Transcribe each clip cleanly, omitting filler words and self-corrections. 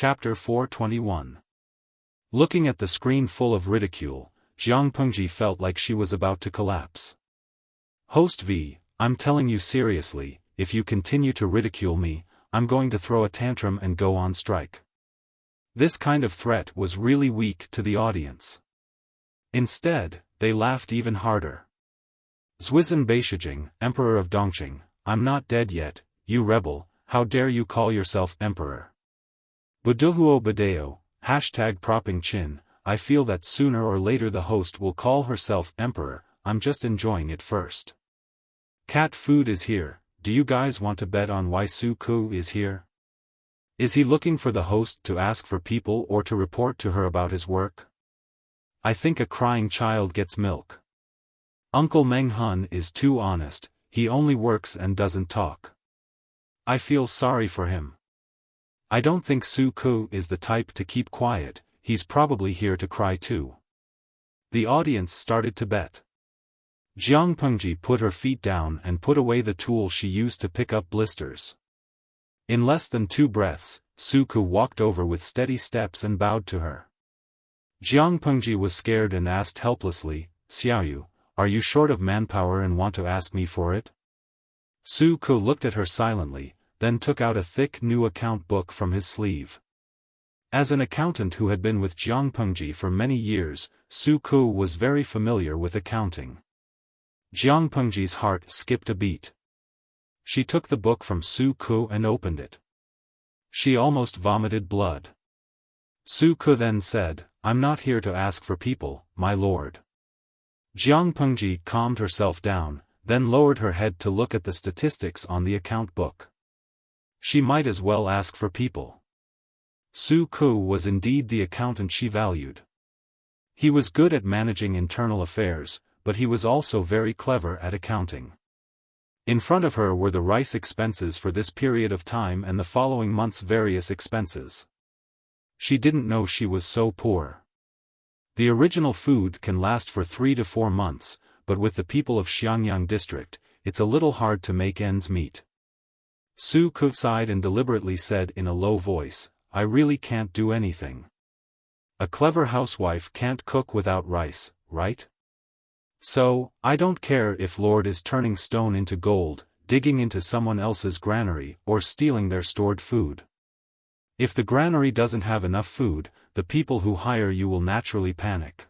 Chapter 421. Looking at the screen full of ridicule, Jiang Pengji felt like she was about to collapse. Host V, I'm telling you seriously, if you continue to ridicule me, I'm going to throw a tantrum and go on strike. This kind of threat was really weak to the audience. Instead, they laughed even harder. Zhuizhen Beishijing, Emperor of Dongqing, I'm not dead yet, you rebel, how dare you call yourself Emperor? Buduhuo Badeo, #propping chin, I feel that sooner or later the host will call herself Emperor, I'm just enjoying it first. Cat food is here, do you guys want to bet on why Su Ku is here? Is he looking for the host to ask for people or to report to her about his work? I think a crying child gets milk. Uncle Meng Hun is too honest, he only works and doesn't talk. I feel sorry for him. I don't think Su Ku is the type to keep quiet, he's probably here to cry too. The audience started to bet. Jiang Pengji put her feet down and put away the tool she used to pick up blisters. In less than 2 breaths, Su Ku walked over with steady steps and bowed to her. Jiang Pengji was scared and asked helplessly, Xiaoyu, are you short of manpower and want to ask me for it? Su Ku looked at her silently, then took out a thick new account book from his sleeve. As an accountant who had been with Jiang Pengji for many years, Su Ku was very familiar with accounting. Jiang Pengji's heart skipped a beat. She took the book from Su Ku and opened it. She almost vomited blood. Su Ku then said, I'm not here to ask for people, my lord. Jiang Pengji calmed herself down, then lowered her head to look at the statistics on the account book. She might as well ask for people. Su Ku was indeed the accountant she valued. He was good at managing internal affairs, but he was also very clever at accounting. In front of her were the rice expenses for this period of time and the following month's various expenses. She didn't know she was so poor. The original food can last for 3 to 4 months, but with the people of Xiangyang district, it's a little hard to make ends meet. Su Ku sighed and deliberately said in a low voice, I really can't do anything. A clever housewife can't cook without rice, right? So, I don't care if Lord is turning stone into gold, digging into someone else's granary, or stealing their stored food. If the granary doesn't have enough food, the people who hire you will naturally panic.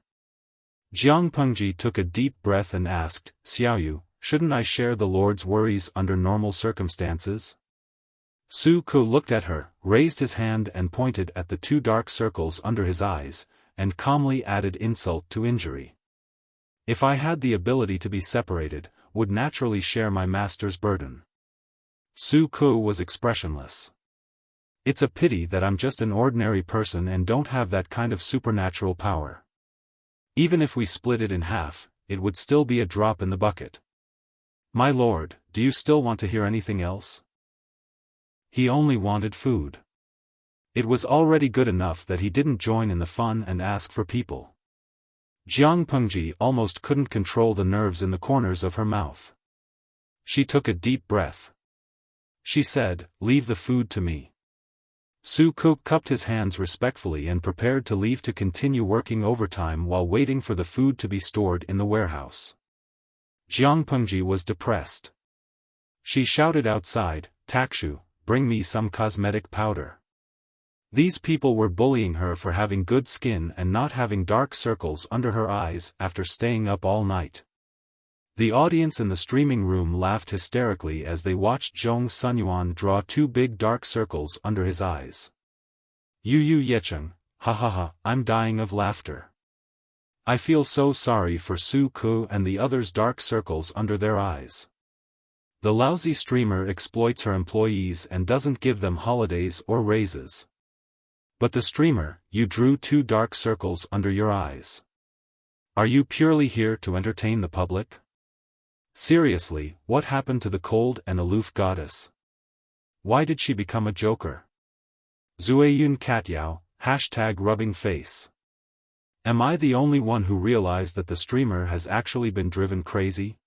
Jiang Pengji took a deep breath and asked, Xiaoyu, shouldn't I share the Lord's worries under normal circumstances? Su Ku looked at her, raised his hand and pointed at the 2 dark circles under his eyes, and calmly added insult to injury. If I had the ability to be separated, would naturally share my master's burden. Su Ku was expressionless. It's a pity that I'm just an ordinary person and don't have that kind of supernatural power. Even if we split it in half, it would still be a drop in the bucket. My lord, do you still want to hear anything else? He only wanted food. It was already good enough that he didn't join in the fun and ask for people. Jiang Pengji almost couldn't control the nerves in the corners of her mouth. She took a deep breath. She said, leave the food to me. Su Ku cupped his hands respectfully and prepared to leave to continue working overtime while waiting for the food to be stored in the warehouse. Jiang Pengji was depressed. She shouted outside, Takshu, bring me some cosmetic powder. These people were bullying her for having good skin and not having dark circles under her eyes after staying up all night. The audience in the streaming room laughed hysterically as they watched Zhong Sunyuan draw 2 big dark circles under his eyes. Yu Yecheng, ha ha ha, I'm dying of laughter. I feel so sorry for Su Ku and the others' dark circles under their eyes. The lousy streamer exploits her employees and doesn't give them holidays or raises. But the streamer, you drew 2 dark circles under your eyes. Are you purely here to entertain the public? Seriously, what happened to the cold and aloof goddess? Why did she become a joker? Zueyun Katyao, #rubbing face. Am I the only one who realized that the streamer has actually been driven crazy?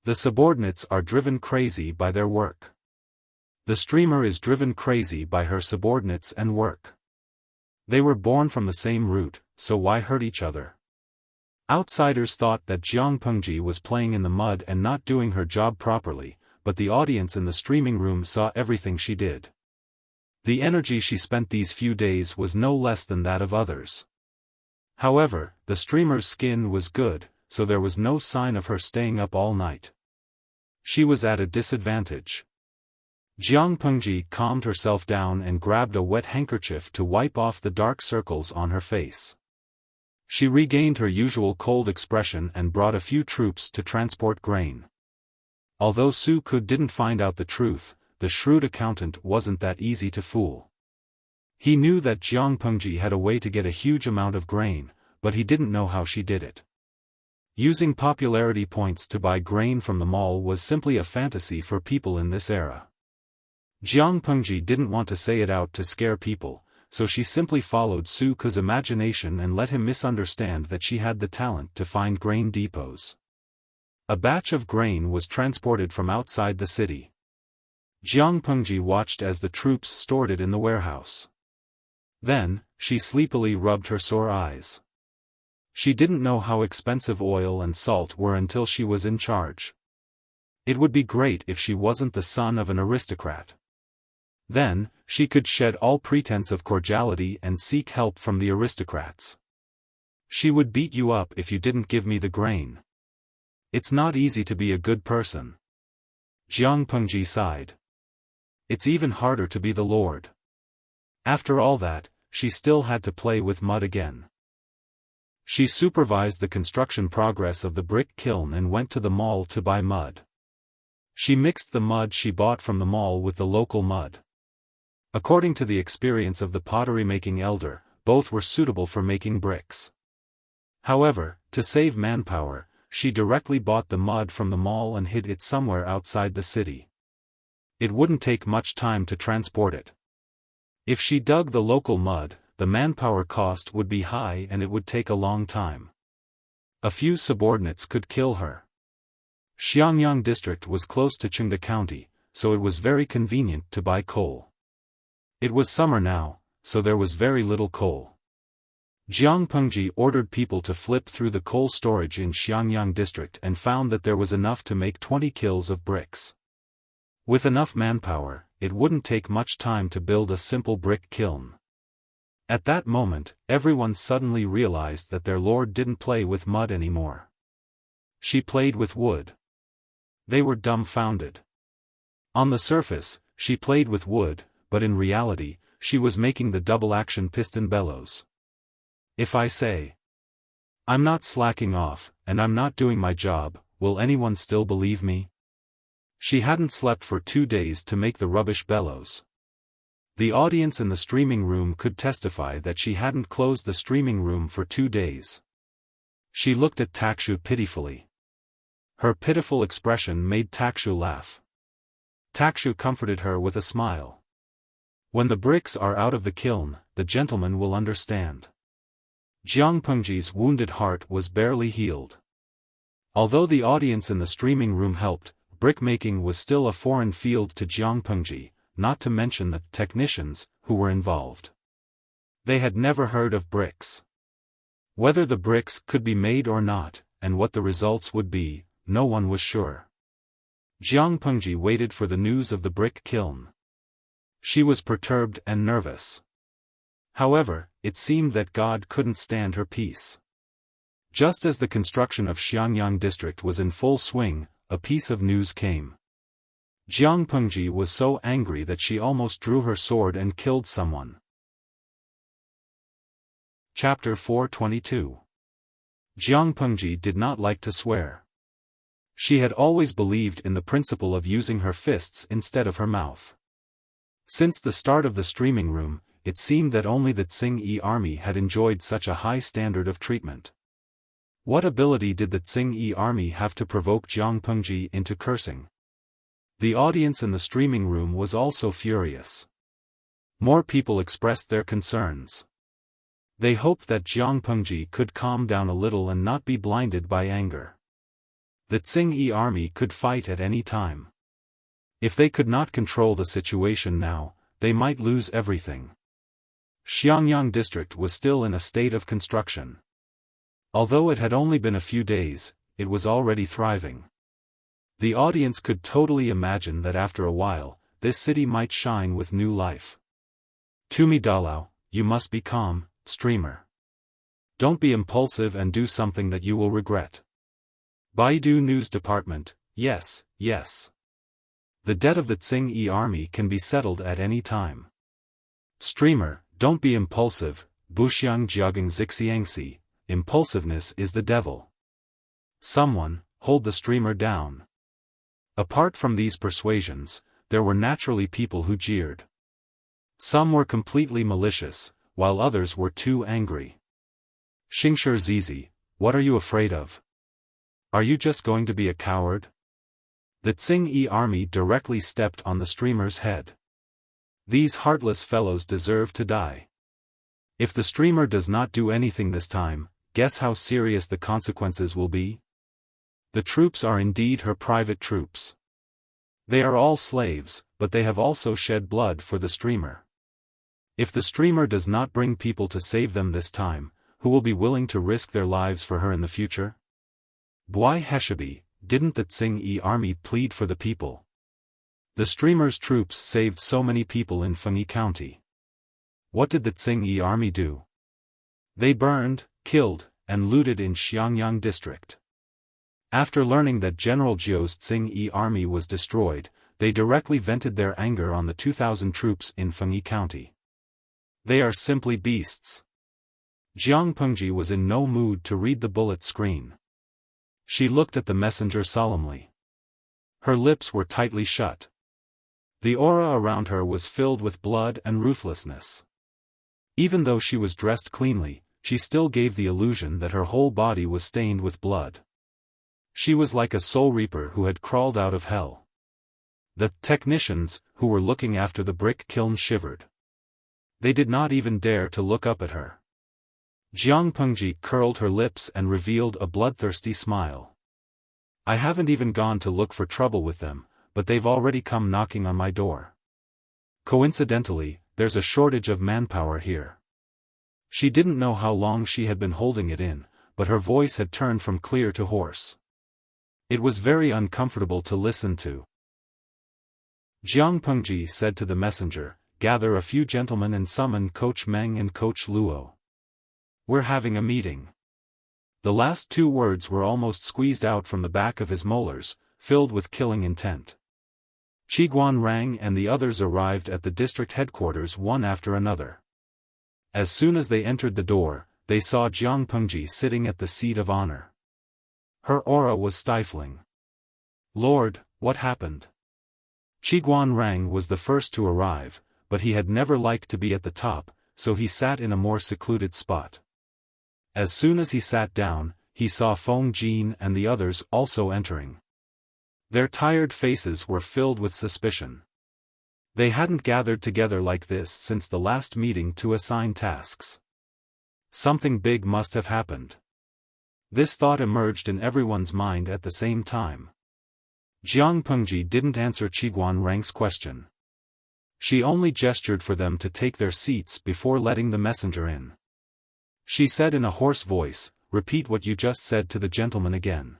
The subordinates are driven crazy by their work. The streamer is driven crazy by her subordinates and work. They were born from the same root, so why hurt each other? Outsiders thought that Jiang Pengji was playing in the mud and not doing her job properly, but the audience in the streaming room saw everything she did. The energy she spent these few days was no less than that of others. However, the streamer's skin was good, so there was no sign of her staying up all night. She was at a disadvantage. Jiang Pengji calmed herself down and grabbed a wet handkerchief to wipe off the dark circles on her face. She regained her usual cold expression and brought a few troops to transport grain. Although Su Ke didn't find out the truth, the shrewd accountant wasn't that easy to fool. He knew that Jiang Pengji had a way to get a huge amount of grain, but he didn't know how she did it. Using popularity points to buy grain from the mall was simply a fantasy for people in this era. Jiang Pengji didn't want to say it out to scare people, so she simply followed Su Ke's imagination and let him misunderstand that she had the talent to find grain depots. A batch of grain was transported from outside the city. Jiang Pengji watched as the troops stored it in the warehouse. Then, she sleepily rubbed her sore eyes. She didn't know how expensive oil and salt were until she was in charge. It would be great if she wasn't the son of an aristocrat. Then, she could shed all pretense of cordiality and seek help from the aristocrats. She would beat you up if you didn't give me the grain. It's not easy to be a good person. Jiang Pengji sighed. It's even harder to be the Lord. After all that, she still had to play with mud again. She supervised the construction progress of the brick kiln and went to the mall to buy mud. She mixed the mud she bought from the mall with the local mud. According to the experience of the pottery-making elder, both were suitable for making bricks. However, to save manpower, she directly bought the mud from the mall and hid it somewhere outside the city. It wouldn't take much time to transport it. If she dug the local mud, the manpower cost would be high and it would take a long time. A few subordinates could kill her. Xiangyang district was close to Chengde County, so it was very convenient to buy coal. It was summer now, so there was very little coal. Jiang Pengji ordered people to flip through the coal storage in Xiangyang district and found that there was enough to make 20 kills of bricks. With enough manpower, it wouldn't take much time to build a simple brick kiln. At that moment, everyone suddenly realized that their lord didn't play with mud anymore. She played with wood. They were dumbfounded. On the surface, she played with wood, but in reality, she was making the double-action piston bellows. If I say, I'm not slacking off, and I'm not doing my job, will anyone still believe me? She hadn't slept for 2 days to make the rubbish bellows. The audience in the streaming room could testify that she hadn't closed the streaming room for 2 days. She looked at Takshu pitifully. Her pitiful expression made Takshu laugh. Takshu comforted her with a smile. When the bricks are out of the kiln, the gentleman will understand. Jiang Pengji's wounded heart was barely healed. Although the audience in the streaming room helped, brickmaking was still a foreign field to Jiang Pengji, not to mention the technicians who were involved. They had never heard of bricks. Whether the bricks could be made or not, and what the results would be, no one was sure. Jiang Pengji waited for the news of the brick kiln. She was perturbed and nervous. However, it seemed that God couldn't stand her peace. Just as the construction of Xiangyang district was in full swing, a piece of news came. Jiang Pengji was so angry that she almost drew her sword and killed someone. Chapter 422. Jiang Pengji did not like to swear. She had always believed in the principle of using her fists instead of her mouth. Since the start of the streaming room, it seemed that only the Tsing-Yi army had enjoyed such a high standard of treatment. What ability did the Tsing-Yi army have to provoke Jiang Pengji into cursing? The audience in the streaming room was also furious. More people expressed their concerns. They hoped that Jiang Pengji could calm down a little and not be blinded by anger. The Tsing-Yi army could fight at any time. If they could not control the situation now, they might lose everything. Xiangyang district was still in a state of construction. Although it had only been a few days, it was already thriving. The audience could totally imagine that after a while, this city might shine with new life. Tumi Dalao, you must be calm, streamer. Don't be impulsive and do something that you will regret. Baidu News Department, yes, yes. The debt of the Tsing army can be settled at any time. Streamer, don't be impulsive, Buxiang Jiagang Zixiangxi, impulsiveness is the devil. Someone, hold the streamer down. Apart from these persuasions, there were naturally people who jeered. Some were completely malicious, while others were too angry. Xingshi Zizi, what are you afraid of? Are you just going to be a coward? The Tsing army directly stepped on the streamer's head. These heartless fellows deserve to die. If the streamer does not do anything this time, guess how serious the consequences will be? The troops are indeed her private troops. They are all slaves, but they have also shed blood for the streamer. If the streamer does not bring people to save them this time, who will be willing to risk their lives for her in the future? Bui Heshabi, didn't the Tsing army plead for the people? The streamer's troops saved so many people in Fengyi County. What did the Tsing army do? They burned, killed, and looted in Xiangyang district. After learning that General Jiu's Tsing army was destroyed, they directly vented their anger on the 2,000 troops in Fengyi County. They are simply beasts. Jiang Pengji was in no mood to read the bullet screen. She looked at the messenger solemnly. Her lips were tightly shut. The aura around her was filled with blood and ruthlessness. Even though she was dressed cleanly, she still gave the illusion that her whole body was stained with blood. She was like a soul reaper who had crawled out of hell. The technicians, who were looking after the brick kiln, shivered. They did not even dare to look up at her. Jiang Pengji curled her lips and revealed a bloodthirsty smile. I haven't even gone to look for trouble with them, but they've already come knocking on my door. Coincidentally, there's a shortage of manpower here. She didn't know how long she had been holding it in, but her voice had turned from clear to hoarse. It was very uncomfortable to listen to. Jiang Pengji said to the messenger, gather a few gentlemen and summon Coach Meng and Coach Luo. We're having a meeting. The last two words were almost squeezed out from the back of his molars, filled with killing intent. Qiguan Rang and the others arrived at the district headquarters one after another. As soon as they entered the door, they saw Jiang Pengji sitting at the seat of honor. Her aura was stifling. Lord, what happened? Qiguan Rang was the first to arrive, but he had never liked to be at the top, so he sat in a more secluded spot. As soon as he sat down, he saw Feng Jin and the others also entering. Their tired faces were filled with suspicion. They hadn't gathered together like this since the last meeting to assign tasks. Something big must have happened. This thought emerged in everyone's mind at the same time. Jiang Pengji didn't answer Qiguan Rang's question. She only gestured for them to take their seats before letting the messenger in. She said in a hoarse voice, repeat what you just said to the gentleman again.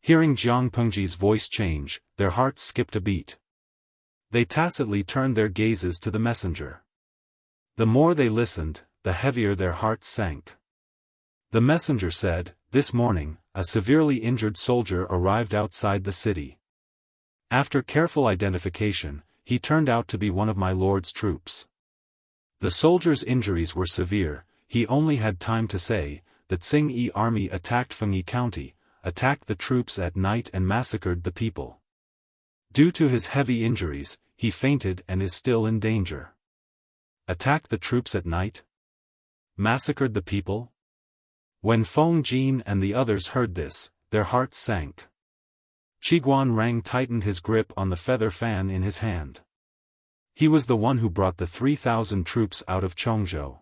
Hearing Jiang Pengji's voice change, their hearts skipped a beat. They tacitly turned their gazes to the messenger. The more they listened, the heavier their hearts sank. The messenger said, this morning, a severely injured soldier arrived outside the city. After careful identification, he turned out to be one of my lord's troops. The soldier's injuries were severe. He only had time to say, the Tsing army attacked Fengyi County, attacked the troops at night and massacred the people. Due to his heavy injuries, he fainted and is still in danger. Attacked the troops at night? Massacred the people? When Feng Jin and the others heard this, their hearts sank. Qiguan Rang tightened his grip on the feather fan in his hand. He was the one who brought the 3,000 troops out of Chongzhou.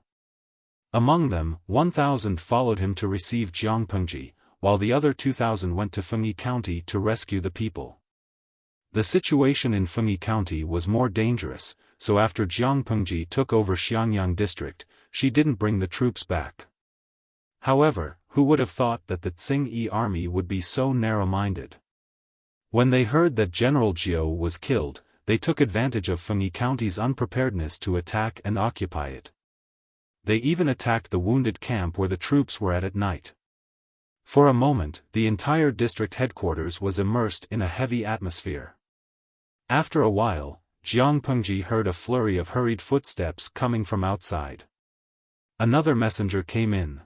Among them, 1,000 followed him to receive Jiang Pengji, while the other 2,000 went to Fengyi County to rescue the people. The situation in Fengyi County was more dangerous, so after Jiang Pengji took over Xiangyang district, she didn't bring the troops back. However, who would have thought that the Tsing army would be so narrow-minded? When they heard that General Jiao was killed, they took advantage of Fengyi County's unpreparedness to attack and occupy it. They even attacked the wounded camp where the troops were at night. For a moment, the entire district headquarters was immersed in a heavy atmosphere. After a while, Jiang Pengji heard a flurry of hurried footsteps coming from outside. Another messenger came in.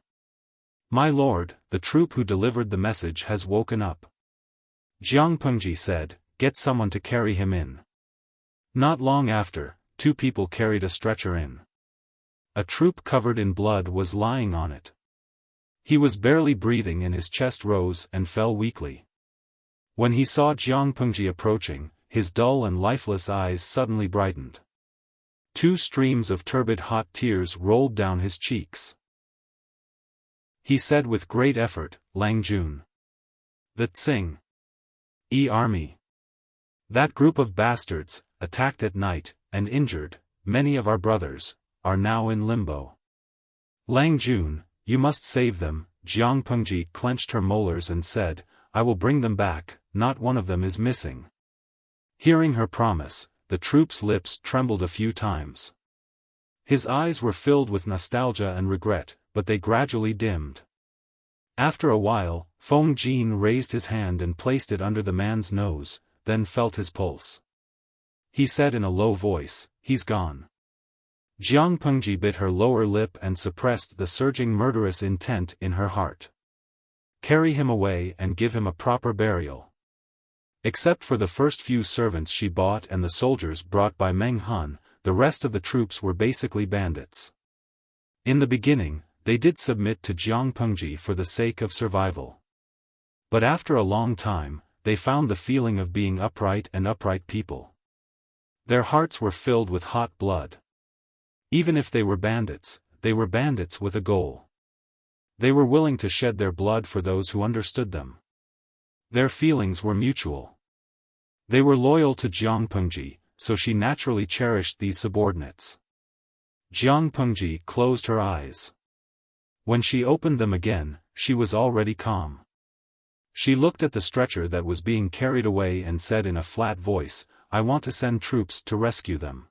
"My lord, the troop who delivered the message has woken up." Jiang Pengji said, "Get someone to carry him in." Not long after, 2 people carried a stretcher in. A troop covered in blood was lying on it. He was barely breathing and his chest rose and fell weakly. When he saw Jiang Pengji approaching, his dull and lifeless eyes suddenly brightened. 2 streams of turbid hot tears rolled down his cheeks. He said with great effort, "Lang Jun. The Tsing army. That group of bastards, attacked at night, and injured, many of our brothers, are now in limbo. Lang Jun, you must save them." Jiang Pengji clenched her molars and said, "I will bring them back, not one of them is missing." Hearing her promise, the troop's lips trembled a few times. His eyes were filled with nostalgia and regret, but they gradually dimmed. After a while, Feng Jin raised his hand and placed it under the man's nose, then felt his pulse. He said in a low voice, "He's gone." Jiang Pengji bit her lower lip and suppressed the surging murderous intent in her heart. "Carry him away and give him a proper burial." Except for the first few servants she bought and the soldiers brought by Meng Han, the rest of the troops were basically bandits. In the beginning, they did submit to Jiang Pengji for the sake of survival. But after a long time, they found the feeling of being upright people. Their hearts were filled with hot blood. Even if they were bandits with a goal. They were willing to shed their blood for those who understood them. Their feelings were mutual. They were loyal to Jiang Pengji, so she naturally cherished these subordinates. Jiang Pengji closed her eyes. When she opened them again, she was already calm. She looked at the stretcher that was being carried away and said in a flat voice, "I want to send troops to rescue them."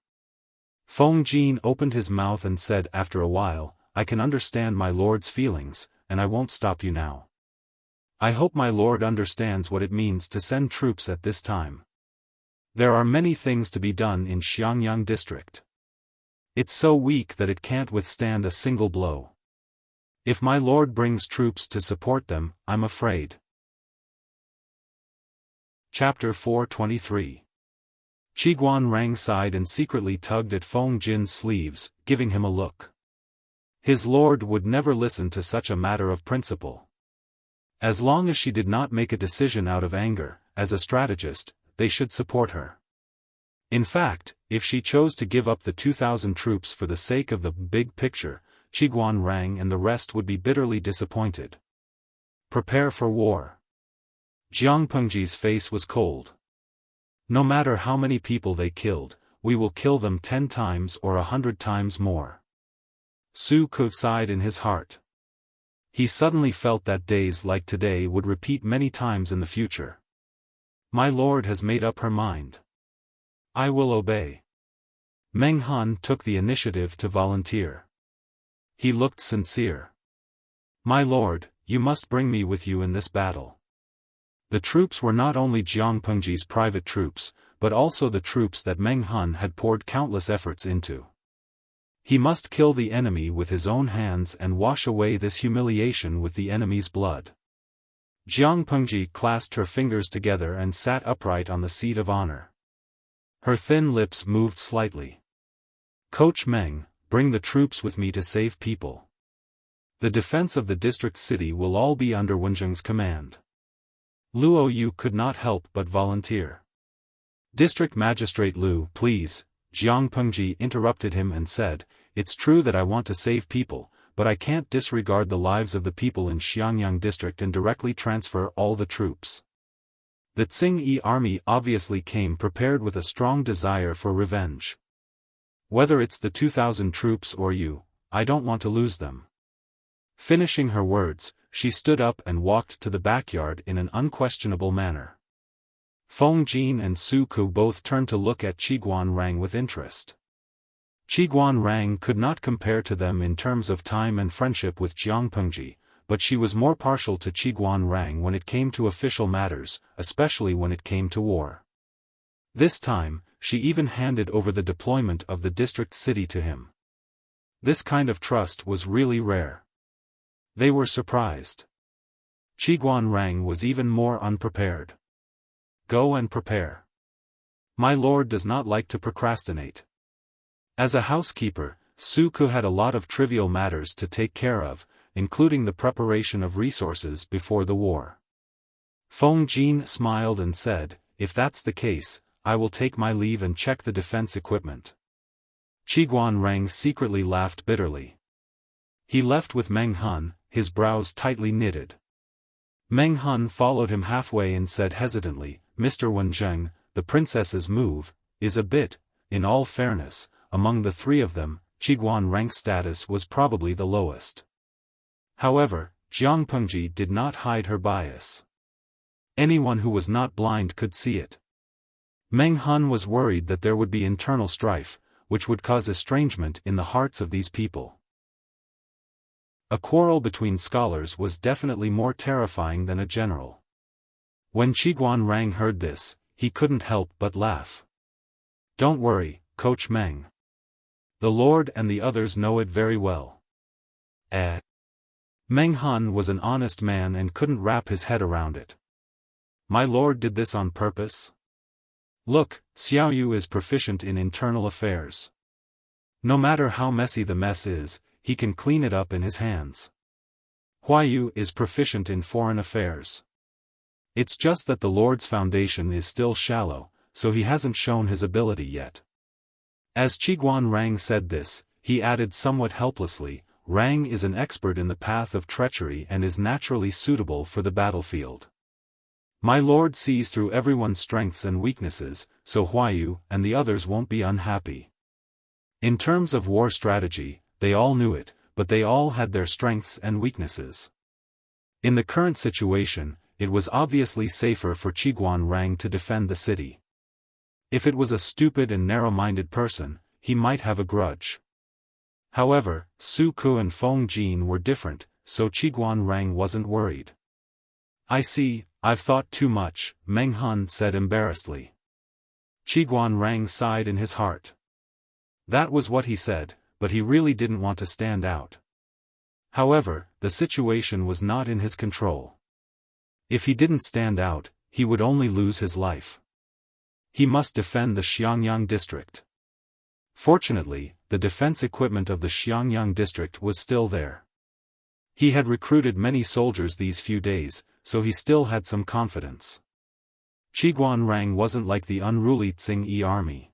Feng Jin opened his mouth and said after a while, "I can understand my lord's feelings, and I won't stop you now. I hope my lord understands what it means to send troops at this time. There are many things to be done in Xiangyang district. It's so weak that it can't withstand a single blow. If my lord brings troops to support them, I'm afraid." Chapter 423. Qiguan Rang sighed and secretly tugged at Feng Jin's sleeves, giving him a look. His lord would never listen to such a matter of principle. As long as she did not make a decision out of anger, as a strategist, they should support her. In fact, if she chose to give up the 2,000 troops for the sake of the big picture, Qiguan Rang and the rest would be bitterly disappointed. Prepare for war. Jiang Pengji's face was cold. No matter how many people they killed, we will kill them 10 times or 100 times more. Su Ku sighed in his heart. He suddenly felt that days like today would repeat many times in the future. My lord has made up her mind. I will obey. Meng Han took the initiative to volunteer. He looked sincere. My lord, you must bring me with you in this battle. The troops were not only Jiang Pengji's private troops, but also the troops that Meng Han had poured countless efforts into. He must kill the enemy with his own hands and wash away this humiliation with the enemy's blood. Jiang Pengji clasped her fingers together and sat upright on the seat of honor. Her thin lips moved slightly. Coach Meng, bring the troops with me to save people. The defense of the district city will all be under Wenzheng's command. Luo Yu could not help but volunteer. District Magistrate Lu, please, Jiang Pengji interrupted him and said, it's true that I want to save people, but I can't disregard the lives of the people in Xiangyang district and directly transfer all the troops. The Tsing army obviously came prepared with a strong desire for revenge. Whether it's the 2,000 troops or you, I don't want to lose them. Finishing her words, she stood up and walked to the backyard in an unquestionable manner. Feng Jin and Su Ku both turned to look at Qiguan Rang with interest. Qiguan Rang could not compare to them in terms of time and friendship with Jiang Pengji, but she was more partial to Qiguan Rang when it came to official matters, especially when it came to war. This time, she even handed over the deployment of the district city to him. This kind of trust was really rare. They were surprised. Qiguan Rang was even more unprepared. Go and prepare. My lord does not like to procrastinate. As a housekeeper, Su Ku had a lot of trivial matters to take care of, including the preparation of resources before the war. Feng Jin smiled and said, "If that's the case, I will take my leave and check the defense equipment." Qiguan Rang secretly laughed bitterly. He left with Meng Han, his brows tightly knitted. Meng Han followed him halfway and said hesitantly, "Mr. Wenzheng, the princess's move is a bit, in all fairness, among the three of them, Qiguan Rang's status was probably the lowest." However, Jiang Pengji did not hide her bias. Anyone who was not blind could see it. Meng Han was worried that there would be internal strife, which would cause estrangement in the hearts of these people. A quarrel between scholars was definitely more terrifying than a general. When Qiguan Rang heard this, he couldn't help but laugh. "Don't worry, Coach Meng. The Lord and the others know it very well." Meng Han was an honest man and couldn't wrap his head around it. "My lord did this on purpose? Look, Xiao Yu is proficient in internal affairs. No matter how messy the mess is, he can clean it up in his hands. Huai Yu is proficient in foreign affairs. It's just that the Lord's foundation is still shallow, so he hasn't shown his ability yet." As Qiguan Rang said this, he added somewhat helplessly, "Rang is an expert in the path of treachery and is naturally suitable for the battlefield. My lord sees through everyone's strengths and weaknesses, so Huai Yu and the others won't be unhappy." In terms of war strategy, they all knew it, but they all had their strengths and weaknesses. In the current situation, it was obviously safer for Qiguan Rang to defend the city. If it was a stupid and narrow-minded person, he might have a grudge. However, Su Ku and Feng Jin were different, so Qiguan Rang wasn't worried. "I see, I've thought too much," Meng Han said embarrassedly. Qiguan Rang sighed in his heart. That was what he said, but he really didn't want to stand out. However, the situation was not in his control. If he didn't stand out, he would only lose his life. He must defend the Xiangyang district. Fortunately, the defense equipment of the Xiangyang district was still there. He had recruited many soldiers these few days, so he still had some confidence. Qiguan Rang wasn't like the unruly Tsing-Yi army.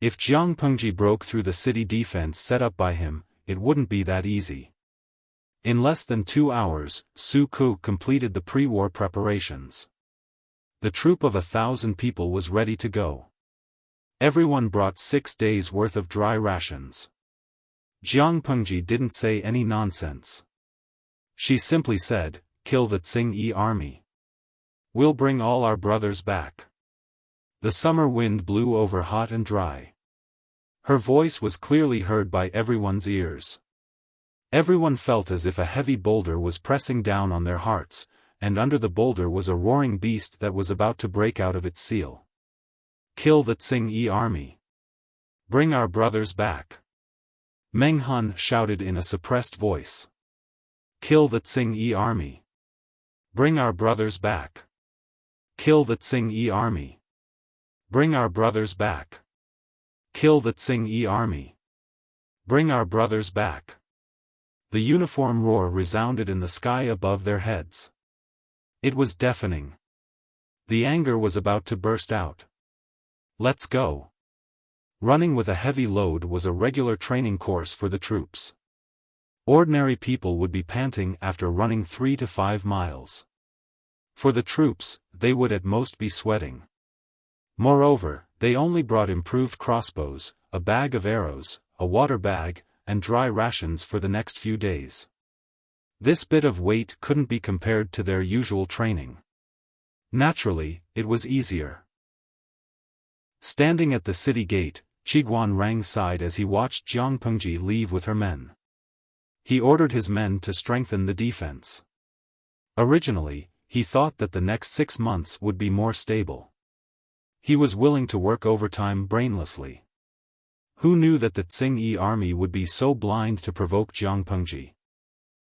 If Jiang Pengji broke through the city defense set up by him, it wouldn't be that easy. In less than 2 hours, Su Ku completed the pre-war preparations. The troop of 1,000 people was ready to go. Everyone brought 6 days' worth of dry rations. Jiang Pengji didn't say any nonsense. She simply said, "Kill the Tsing-Yi army. We'll bring all our brothers back." The summer wind blew over hot and dry. Her voice was clearly heard by everyone's ears. Everyone felt as if a heavy boulder was pressing down on their hearts, and under the boulder was a roaring beast that was about to break out of its seal. "Kill the Tsing-Yi army. Bring our brothers back." Meng Han shouted in a suppressed voice. "Kill the Tsing-Yi army. Bring our brothers back. Kill the Tsing-Yi army. Bring our brothers back. Kill the Tsing-Yi army. Bring our brothers back." The uniform roar resounded in the sky above their heads. It was deafening. The anger was about to burst out. "Let's go." Running with a heavy load was a regular training course for the troops. Ordinary people would be panting after running 3 to 5 miles. For the troops, they would at most be sweating. Moreover, they only brought improved crossbows, a bag of arrows, a water bag, and dry rations for the next few days. This bit of weight couldn't be compared to their usual training. Naturally, it was easier. Standing at the city gate, Qiguan Rang sighed as he watched Jiang Pengji leave with her men. He ordered his men to strengthen the defense. Originally, he thought that the next 6 months would be more stable. He was willing to work overtime brainlessly. Who knew that the Tsing-Yi army would be so blind to provoke Jiang Pengji?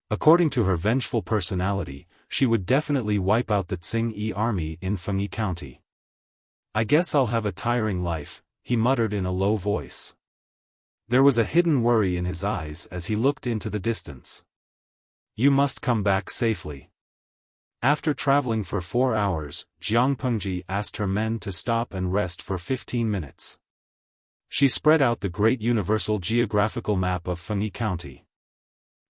According to her vengeful personality, she would definitely wipe out the Tsing-Yi army in Fengyi County. "I guess I'll have a tiring life," he muttered in a low voice. There was a hidden worry in his eyes as he looked into the distance. "You must come back safely." After traveling for 4 hours, Jiang Pengji asked her men to stop and rest for 15 minutes. She spread out the great universal geographical map of Fengyi County.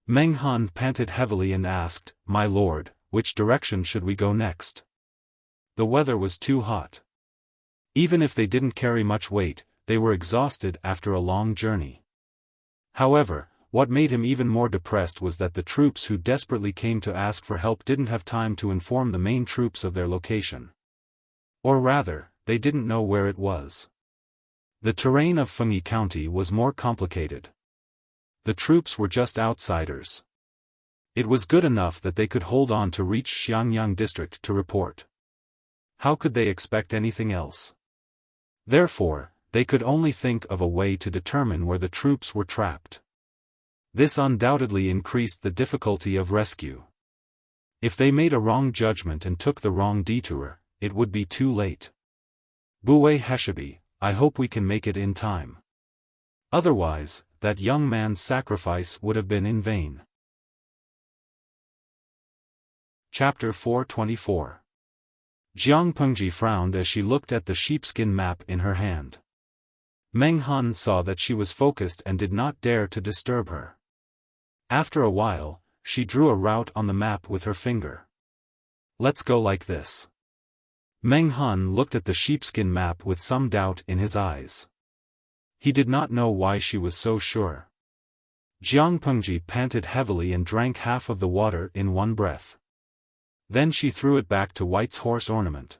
Meng Han panted heavily and asked, "My lord, which direction should we go next?" The weather was too hot. Even if they didn't carry much weight, they were exhausted after a long journey. However, what made him even more depressed was that the troops who desperately came to ask for help didn't have time to inform the main troops of their location. Or rather, they didn't know where it was. The terrain of Fengyi County was more complicated. The troops were just outsiders. It was good enough that they could hold on to reach Xiangyang district to report. How could they expect anything else? Therefore, they could only think of a way to determine where the troops were trapped. This undoubtedly increased the difficulty of rescue. If they made a wrong judgment and took the wrong detour, it would be too late. "Buwei Heshabi, I hope we can make it in time. Otherwise, that young man's sacrifice would have been in vain." Chapter 424. Jiang Pengji frowned as she looked at the sheepskin map in her hand. Meng Han saw that she was focused and did not dare to disturb her. After a while, she drew a route on the map with her finger. "Let's go like this." Meng Han looked at the sheepskin map with some doubt in his eyes. He did not know why she was so sure. Jiang Pengji panted heavily and drank half of the water in one breath. Then she threw it back to White's horse ornament.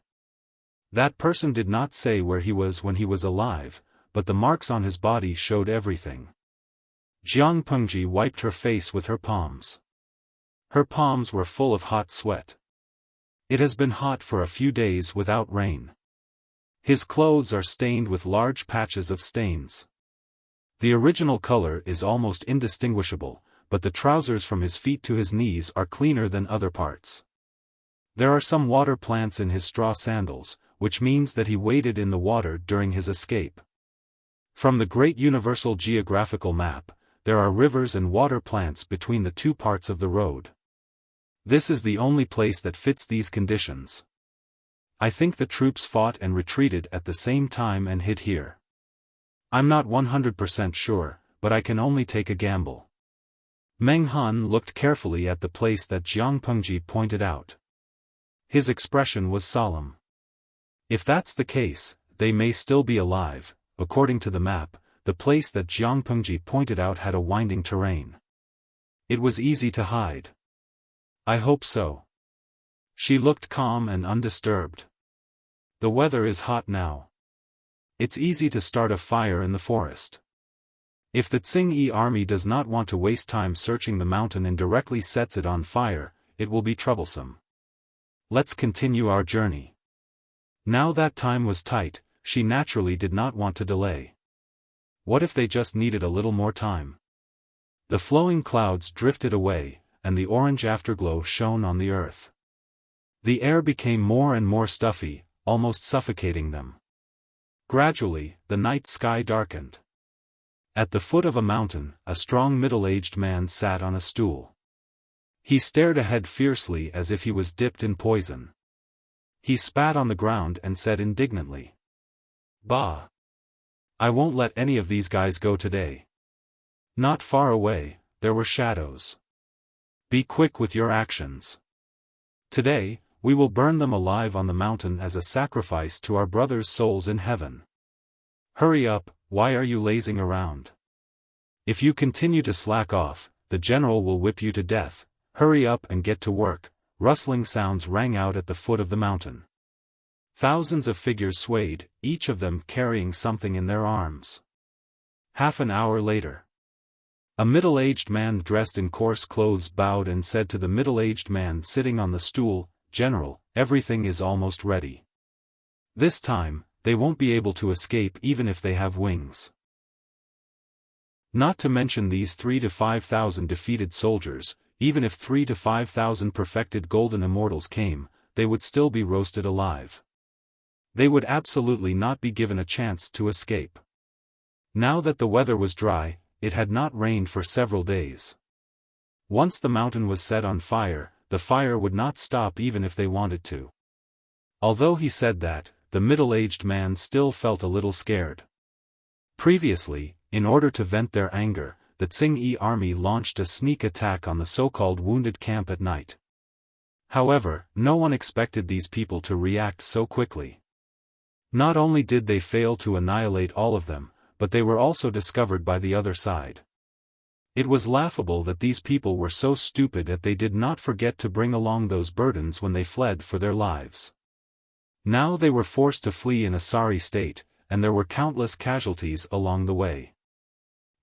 That person did not say where he was when he was alive, but the marks on his body showed everything. Jiang Pengji wiped her face with her palms. Her palms were full of hot sweat. It has been hot for a few days without rain. His clothes are stained with large patches of stains. The original color is almost indistinguishable, but the trousers from his feet to his knees are cleaner than other parts. There are some water plants in his straw sandals, which means that he waded in the water during his escape. From the great universal geographical map, there are rivers and water plants between the two parts of the road. This is the only place that fits these conditions. I think the troops fought and retreated at the same time and hid here. I'm not 100% sure, but I can only take a gamble. Meng Han looked carefully at the place that Jiang Pengji pointed out. His expression was solemn. If that's the case, they may still be alive. According to the map, the place that Jiang Pengji pointed out had a winding terrain. It was easy to hide. I hope so. She looked calm and undisturbed. The weather is hot now. It's easy to start a fire in the forest. If the Tsing-Yi army does not want to waste time searching the mountain and directly sets it on fire, it will be troublesome. Let's continue our journey. Now that time was tight, she naturally did not want to delay. What if they just needed a little more time? The flowing clouds drifted away, and the orange afterglow shone on the earth. The air became more and more stuffy, almost suffocating them. Gradually, the night sky darkened. At the foot of a mountain, a strong middle-aged man sat on a stool. He stared ahead fiercely as if he was dipped in poison. He spat on the ground and said indignantly, "Bah! I won't let any of these guys go today." Not far away, there were shadows. "Be quick with your actions. Today, we will burn them alive on the mountain as a sacrifice to our brothers' souls in heaven. Hurry up, why are you lazing around? If you continue to slack off, the general will whip you to death. Hurry up and get to work." Rustling sounds rang out at the foot of the mountain. Thousands of figures swayed, each of them carrying something in their arms. Half an hour later, a middle-aged man dressed in coarse clothes bowed and said to the middle-aged man sitting on the stool, "General, everything is almost ready. This time, they won't be able to escape even if they have wings. Not to mention these 3,000 to 5,000 defeated soldiers, even if 3,000 to 5,000 perfected golden immortals came, they would still be roasted alive. They would absolutely not be given a chance to escape." Now that the weather was dry, it had not rained for several days. Once the mountain was set on fire, the fire would not stop even if they wanted to. Although he said that, the middle-aged man still felt a little scared. Previously, in order to vent their anger, the Qingyi army launched a sneak attack on the so-called wounded camp at night. However, no one expected these people to react so quickly. Not only did they fail to annihilate all of them, but they were also discovered by the other side. It was laughable that these people were so stupid that they did not forget to bring along those burdens when they fled for their lives. Now they were forced to flee in a sorry state, and there were countless casualties along the way.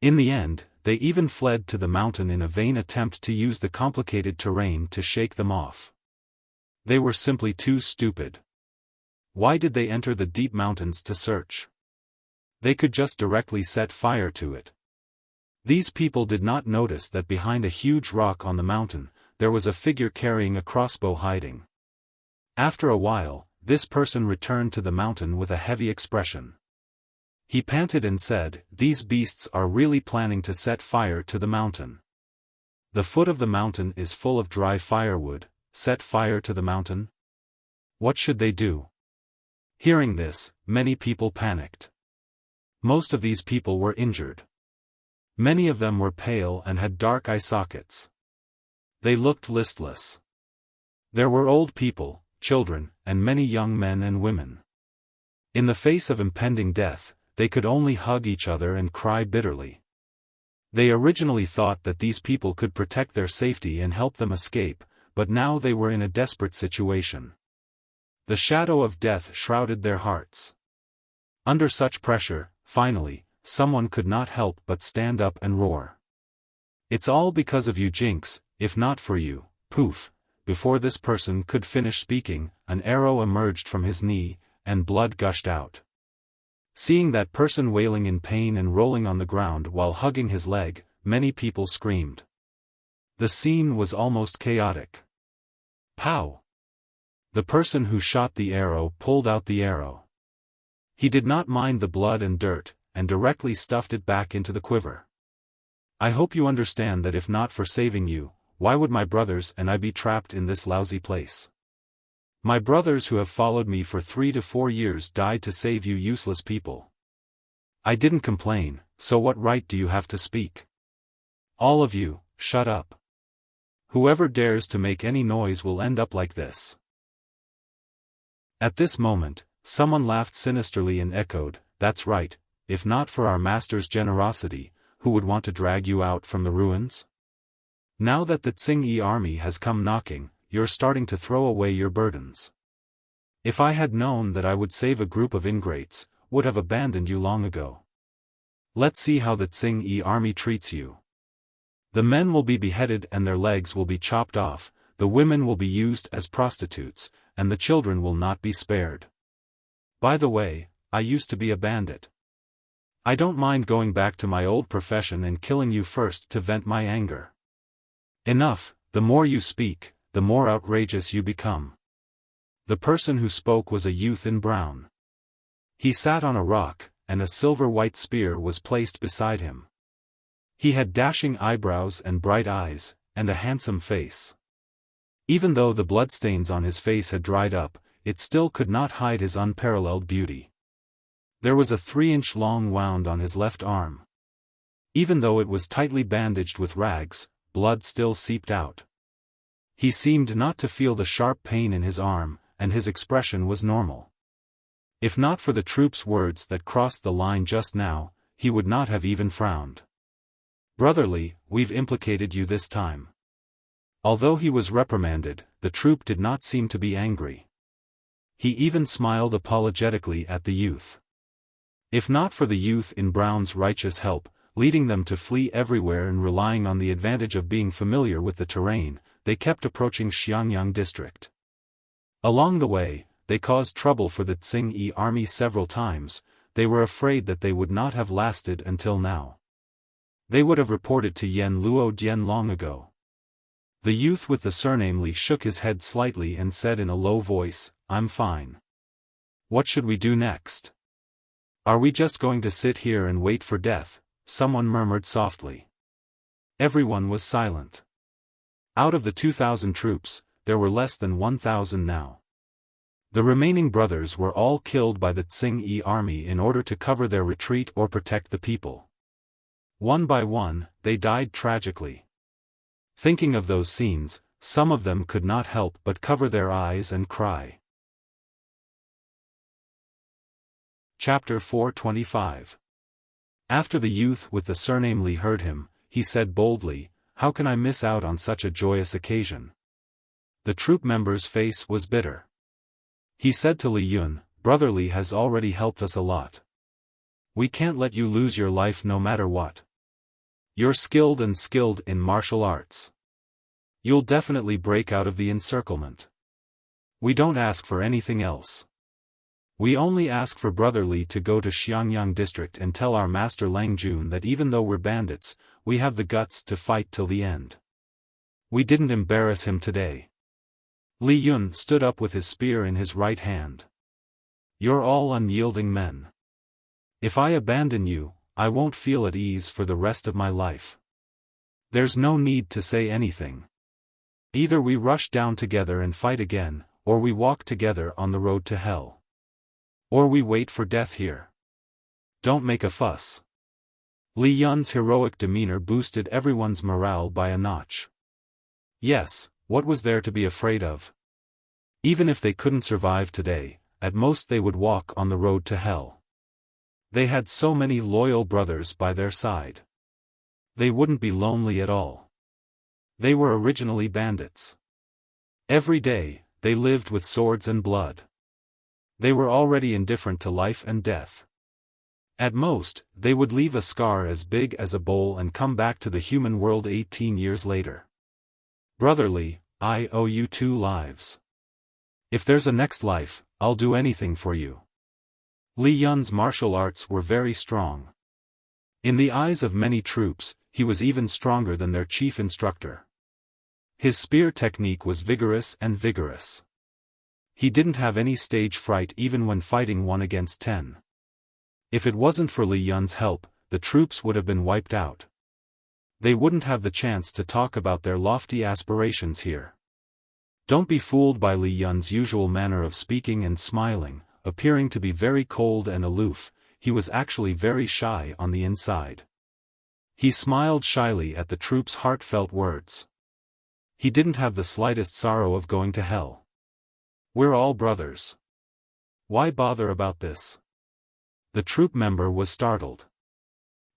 In the end, they even fled to the mountain in a vain attempt to use the complicated terrain to shake them off. They were simply too stupid. Why did they enter the deep mountains to search? They could just directly set fire to it. These people did not notice that behind a huge rock on the mountain, there was a figure carrying a crossbow hiding. After a while, this person returned to the mountain with a heavy expression. He panted and said, "These beasts are really planning to set fire to the mountain. The foot of the mountain is full of dry firewood. Set fire to the mountain? What should they do?" Hearing this, many people panicked. Most of these people were injured. Many of them were pale and had dark eye sockets. They looked listless. There were old people, children, and many young men and women. In the face of impending death, they could only hug each other and cry bitterly. They originally thought that these people could protect their safety and help them escape, but now they were in a desperate situation. The shadow of death shrouded their hearts. Under such pressure, finally, someone could not help but stand up and roar. "It's all because of you, Jinx. If not for you." Poof! Before this person could finish speaking, an arrow emerged from his knee, and blood gushed out. Seeing that person wailing in pain and rolling on the ground while hugging his leg, many people screamed. The scene was almost chaotic. Pow! The person who shot the arrow pulled out the arrow. He did not mind the blood and dirt, and directly stuffed it back into the quiver. "I hope you understand that if not for saving you, why would my brothers and I be trapped in this lousy place? My brothers who have followed me for 3 to 4 years died to save you useless people. I didn't complain, so what right do you have to speak? All of you, shut up. Whoever dares to make any noise will end up like this." At this moment, someone laughed sinisterly and echoed, "That's right, if not for our master's generosity, who would want to drag you out from the ruins? Now that the Qingyi army has come knocking, you're starting to throw away your burdens. If I had known that I would save a group of ingrates, would have abandoned you long ago. Let's see how the Qingyi army treats you. The men will be beheaded and their legs will be chopped off, the women will be used as prostitutes, and the children will not be spared. By the way, I used to be a bandit. I don't mind going back to my old profession and killing you first to vent my anger. Enough, the more you speak, the more outrageous you become." The person who spoke was a youth in brown. He sat on a rock, and a silver-white spear was placed beside him. He had dashing eyebrows and bright eyes, and a handsome face. Even though the bloodstains on his face had dried up, it still could not hide his unparalleled beauty. There was a 3-inch long wound on his left arm. Even though it was tightly bandaged with rags, blood still seeped out. He seemed not to feel the sharp pain in his arm, and his expression was normal. If not for the troops' words that crossed the line just now, he would not have even frowned. "Brotherly, we've implicated you this time." Although he was reprimanded, the troop did not seem to be angry. He even smiled apologetically at the youth. If not for the youth in brown's righteous help, leading them to flee everywhere and relying on the advantage of being familiar with the terrain, they kept approaching Xiangyang district. Along the way, they caused trouble for the Tsing-Yi army several times. They were afraid that they would not have lasted until now. They would have reported to Yen Luo Dian long ago. The youth with the surname Li shook his head slightly and said in a low voice, "I'm fine." "What should we do next?" "Are we just going to sit here and wait for death?" someone murmured softly. Everyone was silent. Out of the 2,000 troops, there were less than 1,000 now. The remaining brothers were all killed by the Tsing-Yi army in order to cover their retreat or protect the people. One by one, they died tragically. Thinking of those scenes, some of them could not help but cover their eyes and cry. Chapter 425. After the youth with the surname Li heard him, he said boldly, "How can I miss out on such a joyous occasion?" The troop member's face was bitter. He said to Li Yun, "Brother Li has already helped us a lot. We can't let you lose your life no matter what. You're skilled in martial arts. You'll definitely break out of the encirclement. We don't ask for anything else. We only ask for Brother Li to go to Xiangyang district and tell our master Lang Jun that even though we're bandits, we have the guts to fight till the end. We didn't embarrass him today." Li Yun stood up with his spear in his right hand. "You're all unyielding men. If I abandon you, I won't feel at ease for the rest of my life. There's no need to say anything. Either we rush down together and fight again, or we walk together on the road to hell. Or we wait for death here. Don't make a fuss." Li Yun's heroic demeanor boosted everyone's morale by a notch. Yes, what was there to be afraid of? Even if they couldn't survive today, at most they would walk on the road to hell. They had so many loyal brothers by their side. They wouldn't be lonely at all. They were originally bandits. Every day, they lived with swords and blood. They were already indifferent to life and death. At most, they would leave a scar as big as a bowl and come back to the human world 18 years later. "Brother Li, I owe you 2 lives. If there's a next life, I'll do anything for you." Li Yun's martial arts were very strong. In the eyes of many troops, he was even stronger than their chief instructor. His spear technique was vigorous. He didn't have any stage fright even when fighting 1 against 10. If it wasn't for Li Yun's help, the troops would have been wiped out. They wouldn't have the chance to talk about their lofty aspirations here. Don't be fooled by Li Yun's usual manner of speaking and smiling, appearing to be very cold and aloof. He was actually very shy on the inside. He smiled shyly at the troops' heartfelt words. He didn't have the slightest sorrow of going to hell. "We're all brothers. Why bother about this?" The troop member was startled.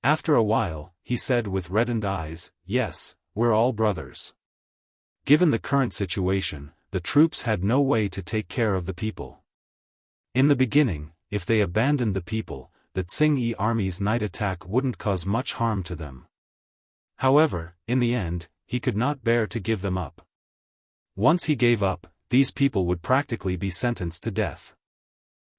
After a while, he said with reddened eyes, "Yes, we're all brothers." Given the current situation, the troops had no way to take care of the people. In the beginning, if they abandoned the people, the Tsing-Yi army's night attack wouldn't cause much harm to them. However, in the end, he could not bear to give them up. Once he gave up, these people would practically be sentenced to death.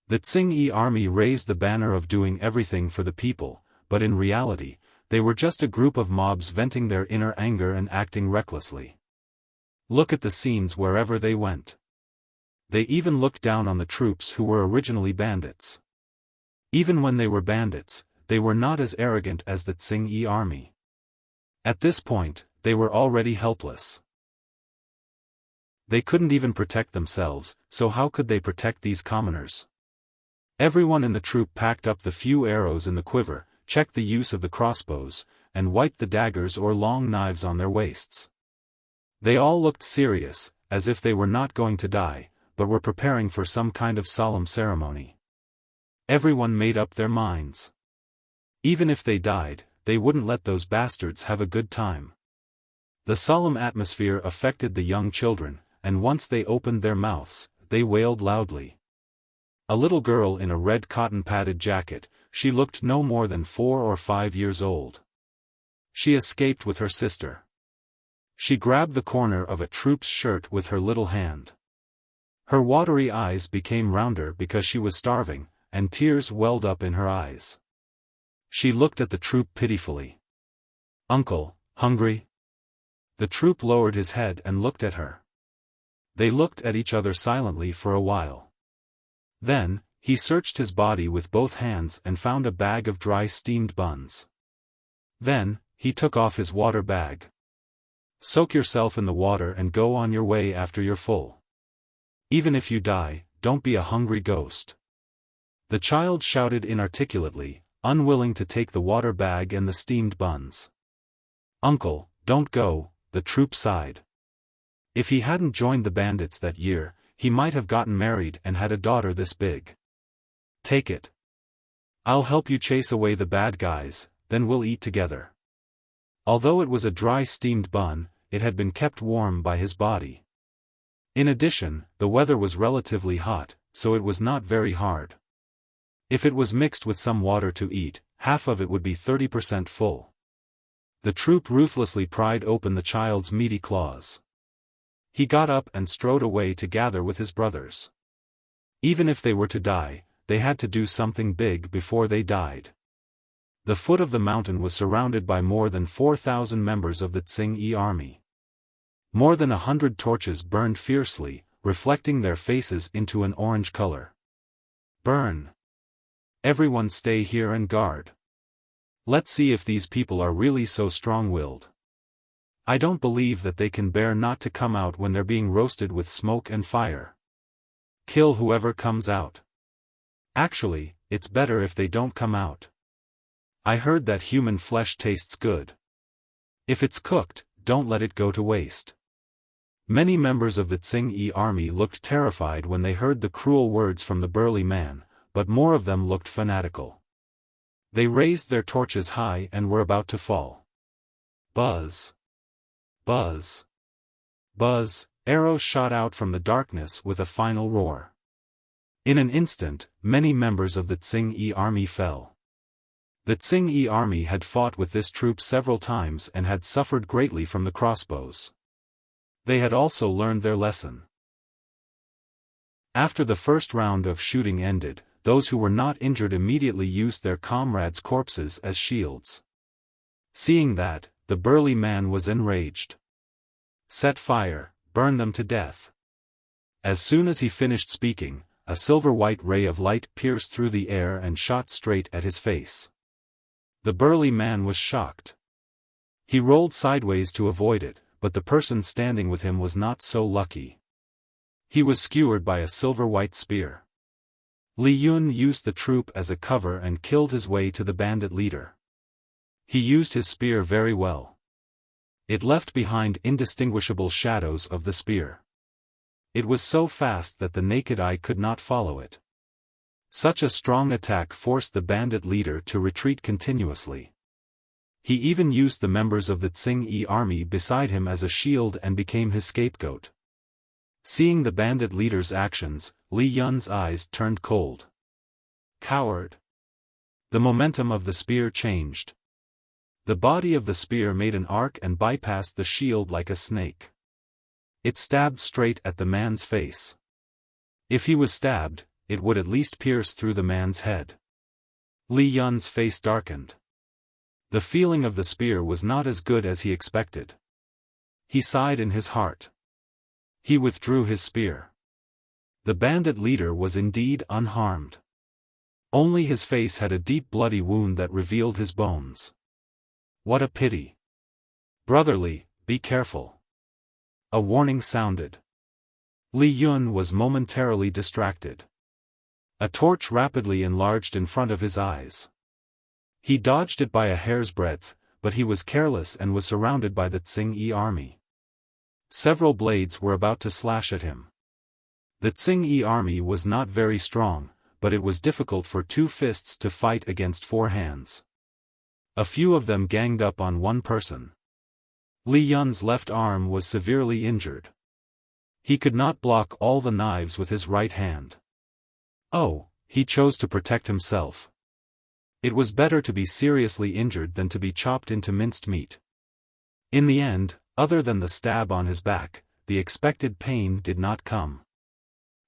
The Tsing-Yi army raised the banner of doing everything for the people, but in reality, they were just a group of mobs venting their inner anger and acting recklessly. Look at the scenes wherever they went. They even looked down on the troops who were originally bandits. Even when they were bandits, they were not as arrogant as the Tsing-Yi army. At this point, they were already helpless. They couldn't even protect themselves, so how could they protect these commoners? Everyone in the troop packed up the few arrows in the quiver, checked the use of the crossbows, and wiped the daggers or long knives on their waists. They all looked serious, as if they were not going to die, but were preparing for some kind of solemn ceremony. Everyone made up their minds. Even if they died, they wouldn't let those bastards have a good time. The solemn atmosphere affected the young children, and once they opened their mouths, they wailed loudly. A little girl in a red cotton-padded jacket, she looked no more than 4 or 5 years old. She escaped with her sister. She grabbed the corner of a troop's shirt with her little hand. Her watery eyes became rounder because she was starving, and tears welled up in her eyes. She looked at the troop pitifully. "Uncle, hungry?" The troop lowered his head and looked at her. They looked at each other silently for a while. Then, he searched his body with both hands and found a bag of dry steamed buns. Then, he took off his water bag. "Soak yourself in the water and go on your way after you're full. Even if you die, don't be a hungry ghost." The child shouted inarticulately, unwilling to take the water bag and the steamed buns. "Uncle, don't go," the troop sighed. If he hadn't joined the bandits that year, he might have gotten married and had a daughter this big. "Take it. I'll help you chase away the bad guys, then we'll eat together." Although it was a dry steamed bun, it had been kept warm by his body. In addition, the weather was relatively hot, so it was not very hard. If it was mixed with some water to eat, half of it would be 30% full. The troop ruthlessly pried open the child's meaty claws. He got up and strode away to gather with his brothers. Even if they were to die, they had to do something big before they died. The foot of the mountain was surrounded by more than 4,000 members of the Tsing-Yi army. More than 100 torches burned fiercely, reflecting their faces into an orange color. "Burn! Everyone stay here and guard. Let's see if these people are really so strong-willed. I don't believe that they can bear not to come out when they're being roasted with smoke and fire. Kill whoever comes out. Actually, it's better if they don't come out. I heard that human flesh tastes good. If it's cooked, don't let it go to waste." Many members of the Tsing-Yi army looked terrified when they heard the cruel words from the burly man, but more of them looked fanatical. They raised their torches high and were about to fall. Buzz! Buzz! Buzz! Arrows shot out from the darkness with a final roar. In an instant, many members of the Tsing-Yi army fell. The Tsing-Yi army had fought with this troop several times and had suffered greatly from the crossbows. They had also learned their lesson. After the first round of shooting ended, those who were not injured immediately used their comrades' corpses as shields. Seeing that, the burly man was enraged. "Set fire, burn them to death." As soon as he finished speaking, a silver-white ray of light pierced through the air and shot straight at his face. The burly man was shocked. He rolled sideways to avoid it, but the person standing with him was not so lucky. He was skewered by a silver-white spear. Li Yun used the troop as a cover and killed his way to the bandit leader. He used his spear very well. It left behind indistinguishable shadows of the spear. It was so fast that the naked eye could not follow it. Such a strong attack forced the bandit leader to retreat continuously. He even used the members of the Tsing-Yi army beside him as a shield and became his scapegoat. Seeing the bandit leader's actions, Li Yun's eyes turned cold. "Coward!" The momentum of the spear changed. The body of the spear made an arc and bypassed the shield like a snake. It stabbed straight at the man's face. If he was stabbed, it would at least pierce through the man's head. Li Yun's face darkened. The feeling of the spear was not as good as he expected. He sighed in his heart. He withdrew his spear. The bandit leader was indeed unharmed. Only his face had a deep bloody wound that revealed his bones. What a pity. "Brotherly, be careful." A warning sounded. Li Yun was momentarily distracted. A torch rapidly enlarged in front of his eyes. He dodged it by a hair's breadth, but he was careless and was surrounded by the Tsing-Yi army. Several blades were about to slash at him. The Tsing-Yi army was not very strong, but it was difficult for 2 fists to fight against 4 hands. A few of them ganged up on one person. Li Yun's left arm was severely injured. He could not block all the knives with his right hand. Oh, he chose to protect himself. It was better to be seriously injured than to be chopped into minced meat. In the end, other than the stab on his back, the expected pain did not come.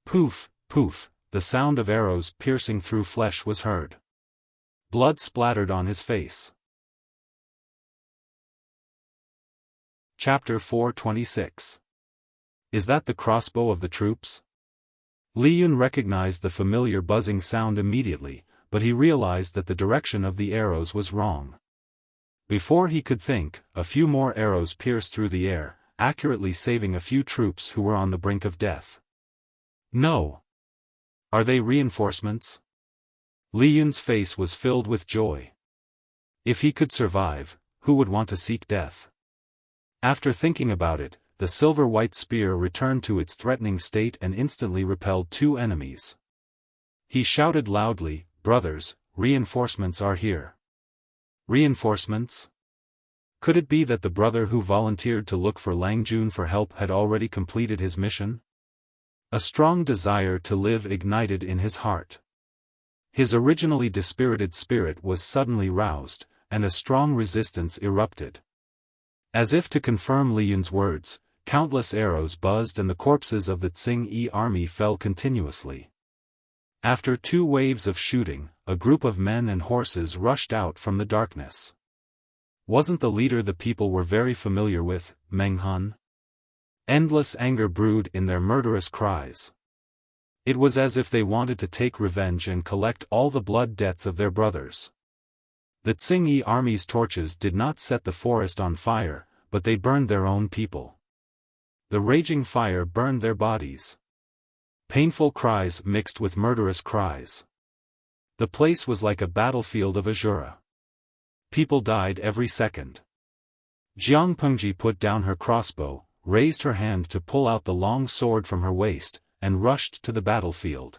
Poof, poof, the sound of arrows piercing through flesh was heard. Blood splattered on his face. Chapter 426. Is that the crossbow of the troops? Li Yun recognized the familiar buzzing sound immediately, but he realized that the direction of the arrows was wrong. Before he could think, a few more arrows pierced through the air, accurately saving a few troops who were on the brink of death. No. Are they reinforcements? Li Yun's face was filled with joy. If he could survive, who would want to seek death? After thinking about it, the silver-white spear returned to its threatening state and instantly repelled two enemies. He shouted loudly, "Brothers, reinforcements are here." Reinforcements? Could it be that the brother who volunteered to look for Lang Jun for help had already completed his mission? A strong desire to live ignited in his heart. His originally dispirited spirit was suddenly roused, and a strong resistance erupted. As if to confirm Li Yun's words, countless arrows buzzed and the corpses of the Tsing-Yi army fell continuously. After 2 waves of shooting, a group of men and horses rushed out from the darkness. Wasn't the leader the people were very familiar with, Meng Han? Endless anger brewed in their murderous cries. It was as if they wanted to take revenge and collect all the blood debts of their brothers. The Tsing-Yi army's torches did not set the forest on fire, but they burned their own people. The raging fire burned their bodies. Painful cries mixed with murderous cries. The place was like a battlefield of Azura. People died every second. Jiang Pengji put down her crossbow, raised her hand to pull out the long sword from her waist, and rushed to the battlefield.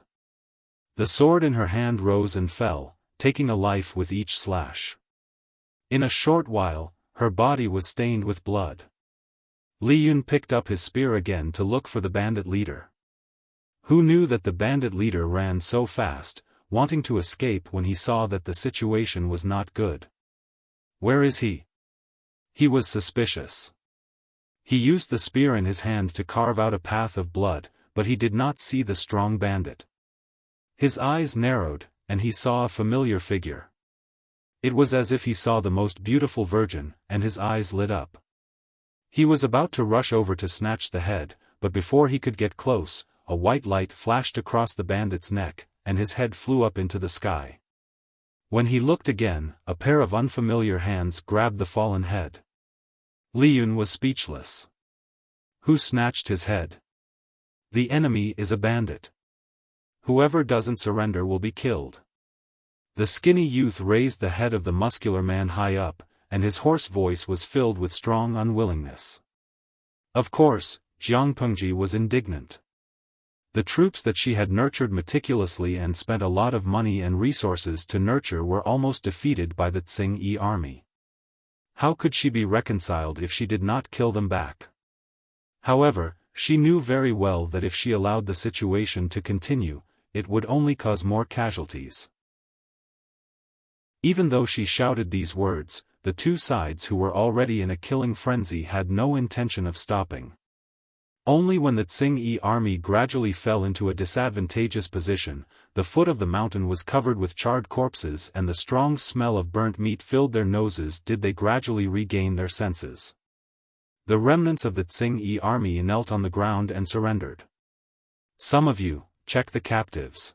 The sword in her hand rose and fell, taking a life with each slash. In a short while, her body was stained with blood. Li Yun picked up his spear again to look for the bandit leader. Who knew that the bandit leader ran so fast, wanting to escape when he saw that the situation was not good? Where is he? He was suspicious. He used the spear in his hand to carve out a path of blood, but he did not see the strong bandit. His eyes narrowed, and he saw a familiar figure. It was as if he saw the most beautiful virgin, and his eyes lit up. He was about to rush over to snatch the head, but before he could get close, a white light flashed across the bandit's neck, and his head flew up into the sky. When he looked again, a pair of unfamiliar hands grabbed the fallen head. Li Yun was speechless. Who snatched his head? The enemy is a bandit. Whoever doesn't surrender will be killed. The skinny youth raised the head of the muscular man high up, and his hoarse voice was filled with strong unwillingness. Of course, Jiang Pengji was indignant. The troops that she had nurtured meticulously and spent a lot of money and resources to nurture were almost defeated by the Tsing-Yi army. How could she be reconciled if she did not kill them back? However, she knew very well that if she allowed the situation to continue, it would only cause more casualties. Even though she shouted these words, the two sides who were already in a killing frenzy had no intention of stopping. Only when the Tsing-Yi army gradually fell into a disadvantageous position, the foot of the mountain was covered with charred corpses and the strong smell of burnt meat filled their noses did they gradually regain their senses. The remnants of the Tsing-Yi army knelt on the ground and surrendered. Some of you, check the captives.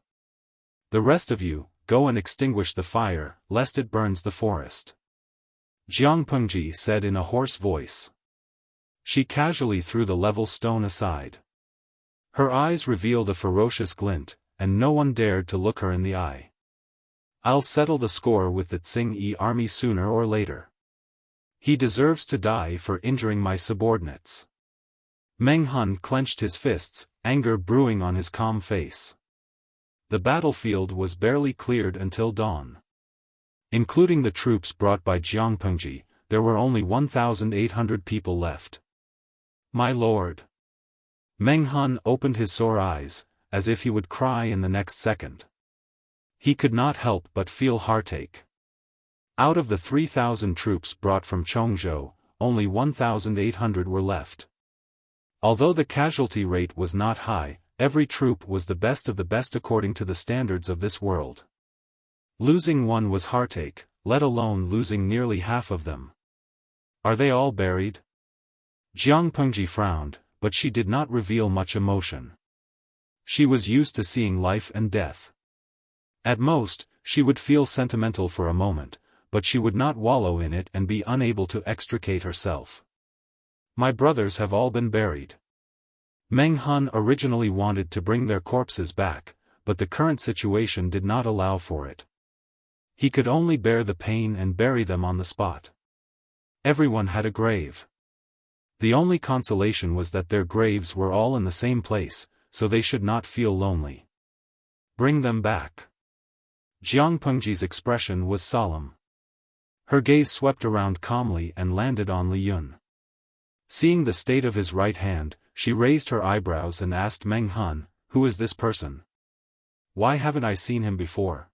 The rest of you, go and extinguish the fire, lest it burns the forest. Jiang Pengji said in a hoarse voice. She casually threw the level stone aside. Her eyes revealed a ferocious glint, and no one dared to look her in the eye. I'll settle the score with the Tsing-Yi army sooner or later. He deserves to die for injuring my subordinates. Meng Han clenched his fists, anger brewing on his calm face. The battlefield was barely cleared until dawn. Including the troops brought by Jiang Pengji, there were only 1,800 people left. My lord. Meng Han opened his sore eyes, as if he would cry in the next second. He could not help but feel heartache. Out of the 3,000 troops brought from Chongzhou, only 1,800 were left. Although the casualty rate was not high, every troop was the best of the best according to the standards of this world. Losing one was heartache, let alone losing nearly half of them. Are they all buried? Jiang Pengji frowned, but she did not reveal much emotion. She was used to seeing life and death. At most, she would feel sentimental for a moment, but she would not wallow in it and be unable to extricate herself. My brothers have all been buried. Meng Han originally wanted to bring their corpses back, but the current situation did not allow for it. He could only bear the pain and bury them on the spot. Everyone had a grave. The only consolation was that their graves were all in the same place, so they should not feel lonely. Bring them back. Jiang Pengji's expression was solemn. Her gaze swept around calmly and landed on Li Yun. Seeing the state of his right hand, she raised her eyebrows and asked Meng Han, "Who is this person? Why haven't I seen him before?"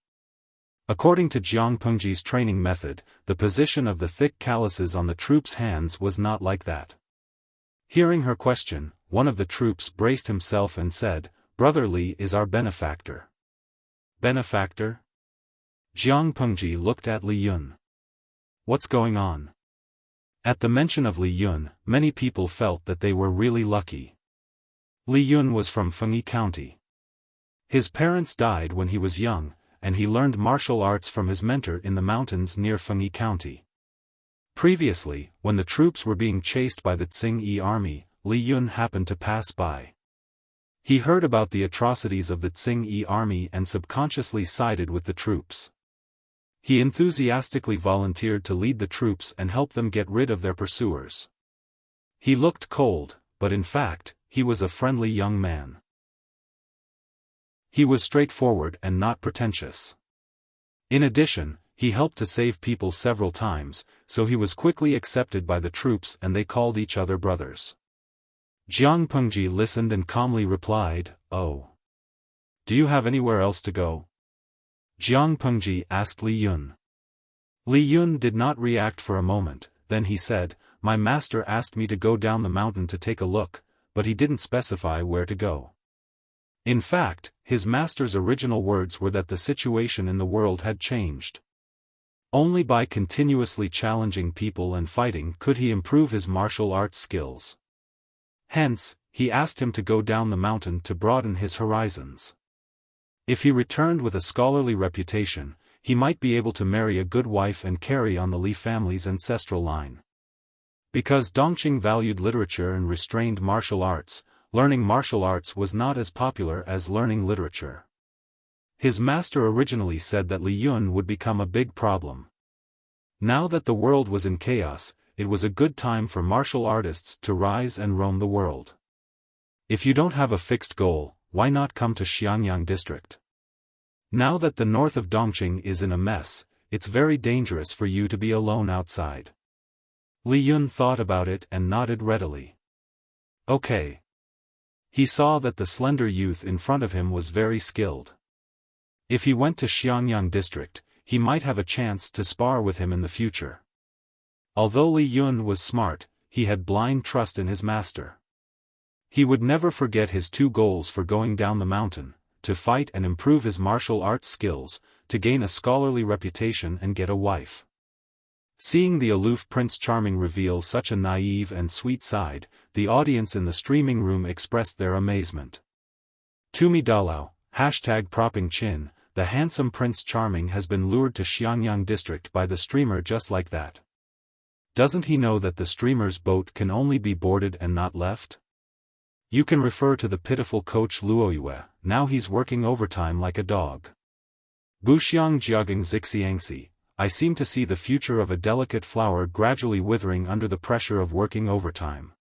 According to Jiang Pengji's training method, the position of the thick calluses on the troops' hands was not like that. Hearing her question, one of the troops braced himself and said, "Brother Li is our benefactor." Benefactor? Jiang Pengji looked at Li Yun. What's going on? At the mention of Li Yun, many people felt that they were really lucky. Li Yun was from Fengyi County. His parents died when he was young, and he learned martial arts from his mentor in the mountains near Fengyi County. Previously, when the troops were being chased by the Tsing-Yi army, Li Yun happened to pass by. He heard about the atrocities of the Tsing-Yi army and subconsciously sided with the troops. He enthusiastically volunteered to lead the troops and help them get rid of their pursuers. He looked cold, but in fact, he was a friendly young man. He was straightforward and not pretentious. In addition, he helped to save people several times, so he was quickly accepted by the troops and they called each other brothers. Jiang Pengji listened and calmly replied, "Oh. Do you have anywhere else to go?" Jiang Pengji asked Li Yun. Li Yun did not react for a moment, then he said, "My master asked me to go down the mountain to take a look, but he didn't specify where to go." In fact, his master's original words were that the situation in the world had changed. Only by continuously challenging people and fighting could he improve his martial arts skills. Hence, he asked him to go down the mountain to broaden his horizons. If he returned with a scholarly reputation, he might be able to marry a good wife and carry on the Li family's ancestral line. Because Dongqing valued literature and restrained martial arts, learning martial arts was not as popular as learning literature. His master originally said that Li Yun would become a big problem. Now that the world was in chaos, it was a good time for martial artists to rise and roam the world. If you don't have a fixed goal, why not come to Xiangyang district? Now that the north of Dongqing is in a mess, it's very dangerous for you to be alone outside. Li Yun thought about it and nodded readily. Okay. He saw that the slender youth in front of him was very skilled. If he went to Xiangyang district, he might have a chance to spar with him in the future. Although Li Yun was smart, he had blind trust in his master. He would never forget his two goals for going down the mountain, to fight and improve his martial arts skills, to gain a scholarly reputation and get a wife. Seeing the aloof Prince Charming reveal such a naive and sweet side, the audience in the streaming room expressed their amazement. Tumi Dalao, #propping chin, the handsome Prince Charming has been lured to Xiangyang district by the streamer just like that. Doesn't he know that the streamer's boat can only be boarded and not left? You can refer to the pitiful coach Luoyue, now he's working overtime like a dog. Guxiang jiagang zixiangxi, I seem to see the future of a delicate flower gradually withering under the pressure of working overtime.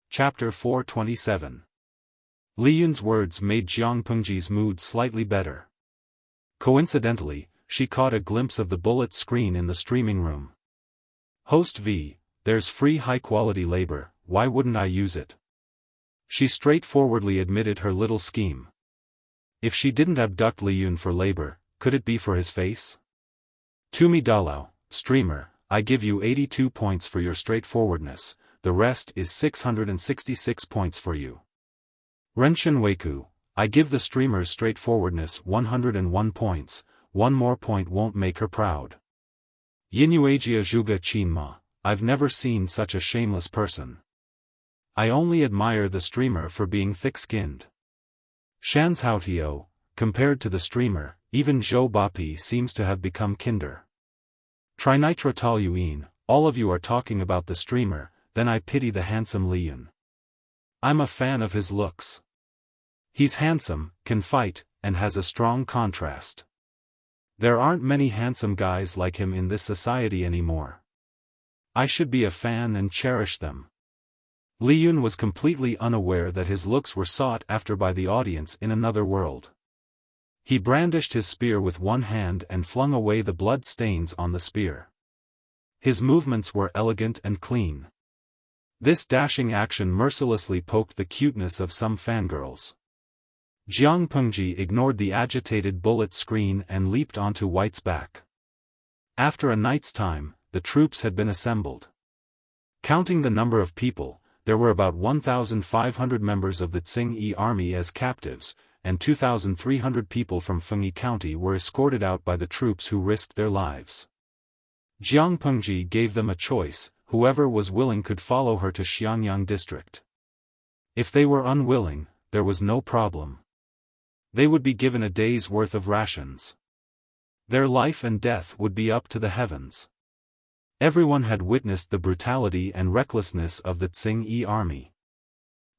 Chapter 427. Li Yun's words made Jiang Pengji's mood slightly better. Coincidentally, she caught a glimpse of the bullet screen in the streaming room. Host V, there's free high-quality labor, why wouldn't I use it? She straightforwardly admitted her little scheme. If she didn't abduct Liyun for labor, could it be for his face? Tumi Dalau, streamer, I give you 82 points for your straightforwardness, the rest is 666 points for you. Renshin Weiku, I give the streamer's straightforwardness 101 points, one more point won't make her proud. Yinuagia Zhuga Chinma, I've never seen such a shameless person. I only admire the streamer for being thick-skinned. Shan's Haotio, compared to the streamer, even Zhou Bapi seems to have become kinder. Trinitrotoluene, all of you are talking about the streamer, then I pity the handsome Liyun. I'm a fan of his looks. He's handsome, can fight, and has a strong contrast. There aren't many handsome guys like him in this society anymore. I should be a fan and cherish them. Liyun was completely unaware that his looks were sought after by the audience in another world. He brandished his spear with one hand and flung away the blood stains on the spear. His movements were elegant and clean. This dashing action mercilessly poked the cuteness of some fangirls. Jiang Pengji ignored the agitated bullet screen and leaped onto White's back. After a night's time, the troops had been assembled. Counting the number of people, there were about 1,500 members of the Tsing-Yi army as captives, and 2,300 people from Fengyi County were escorted out by the troops who risked their lives. Jiang Pengji gave them a choice, whoever was willing could follow her to Xiangyang district. If they were unwilling, there was no problem. They would be given a day's worth of rations. Their life and death would be up to the heavens. Everyone had witnessed the brutality and recklessness of the Tsing-Yi army.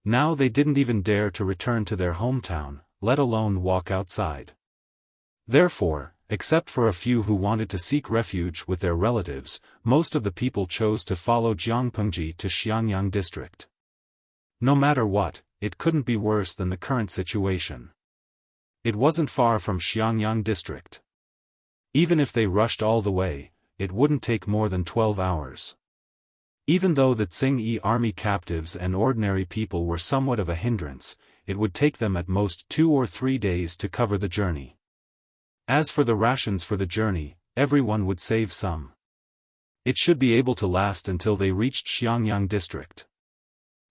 Now they didn't even dare to return to their hometown, let alone walk outside. Therefore, except for a few who wanted to seek refuge with their relatives, most of the people chose to follow Jiang Pengji to Xiangyang district. No matter what, it couldn't be worse than the current situation. It wasn't far from Xiangyang district. Even if they rushed all the way, it wouldn't take more than 12 hours. Even though the Tsing-Yi army captives and ordinary people were somewhat of a hindrance, it would take them at most 2 or 3 days to cover the journey. As for the rations for the journey, everyone would save some. It should be able to last until they reached Xiangyang district.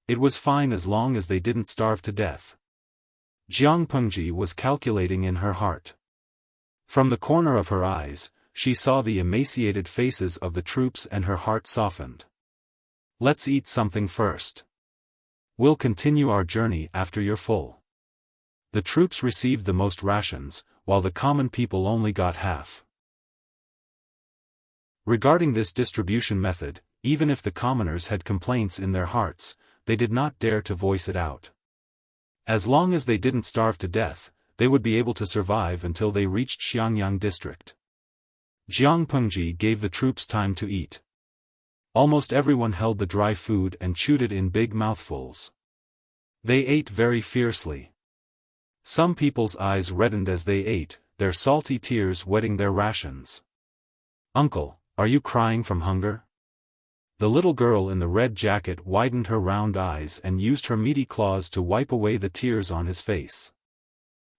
It was fine as long as they didn't starve to death. Jiang Pengji was calculating in her heart. From the corner of her eyes, she saw the emaciated faces of the troops and her heart softened. Let's eat something first. We'll continue our journey after you're full. The troops received the most rations, while the common people only got half. Regarding this distribution method, even if the commoners had complaints in their hearts, they did not dare to voice it out. As long as they didn't starve to death, they would be able to survive until they reached Xiangyang district. Jiang Pengji gave the troops time to eat. Almost everyone held the dry food and chewed it in big mouthfuls. They ate very fiercely. Some people's eyes reddened as they ate, their salty tears wetting their rations. "Uncle, are you crying from hunger?" The little girl in the red jacket widened her round eyes and used her meaty claws to wipe away the tears on his face.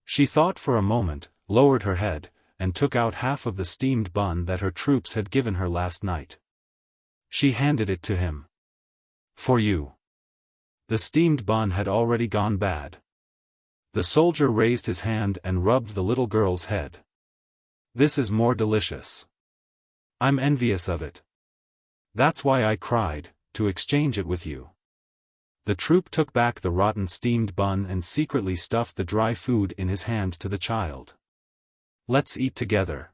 She thought for a moment, lowered her head, and took out half of the steamed bun that her troops had given her last night. She handed it to him. "For you." The steamed bun had already gone bad. The soldier raised his hand and rubbed the little girl's head. "This is more delicious. I'm envious of it. That's why I cried, to exchange it with you." The troop took back the rotten steamed bun and secretly stuffed the dry food in his hand to the child. "Let's eat together."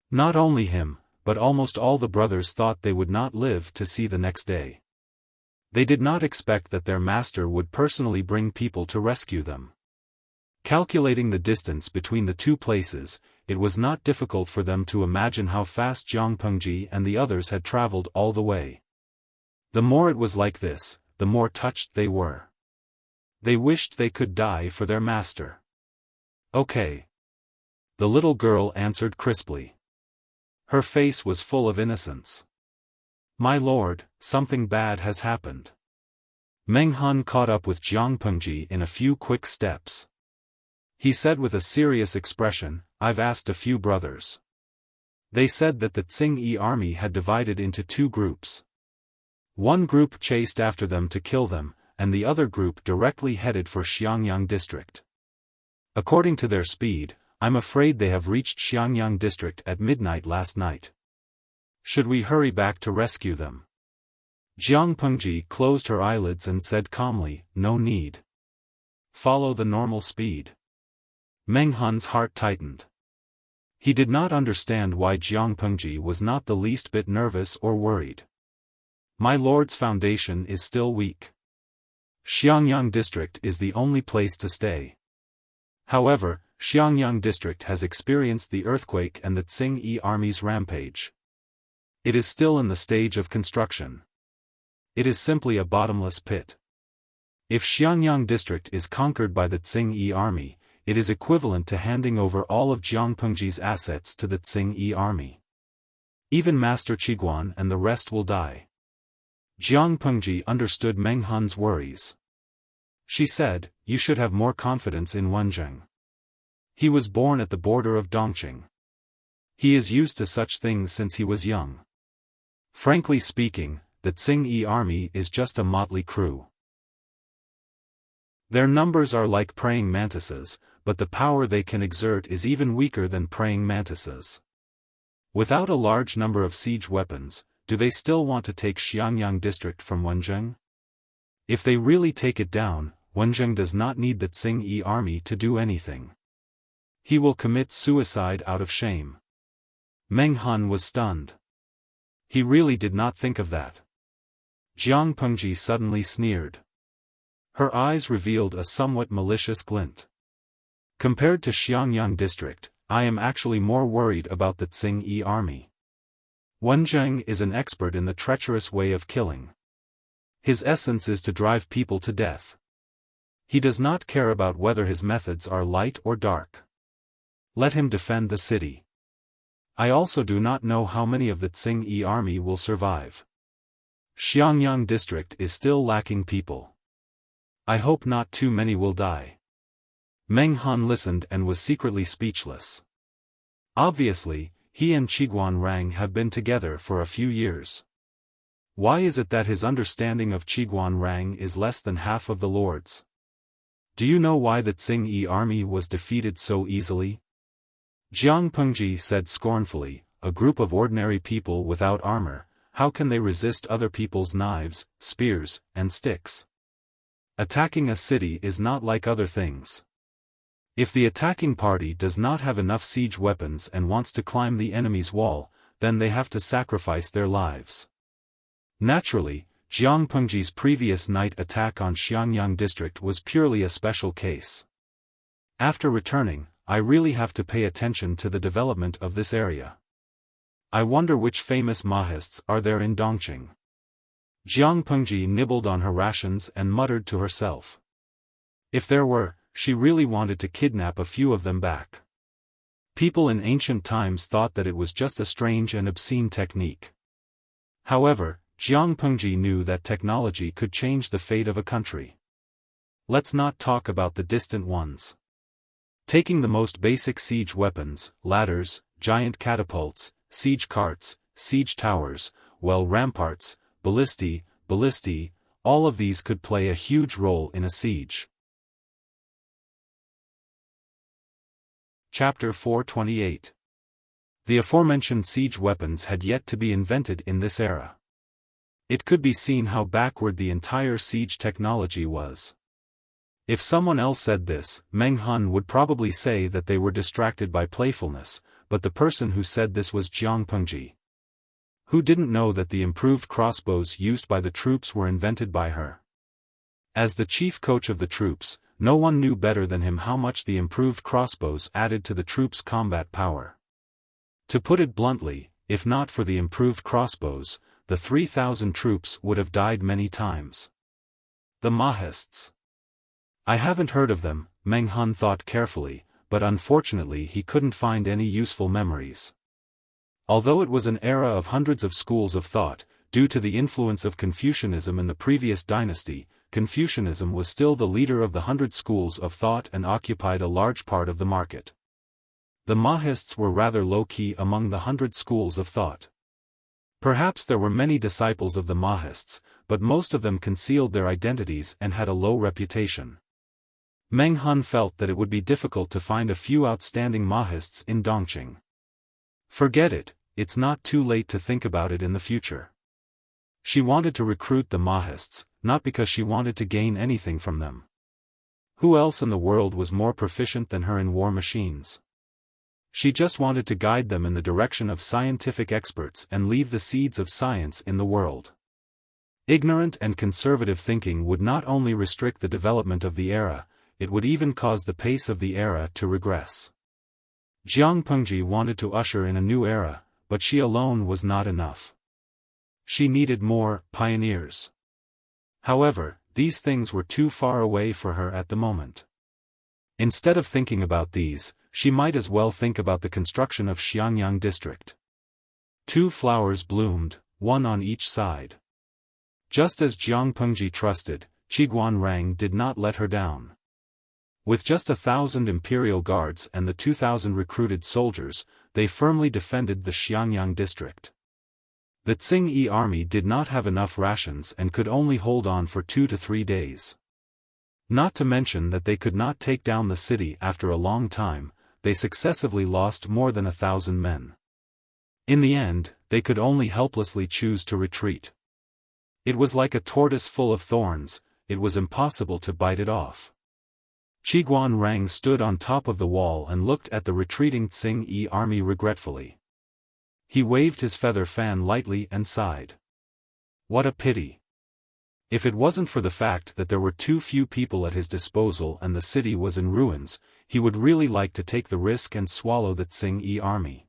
Not only him, but almost all the brothers thought they would not live to see the next day. They did not expect that their master would personally bring people to rescue them. Calculating the distance between the two places, it was not difficult for them to imagine how fast Jiang Pengji and the others had traveled all the way. The more it was like this, the more touched they were. They wished they could die for their master. "Okay. the little girl answered crisply. Her face was full of innocence. My lord, something bad has happened. Meng Han caught up with Jiang Pengji in a few quick steps. He said with a serious expression, I've asked a few brothers. They said that the Tsing-Yi army had divided into two groups. One group chased after them to kill them, and the other group directly headed for Xiangyang district. According to their speed, I'm afraid they have reached Xiangyang district at midnight last night. Should we hurry back to rescue them? Jiang Pengji closed her eyelids and said calmly, no need. Follow the normal speed. Meng Han's heart tightened. He did not understand why Jiang Pengji was not the least bit nervous or worried. My lord's foundation is still weak. Xiangyang district is the only place to stay. However, Xiangyang district has experienced the earthquake and the Tsing-Yi army's rampage. It is still in the stage of construction. It is simply a bottomless pit. If Xiangyang district is conquered by the Tsing-Yi army, it is equivalent to handing over all of Jiang Pengji's assets to the Tsing-Yi army. Even Master Qiguan and the rest will die. Jiang Pengji understood Meng Han's worries. She said, you should have more confidence in Wenjing. He was born at the border of Dongqing. He is used to such things since he was young. Frankly speaking, the Tsing-Yi army is just a motley crew. Their numbers are like praying mantises, but the power they can exert is even weaker than praying mantises. Without a large number of siege weapons, do they still want to take Xiangyang district from Wenjing? If they really take it down, Wenjing does not need the Tsing-Yi army to do anything. He will commit suicide out of shame. Meng Han was stunned. He really did not think of that. Jiang Pengji suddenly sneered. Her eyes revealed a somewhat malicious glint. Compared to Xiangyang district, I am actually more worried about the Tsing-Yi army. Wenjing is an expert in the treacherous way of killing. His essence is to drive people to death. He does not care about whether his methods are light or dark. Let him defend the city. I also do not know how many of the Tsing-Yi army will survive. Xiangyang district is still lacking people. I hope not too many will die. Meng Han listened and was secretly speechless. Obviously, he and Qiguan Rang have been together for a few years. Why is it that his understanding of Qiguan Rang is less than half of the Lord's? Do you know why the Tsing-Yi army was defeated so easily? Jiang Pengji said scornfully, a group of ordinary people without armor, how can they resist other people's knives, spears, and sticks? Attacking a city is not like other things. If the attacking party does not have enough siege weapons and wants to climb the enemy's wall, then they have to sacrifice their lives. Naturally, Jiang Pengji's previous night attack on Xiangyang district was purely a special case. After returning, I really have to pay attention to the development of this area. I wonder which famous Mahists are there in Dongqing. Jiang Pengji nibbled on her rations and muttered to herself. If there were, she really wanted to kidnap a few of them back. People in ancient times thought that it was just a strange and obscene technique. However, Jiang Pengji knew that technology could change the fate of a country. Let's not talk about the distant ones. Taking the most basic siege weapons, ladders, giant catapults, siege carts, siege towers, ramparts, ballistae, all of these could play a huge role in a siege. Chapter 428. The aforementioned siege weapons had yet to be invented in this era. It could be seen how backward the entire siege technology was. If someone else said this, Meng Han would probably say that they were distracted by playfulness, but the person who said this was Jiang Pengji. Who didn't know that the improved crossbows used by the troops were invented by her? As the chief coach of the troops, no one knew better than him how much the improved crossbows added to the troops' combat power. To put it bluntly, if not for the improved crossbows, the 3,000 troops would have died many times. The Mahists. I haven't heard of them, Meng Han thought carefully, but unfortunately he couldn't find any useful memories. Although it was an era of hundreds of schools of thought, due to the influence of Confucianism in the previous dynasty, Confucianism was still the leader of the 100 schools of thought and occupied a large part of the market. The Mahists were rather low-key among the 100 schools of thought. Perhaps there were many disciples of the Mahists, but most of them concealed their identities and had a low reputation. Meng Hun felt that it would be difficult to find a few outstanding Mahists in Dongqing. Forget it, it's not too late to think about it in the future. She wanted to recruit the Mahists, not because she wanted to gain anything from them. Who else in the world was more proficient than her in war machines? She just wanted to guide them in the direction of scientific experts and leave the seeds of science in the world. Ignorant and conservative thinking would not only restrict the development of the era, it would even cause the pace of the era to regress. Jiang Pengji wanted to usher in a new era, but she alone was not enough. She needed more pioneers. However, these things were too far away for her at the moment. Instead of thinking about these, she might as well think about the construction of Xiangyang district. 2 flowers bloomed, one on each side. Just as Jiang Pengji trusted, Qiguan Rang did not let her down. With just 1,000 imperial guards and the 2,000 recruited soldiers, they firmly defended the Xiangyang district. The Qingyi army did not have enough rations and could only hold on for 2 to 3 days. Not to mention that they could not take down the city after a long time, they successively lost more than 1,000 men. In the end, they could only helplessly choose to retreat. It was like a tortoise full of thorns, it was impossible to bite it off. Qiguan Rang stood on top of the wall and looked at the retreating Qingyi army regretfully. He waved his feather fan lightly and sighed. What a pity. If it wasn't for the fact that there were too few people at his disposal and the city was in ruins, he would really like to take the risk and swallow the Qingyi army.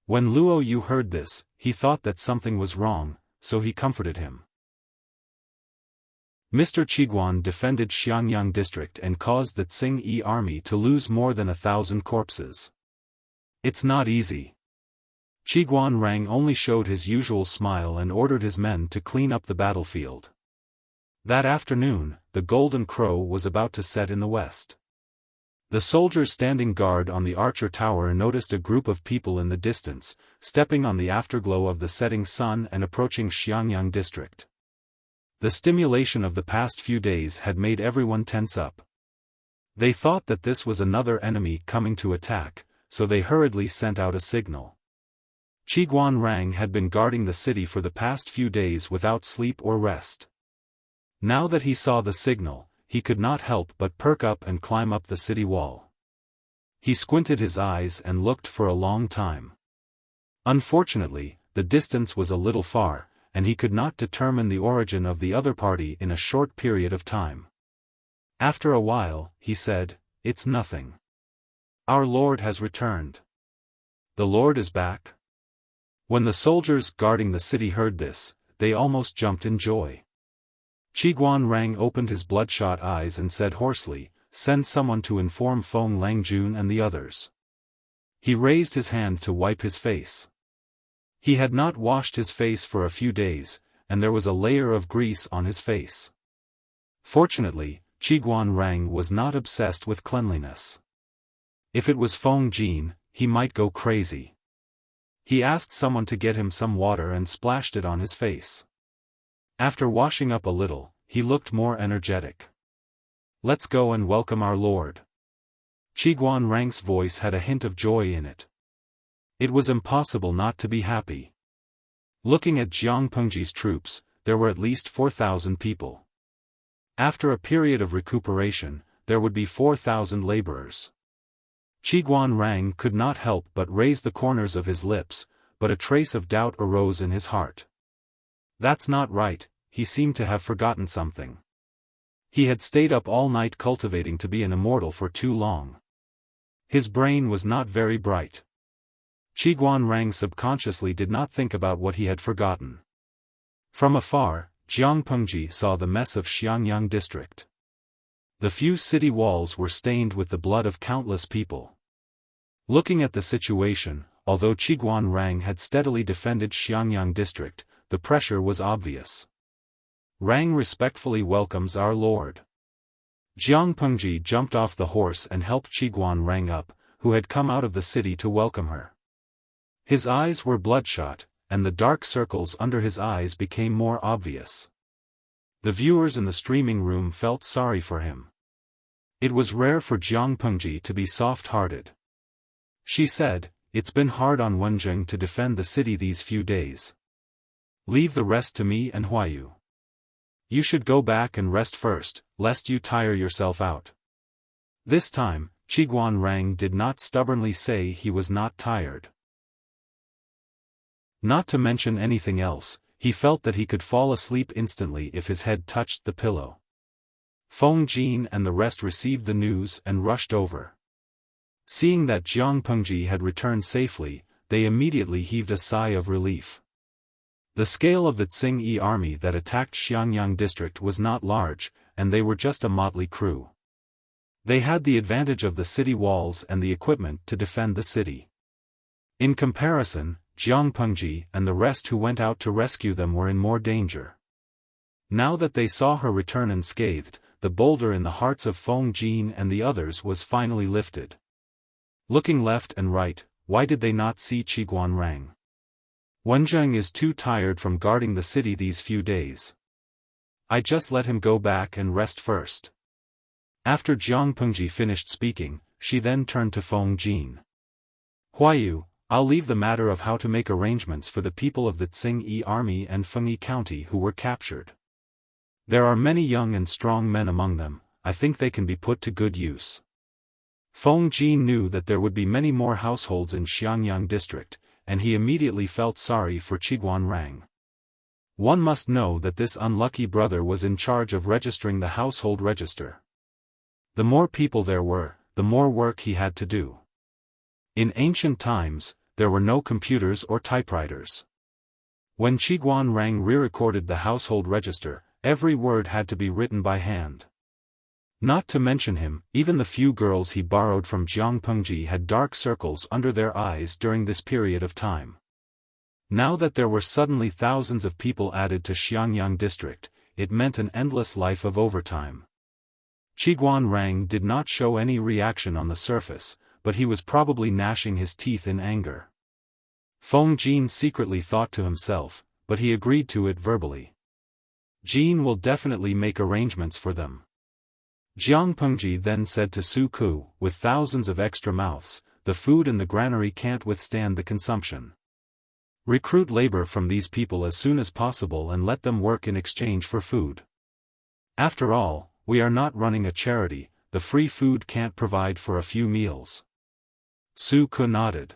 When Luo Yu heard this, he thought that something was wrong, so he comforted him. Mr. Qiguan defended Xiangyang district and caused the Qingyi army to lose more than 1,000 corpses. It's not easy. Qiguan Rang only showed his usual smile and ordered his men to clean up the battlefield. That afternoon, the golden crow was about to set in the west. The soldiers standing guard on the Archer Tower noticed a group of people in the distance, stepping on the afterglow of the setting sun and approaching Xiangyang district. The stimulation of the past few days had made everyone tense up. They thought that this was another enemy coming to attack, so they hurriedly sent out a signal. Qiguan Rang had been guarding the city for the past few days without sleep or rest. Now that he saw the signal, he could not help but perk up and climb up the city wall. He squinted his eyes and looked for a long time. Unfortunately, the distance was a little far, and he could not determine the origin of the other party in a short period of time. After a while, he said, "It's nothing. Our Lord has returned." "The Lord is back?" When the soldiers guarding the city heard this, they almost jumped in joy. Qiguan Rang opened his bloodshot eyes and said hoarsely, "Send someone to inform Feng Langjun and the others." He raised his hand to wipe his face. He had not washed his face for a few days, and there was a layer of grease on his face. Fortunately, Qiguan Rang was not obsessed with cleanliness. If it was Feng Jin, he might go crazy. He asked someone to get him some water and splashed it on his face. After washing up a little, he looked more energetic. "Let's go and welcome our Lord." Qiguan Rang's voice had a hint of joy in it. It was impossible not to be happy. Looking at Jiang Pengji's troops, there were at least 4,000 people. After a period of recuperation, there would be 4,000 laborers. Qiguan Rang could not help but raise the corners of his lips, but a trace of doubt arose in his heart. That's not right, he seemed to have forgotten something. He had stayed up all night cultivating to be an immortal for too long. His brain was not very bright. Qiguan Rang subconsciously did not think about what he had forgotten. From afar, Jiang Pengji saw the mess of Xiangyang district. The few city walls were stained with the blood of countless people. Looking at the situation, although Qiguan Rang had steadily defended Xiangyang district, the pressure was obvious. Rang respectfully welcomes our lord. Jiang Pengji jumped off the horse and helped Qiguan Rang up, who had come out of the city to welcome her. His eyes were bloodshot, and the dark circles under his eyes became more obvious. The viewers in the streaming room felt sorry for him. It was rare for Jiang Pengji to be soft-hearted. She said, "It's been hard on Wenjing to defend the city these few days. Leave the rest to me and Huayu. You should go back and rest first, lest you tire yourself out." This time, Qiguan Rang did not stubbornly say he was not tired. Not to mention anything else, he felt that he could fall asleep instantly if his head touched the pillow. Feng Jin and the rest received the news and rushed over. Seeing that Jiang Pengji had returned safely, they immediately heaved a sigh of relief. The scale of the Tsing-Yi army that attacked Xiangyang district was not large, and they were just a motley crew. They had the advantage of the city walls and the equipment to defend the city. In comparison, Jiang Pengji and the rest who went out to rescue them were in more danger. Now that they saw her return unscathed, the boulder in the hearts of Feng Jin and the others was finally lifted. Looking left and right, why did they not see Qiguan Rang? Wenjing is too tired from guarding the city these few days. I just let him go back and rest first. After Jiang Pengji finished speaking, she then turned to Feng Jin. Huayu, I'll leave the matter of how to make arrangements for the people of the Tsing-Yi army and Fengyi county who were captured. There are many young and strong men among them, I think they can be put to good use. Feng Jin knew that there would be many more households in Xiangyang district, and he immediately felt sorry for Qiguan Rang. One must know that this unlucky brother was in charge of registering the household register. The more people there were, the more work he had to do. In ancient times, there were no computers or typewriters. When Qiguan Rang re-recorded the household register, every word had to be written by hand. Not to mention him, even the few girls he borrowed from Jiang Pengji had dark circles under their eyes during this period of time. Now that there were suddenly thousands of people added to Xiangyang district, it meant an endless life of overtime. Qiguan Rang did not show any reaction on the surface, but he was probably gnashing his teeth in anger. Feng Jin secretly thought to himself, but he agreed to it verbally. Jin will definitely make arrangements for them. Jiang Pengji then said to Su Ku, with thousands of extra mouths, the food in the granary can't withstand the consumption. Recruit labor from these people as soon as possible and let them work in exchange for food. After all, we are not running a charity, the free food can't provide for a few meals. Su Ku nodded.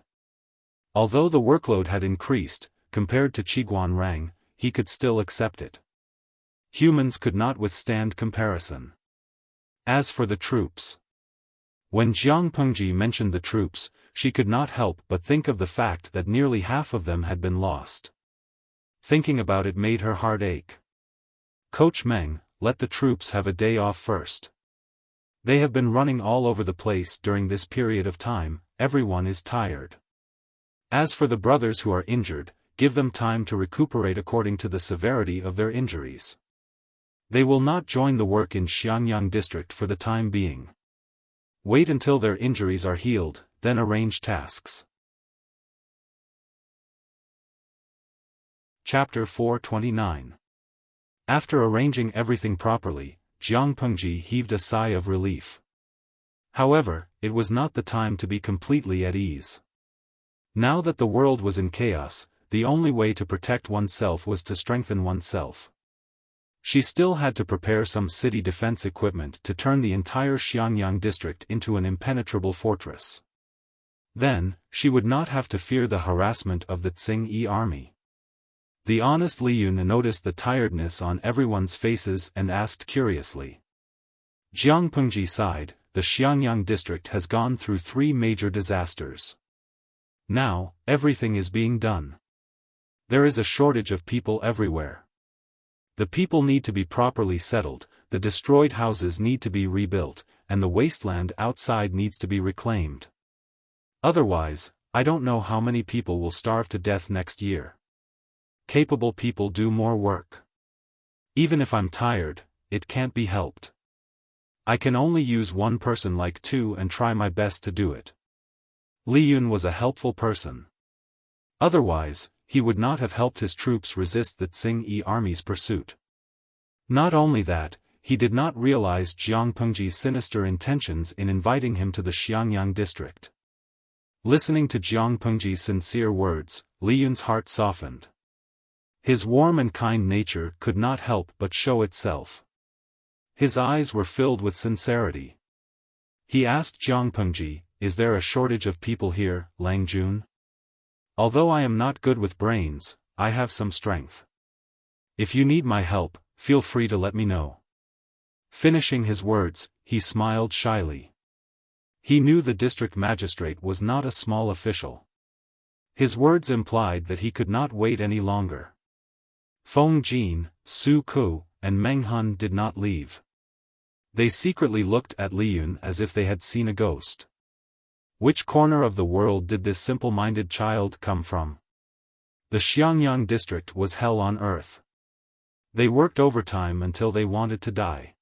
Although the workload had increased, compared to Qiguan Rang, he could still accept it. Humans could not withstand comparison. As for the troops. When Jiang Pengji mentioned the troops, she could not help but think of the fact that nearly half of them had been lost. Thinking about it made her heart ache. Coach Meng, let the troops have a day off first. They have been running all over the place during this period of time, everyone is tired. As for the brothers who are injured, give them time to recuperate according to the severity of their injuries. They will not join the work in Xiangyang district for the time being. Wait until their injuries are healed, then arrange tasks. Chapter 429. After arranging everything properly, Jiang Pengji heaved a sigh of relief. However, it was not the time to be completely at ease. Now that the world was in chaos, the only way to protect oneself was to strengthen oneself. She still had to prepare some city defense equipment to turn the entire Xiangyang district into an impenetrable fortress. Then, she would not have to fear the harassment of the Tsing-Yi army. The honest Li Yun noticed the tiredness on everyone's faces and asked curiously. Jiang Pengji sighed, the Xiangyang district has gone through 3 major disasters. Now, everything is being done. There is a shortage of people everywhere. The people need to be properly settled, the destroyed houses need to be rebuilt, and the wasteland outside needs to be reclaimed. Otherwise, I don't know how many people will starve to death next year. Capable people do more work. Even if I'm tired, it can't be helped. I can only use one person like two and try my best to do it. Li Yun was a helpful person. Otherwise, he would not have helped his troops resist the Tsing-Yi army's pursuit. Not only that, he did not realize Jiang Pengji's sinister intentions in inviting him to the Xiangyang district. Listening to Jiang Pengji's sincere words, Li Yun's heart softened. His warm and kind nature could not help but show itself. His eyes were filled with sincerity. He asked Jiang Pengji, "Is there a shortage of people here, Lang Jun? Although I am not good with brains, I have some strength. If you need my help, feel free to let me know." Finishing his words, he smiled shyly. He knew the district magistrate was not a small official. His words implied that he could not wait any longer. Feng Jin, Su Ku, and Meng Hun did not leave. They secretly looked at Li Yun as if they had seen a ghost. Which corner of the world did this simple-minded child come from? The Xiangyang district was hell on earth. They worked overtime until they wanted to die.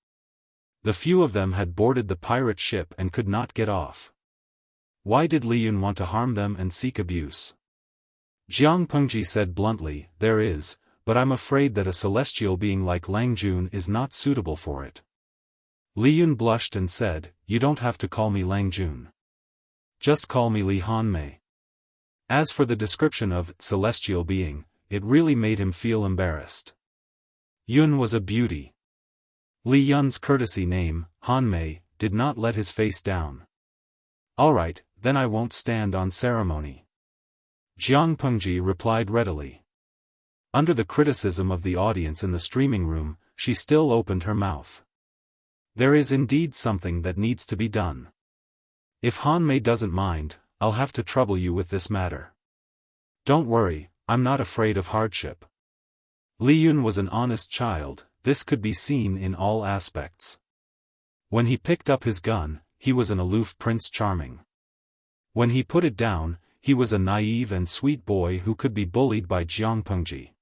The few of them had boarded the pirate ship and could not get off. Why did Li Yun want to harm them and seek abuse? Jiang Pengji said bluntly, "There is, but I'm afraid that a celestial being like Lang Jun is not suitable for it." Li Yun blushed and said, "You don't have to call me Lang Jun. Just call me Li Hanmei." As for the description of celestial being, it really made him feel embarrassed. Yun was a beauty. Li Yun's courtesy name, Hanmei, did not let his face down. "All right, then I won't stand on ceremony." Jiang Pengji replied readily. Under the criticism of the audience in the streaming room, she still opened her mouth. There is indeed something that needs to be done. If Hanmei doesn't mind, I'll have to trouble you with this matter. Don't worry, I'm not afraid of hardship. Li Yun was an honest child, this could be seen in all aspects. When he picked up his gun, he was an aloof Prince Charming. When he put it down, he was a naive and sweet boy who could be bullied by Jiang Pengji.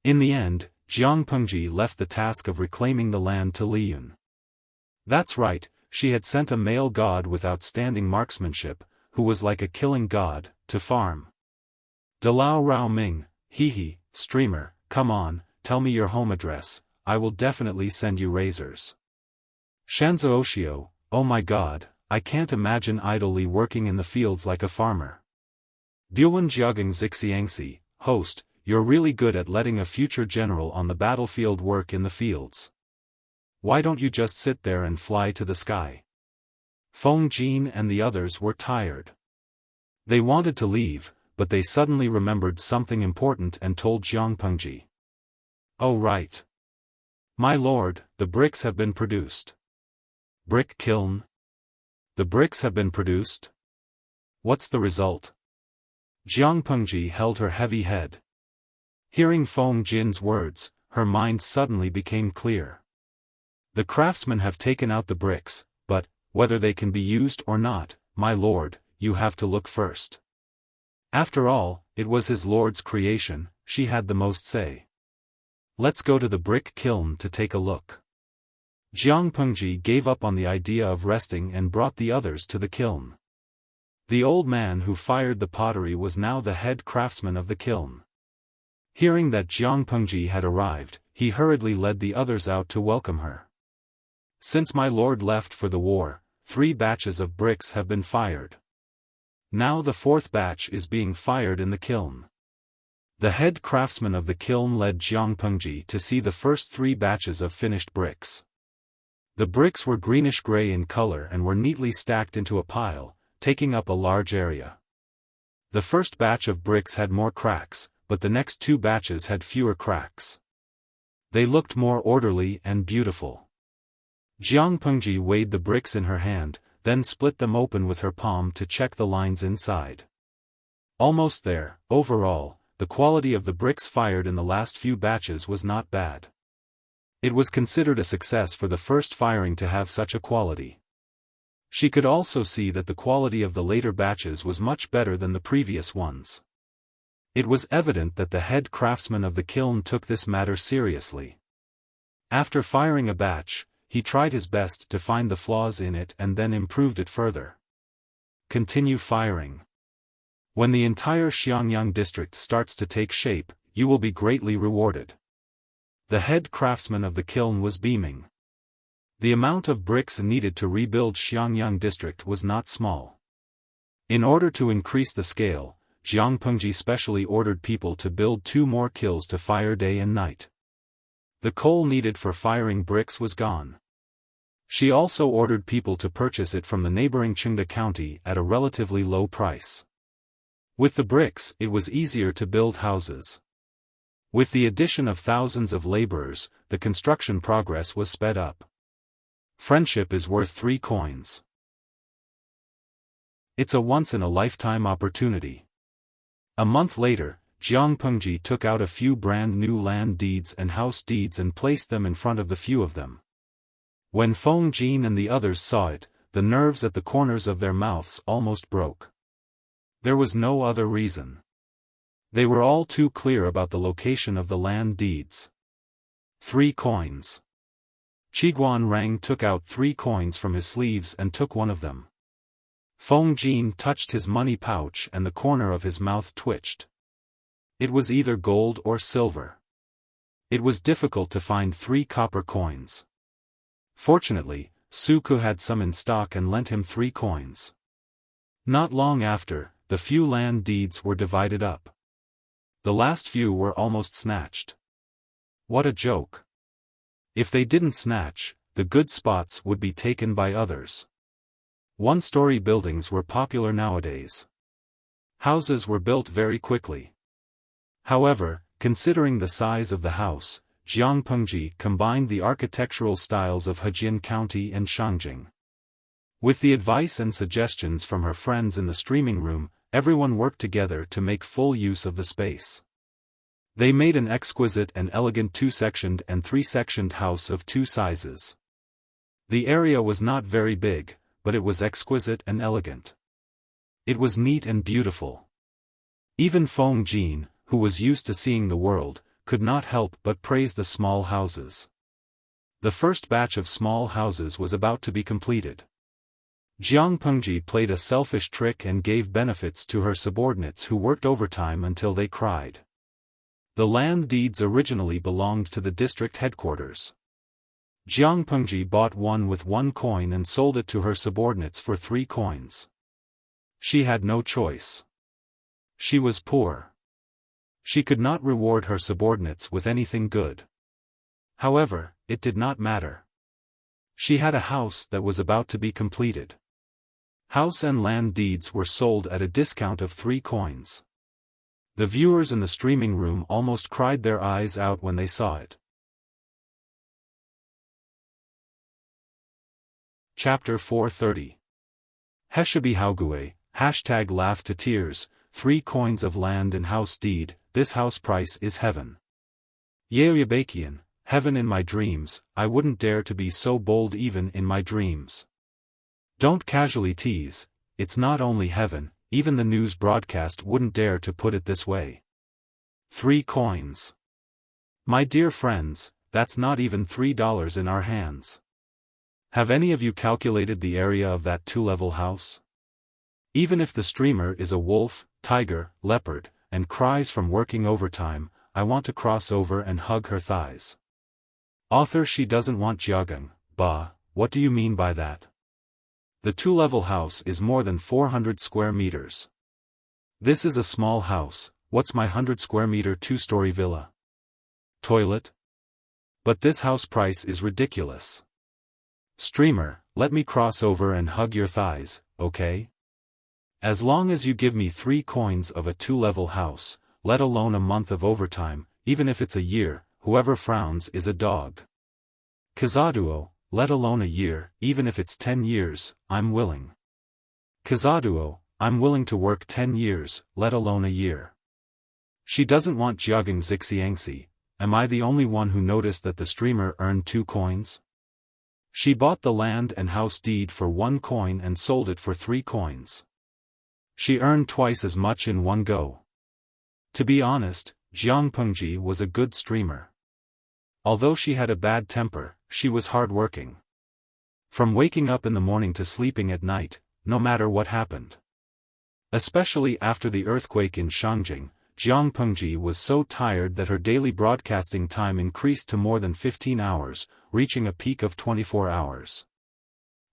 In the end, Jiang Pengji left the task of reclaiming the land to Li Yun. That's right, she had sent a male god with outstanding marksmanship, who was like a killing god, to farm. Dalao Rao Ming, hee, streamer, come on, tell me your home address, I will definitely send you razors. Shanzhou Oshio, oh my god, I can't imagine idly working in the fields like a farmer. Buan Jiagang Zixiangxi, host, you're really good at letting a future general on the battlefield work in the fields. Why don't you just sit there and fly to the sky? Feng Jin and the others were tired. They wanted to leave, but they suddenly remembered something important and told Jiang Pengji. Oh right. My lord, the bricks have been produced. Brick kiln? The bricks have been produced? What's the result? Jiang Pengji held her heavy head. Hearing Feng Jin's words, her mind suddenly became clear. The craftsmen have taken out the bricks, but, whether they can be used or not, my lord, you have to look first. After all, it was his lord's creation, she had the most say. Let's go to the brick kiln to take a look. Jiang Pengji gave up on the idea of resting and brought the others to the kiln. The old man who fired the pottery was now the head craftsman of the kiln. Hearing that Jiang Pengji had arrived, he hurriedly led the others out to welcome her. Since my lord left for the war, 3 batches of bricks have been fired. Now the 4th batch is being fired in the kiln. The head craftsman of the kiln led Jiang Pengji to see the first 3 batches of finished bricks. The bricks were greenish-gray in color and were neatly stacked into a pile, taking up a large area. The first batch of bricks had more cracks, but the next 2 batches had fewer cracks. They looked more orderly and beautiful. Jiang Pengji weighed the bricks in her hand, then split them open with her palm to check the lines inside. Almost there, overall, the quality of the bricks fired in the last few batches was not bad. It was considered a success for the first firing to have such a quality. She could also see that the quality of the later batches was much better than the previous ones. It was evident that the head craftsman of the kiln took this matter seriously. After firing a batch, he tried his best to find the flaws in it and then improved it further. Continue firing. When the entire Xiangyang district starts to take shape, you will be greatly rewarded. The head craftsman of the kiln was beaming. The amount of bricks needed to rebuild Xiangyang district was not small. In order to increase the scale, Jiang Pengji specially ordered people to build 2 more kilns to fire day and night. The coal needed for firing bricks was gone. She also ordered people to purchase it from the neighboring Qingda County at a relatively low price. With the bricks, it was easier to build houses. With the addition of thousands of laborers, the construction progress was sped up. Friendship is worth 3 coins. It's a once-in-a-lifetime opportunity. A month later, Jiang Pengji took out a few brand new land deeds and house deeds and placed them in front of the few of them. When Feng Jin and the others saw it, the nerves at the corners of their mouths almost broke. There was no other reason. They were all too clear about the location of the land deeds. 3 coins. Qiguan Rang took out 3 coins from his sleeves and took one of them. Feng Jin touched his money pouch and the corner of his mouth twitched. It was either gold or silver. It was difficult to find 3 copper coins. Fortunately, Suku had some in stock and lent him 3 coins. Not long after, the few land deeds were divided up. The last few were almost snatched. What a joke. If they didn't snatch, the good spots would be taken by others. 1-story buildings were popular nowadays. Houses were built very quickly. However, considering the size of the house, Jiang Pengji combined the architectural styles of Hejian County and Shangjing. With the advice and suggestions from her friends in the streaming room, everyone worked together to make full use of the space. They made an exquisite and elegant 2-sectioned and 3-sectioned house of 2 sizes. The area was not very big, but it was exquisite and elegant. It was neat and beautiful. Even Feng Jin, who was used to seeing the world, could not help but praise the small houses. The first batch of small houses was about to be completed. Jiang Pengji played a selfish trick and gave benefits to her subordinates who worked overtime until they cried. The land deeds originally belonged to the district headquarters. Jiang Pengji bought one with 1 coin and sold it to her subordinates for 3 coins. She had no choice. She was poor. She could not reward her subordinates with anything good. However, it did not matter. She had a house that was about to be completed. House and land deeds were sold at a discount of 3 coins. The viewers in the streaming room almost cried their eyes out when they saw it. Chapter 430. Heshabi Haogue, #laugh to tears, 3 coins of land and house deed, this house price is heaven. Yeoyabakian, heaven in my dreams, I wouldn't dare to be so bold even in my dreams. Don't casually tease, it's not only heaven, even the news broadcast wouldn't dare to put it this way. 3 coins. My dear friends, that's not even $3 in our hands. Have any of you calculated the area of that 2-level house? Even if the streamer is a wolf, tiger, leopard, and cries from working overtime, I want to cross over and hug her thighs. Author, she doesn't want jiagang, bah, what do you mean by that? The 2-level house is more than 400 square meters. This is a small house, what's my 100 square meter 2-story villa? Toilet? But this house price is ridiculous. Streamer, let me cross over and hug your thighs, okay? As long as you give me 3 coins of a 2-level house, let alone a month of overtime, even if it's a year, whoever frowns is a dog. Kazaduo, let alone a year, even if it's 10 years, I'm willing. Kazaduo, I'm willing to work 10 years, let alone a year. She doesn't want jiagang zixiangxi, am I the only one who noticed that the streamer earned 2 coins? She bought the land and house deed for 1 coin and sold it for 3 coins. She earned twice as much in one go. To be honest, Jiang Pengji was a good streamer. Although she had a bad temper, she was hard-working. From waking up in the morning to sleeping at night, no matter what happened. Especially after the earthquake in Shangjing, Jiang Pengji was so tired that her daily broadcasting time increased to more than 15 hours, reaching a peak of 24 hours.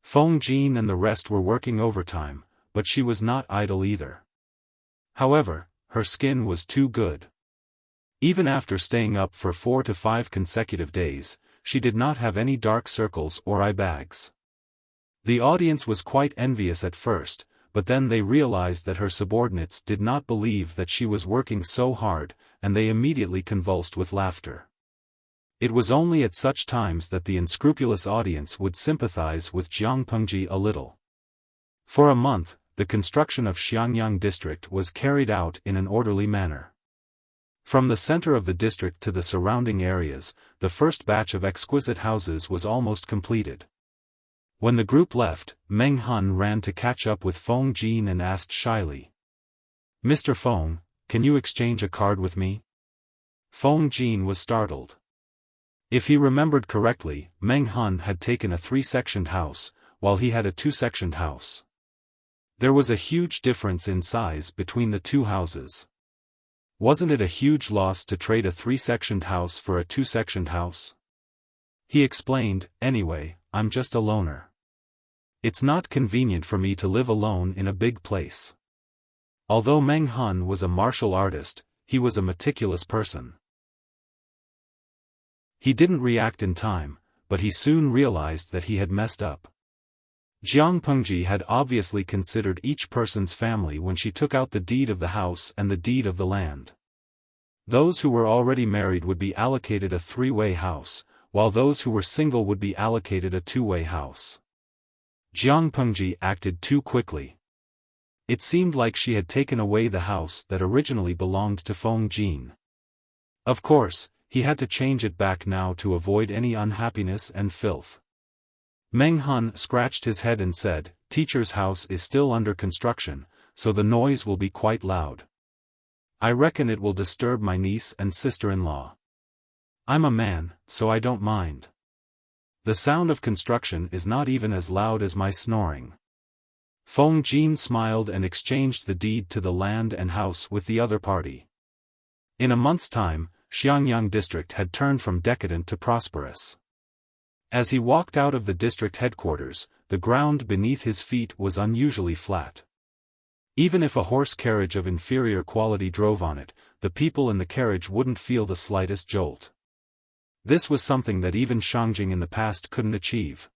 Feng Jin and the rest were working overtime, but she was not idle either. However, her skin was too good. Even after staying up for 4 to 5 consecutive days, she did not have any dark circles or eye bags. The audience was quite envious at first, but then they realized that her subordinates did not believe that she was working so hard, and they immediately convulsed with laughter. It was only at such times that the unscrupulous audience would sympathize with Jiang Pengji a little. For a month, the construction of Xiangyang district was carried out in an orderly manner. From the center of the district to the surrounding areas, the first batch of exquisite houses was almost completed. When the group left, Meng Hun ran to catch up with Feng Jin and asked shyly, "Mr. Feng, can you exchange a card with me?" Feng Jin was startled. If he remembered correctly, Meng Hun had taken a 3-sectioned house, while he had a 2-sectioned house. There was a huge difference in size between the 2 houses. Wasn't it a huge loss to trade a 3-sectioned house for a 2-sectioned house? He explained, "Anyway, I'm just a loner. It's not convenient for me to live alone in a big place." Although Meng Hun was a martial artist, he was a meticulous person. He didn't react in time, but he soon realized that he had messed up. Jiang Pengji had obviously considered each person's family when she took out the deed of the house and the deed of the land. Those who were already married would be allocated a 3-way house, while those who were single would be allocated a 2-way house. Jiang Pengji acted too quickly. It seemed like she had taken away the house that originally belonged to Feng Jin. Of course, he had to change it back now to avoid any unhappiness and filth. Meng Hun scratched his head and said, "Teacher's house is still under construction, so the noise will be quite loud. I reckon it will disturb my niece and sister-in-law. I'm a man, so I don't mind. The sound of construction is not even as loud as my snoring." Feng Jin smiled and exchanged the deed to the land and house with the other party. In a month's time, Xiangyang district had turned from decadent to prosperous. As he walked out of the district headquarters, the ground beneath his feet was unusually flat. Even if a horse carriage of inferior quality drove on it, the people in the carriage wouldn't feel the slightest jolt. This was something that even Shangjing in the past couldn't achieve.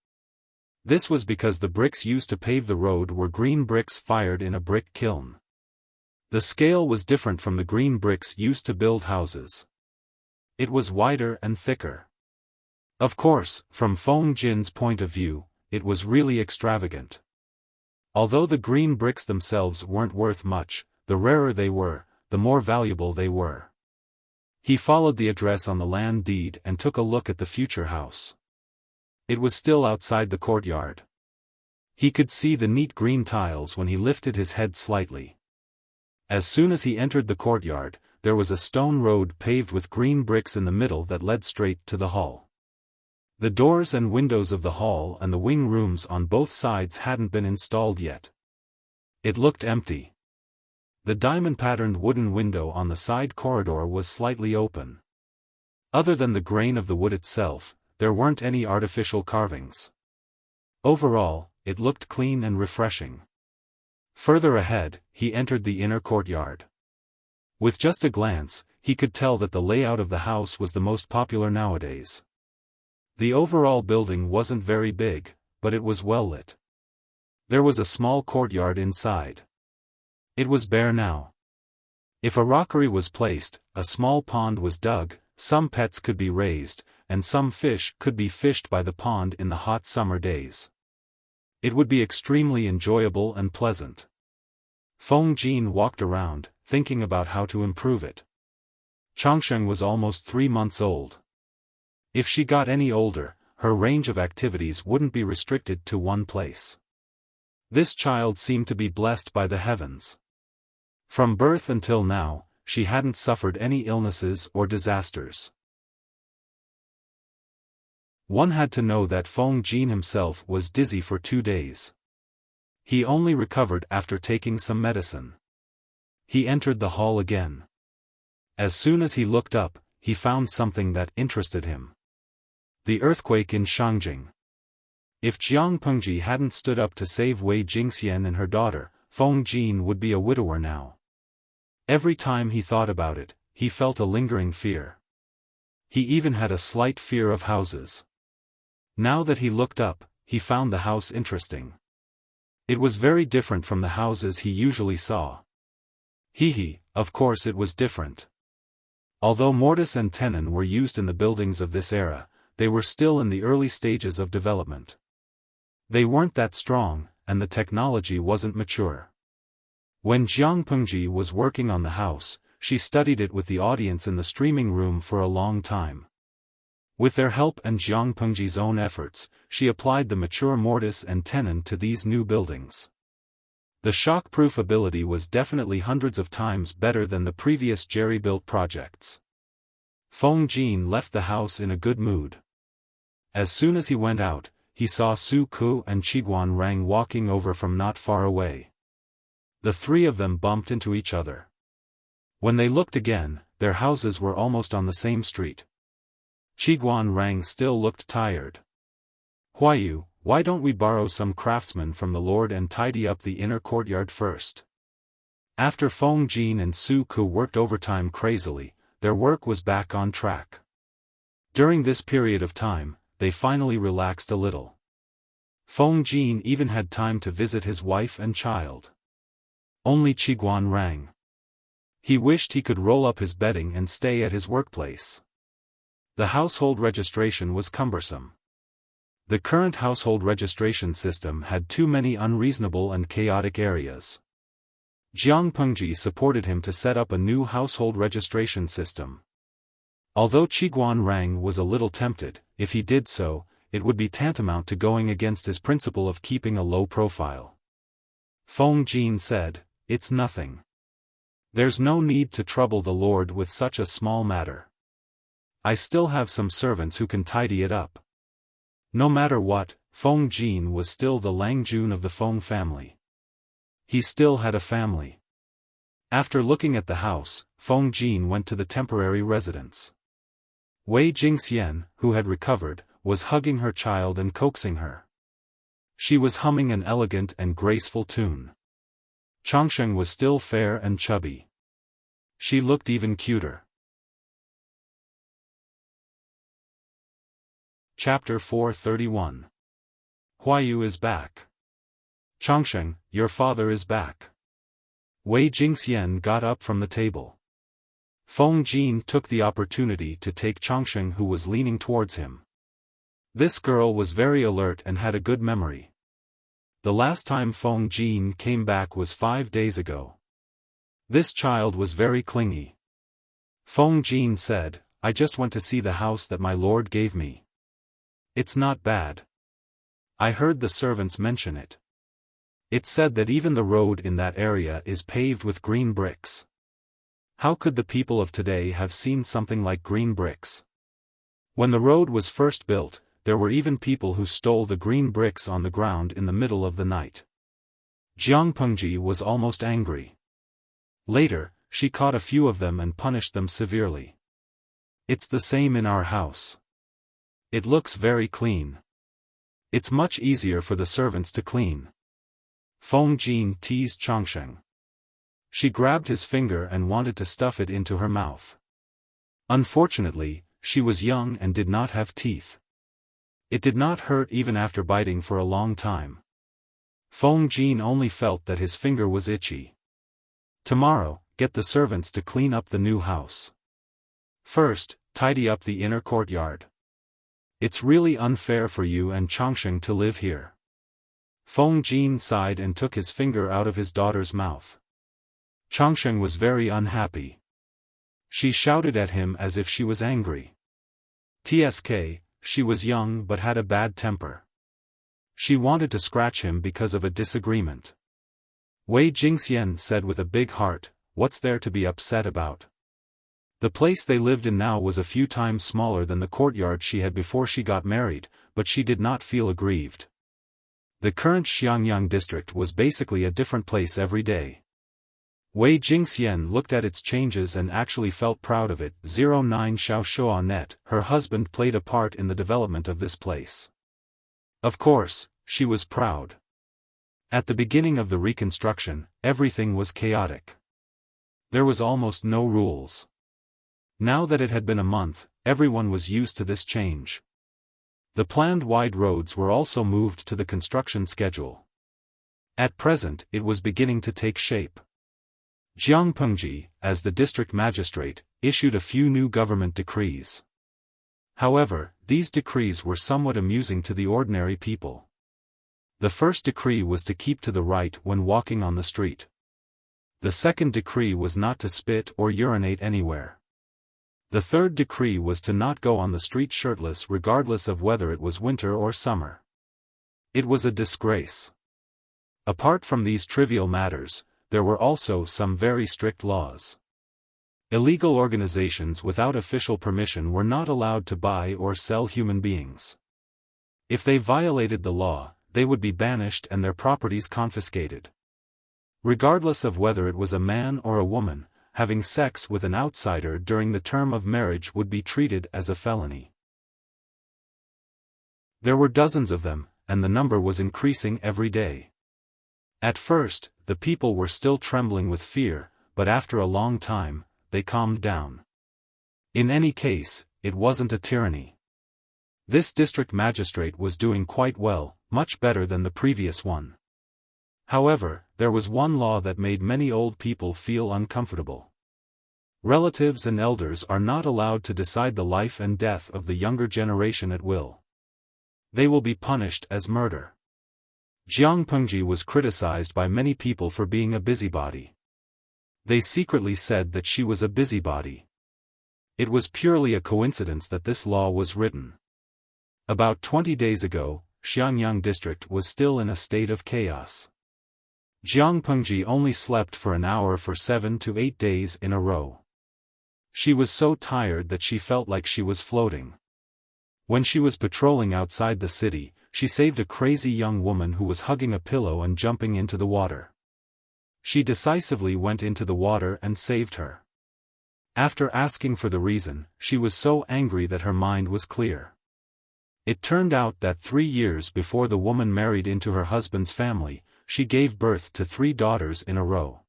This was because the bricks used to pave the road were green bricks fired in a brick kiln. The scale was different from the green bricks used to build houses. It was wider and thicker. Of course, from Feng Jin's point of view, it was really extravagant. Although the green bricks themselves weren't worth much, the rarer they were, the more valuable they were. He followed the address on the land deed and took a look at the future house. It was still outside the courtyard. He could see the neat green tiles when he lifted his head slightly. As soon as he entered the courtyard, there was a stone road paved with green bricks in the middle that led straight to the hall. The doors and windows of the hall and the wing rooms on both sides hadn't been installed yet. It looked empty. The diamond-patterned wooden window on the side corridor was slightly open. Other than the grain of the wood itself, there weren't any artificial carvings. Overall, it looked clean and refreshing. Further ahead, he entered the inner courtyard. With just a glance, he could tell that the layout of the house was the most popular nowadays. The overall building wasn't very big, but it was well lit. There was a small courtyard inside. It was bare now. If a rockery was placed, a small pond was dug, some pets could be raised, and some fish could be fished by the pond in the hot summer days. It would be extremely enjoyable and pleasant. Feng Jin walked around, thinking about how to improve it. Changsheng was almost 3 months old. If she got any older, her range of activities wouldn't be restricted to one place. This child seemed to be blessed by the heavens. From birth until now, she hadn't suffered any illnesses or disasters. One had to know that Feng Jin himself was dizzy for 2 days. He only recovered after taking some medicine. He entered the hall again. As soon as he looked up, he found something that interested him. The earthquake in Shangjing. If Jiang Pengji hadn't stood up to save Wei Jingxian and her daughter, Feng Jin would be a widower now. Every time he thought about it, he felt a lingering fear. He even had a slight fear of houses. Now that he looked up, he found the house interesting. It was very different from the houses he usually saw. Of course it was different. Although mortise and tenon were used in the buildings of this era, they were still in the early stages of development. They weren't that strong, and the technology wasn't mature. When Jiang Pengji was working on the house, she studied it with the audience in the streaming room for a long time. With their help and Jiang Pengji's own efforts, she applied the mature mortise and tenon to these new buildings. The shock-proof ability was definitely hundreds of times better than the previous jerry-built projects. Feng Jin left the house in a good mood. As soon as he went out, he saw Su Ku and Qiguan Rang walking over from not far away. The three of them bumped into each other. When they looked again, their houses were almost on the same street. Qiguan Rang still looked tired. Huayu, why don't we borrow some craftsmen from the Lord and tidy up the inner courtyard first? After Feng Jin and Su Ku worked overtime crazily, their work was back on track. During this period of time, they finally relaxed a little. Feng Jin even had time to visit his wife and child. Only Qiguan Rang. He wished he could roll up his bedding and stay at his workplace. The household registration was cumbersome. The current household registration system had too many unreasonable and chaotic areas. Jiang Pengji supported him to set up a new household registration system. Although Qiguan Rang was a little tempted, if he did so, it would be tantamount to going against his principle of keeping a low profile. Feng Jin said, "It's nothing. There's no need to trouble the Lord with such a small matter. I still have some servants who can tidy it up." No matter what, Feng Jin was still the Langjun of the Feng family. He still had a family. After looking at the house, Feng Jin went to the temporary residence. Wei Jingxian, who had recovered, was hugging her child and coaxing her. She was humming an elegant and graceful tune. Changsheng was still fair and chubby. She looked even cuter. Chapter 431. Huayu is back. Changsheng, your father is back. Wei Jingxian got up from the table. Feng Jin took the opportunity to take Changsheng, who was leaning towards him. This girl was very alert and had a good memory. The last time Feng Jin came back was 5 days ago. This child was very clingy. Feng Jin said, "I just went to see the house that my lord gave me. It's not bad. I heard the servants mention it. It said that even the road in that area is paved with green bricks. How could the people of today have seen something like green bricks? When the road was first built, there were even people who stole the green bricks on the ground in the middle of the night." Jiang Pengji was almost angry. Later, she caught a few of them and punished them severely. "It's the same in our house. It looks very clean. It's much easier for the servants to clean." Feng Jin teased Changsheng. She grabbed his finger and wanted to stuff it into her mouth. Unfortunately, she was young and did not have teeth. It did not hurt even after biting for a long time. Feng Jin only felt that his finger was itchy. "Tomorrow, get the servants to clean up the new house. First, tidy up the inner courtyard. It's really unfair for you and Changsheng to live here." Feng Jin sighed and took his finger out of his daughter's mouth. Changsheng was very unhappy. She shouted at him as if she was angry. Tsk, she was young but had a bad temper. She wanted to scratch him because of a disagreement. Wei Jingxian said with a big heart, "What's there to be upset about?" The place they lived in now was a few times smaller than the courtyard she had before she got married, but she did not feel aggrieved. The current Xiangyang district was basically a different place every day. Wei Jingxian looked at its changes and actually felt proud of it. 09 Xiaoshuo net, her husband played a part in the development of this place. Of course, she was proud. At the beginning of the reconstruction, everything was chaotic. There was almost no rules. Now that it had been a month, everyone was used to this change. The planned wide roads were also moved to the construction schedule. At present, it was beginning to take shape. Jiang Pengji, as the district magistrate, issued a few new government decrees. However, these decrees were somewhat amusing to the ordinary people. The first decree was to keep to the right when walking on the street. The second decree was not to spit or urinate anywhere. The third decree was to not go on the street shirtless regardless of whether it was winter or summer. It was a disgrace. Apart from these trivial matters, there were also some very strict laws. Illegal organizations without official permission were not allowed to buy or sell human beings. If they violated the law, they would be banished and their properties confiscated. Regardless of whether it was a man or a woman, having sex with an outsider during the term of marriage would be treated as a felony. There were dozens of them, and the number was increasing every day. At first, the people were still trembling with fear, but after a long time, they calmed down. In any case, it wasn't a tyranny. This district magistrate was doing quite well, much better than the previous one. However, there was one law that made many old people feel uncomfortable. Relatives and elders are not allowed to decide the life and death of the younger generation at will. They will be punished as murder. Jiang Pengji was criticized by many people for being a busybody. They secretly said that she was a busybody. It was purely a coincidence that this law was written. About 20 days ago, Xiangyang district was still in a state of chaos. Jiang Pengji only slept for an hour for 7 to 8 days in a row. She was so tired that she felt like she was floating. When she was patrolling outside the city, she saved a crazy young woman who was hugging a pillow and jumping into the water. She decisively went into the water and saved her. After asking for the reason, she was so angry that her mind was clear. It turned out that 3 years before the woman married into her husband's family, she gave birth to 3 daughters in a row.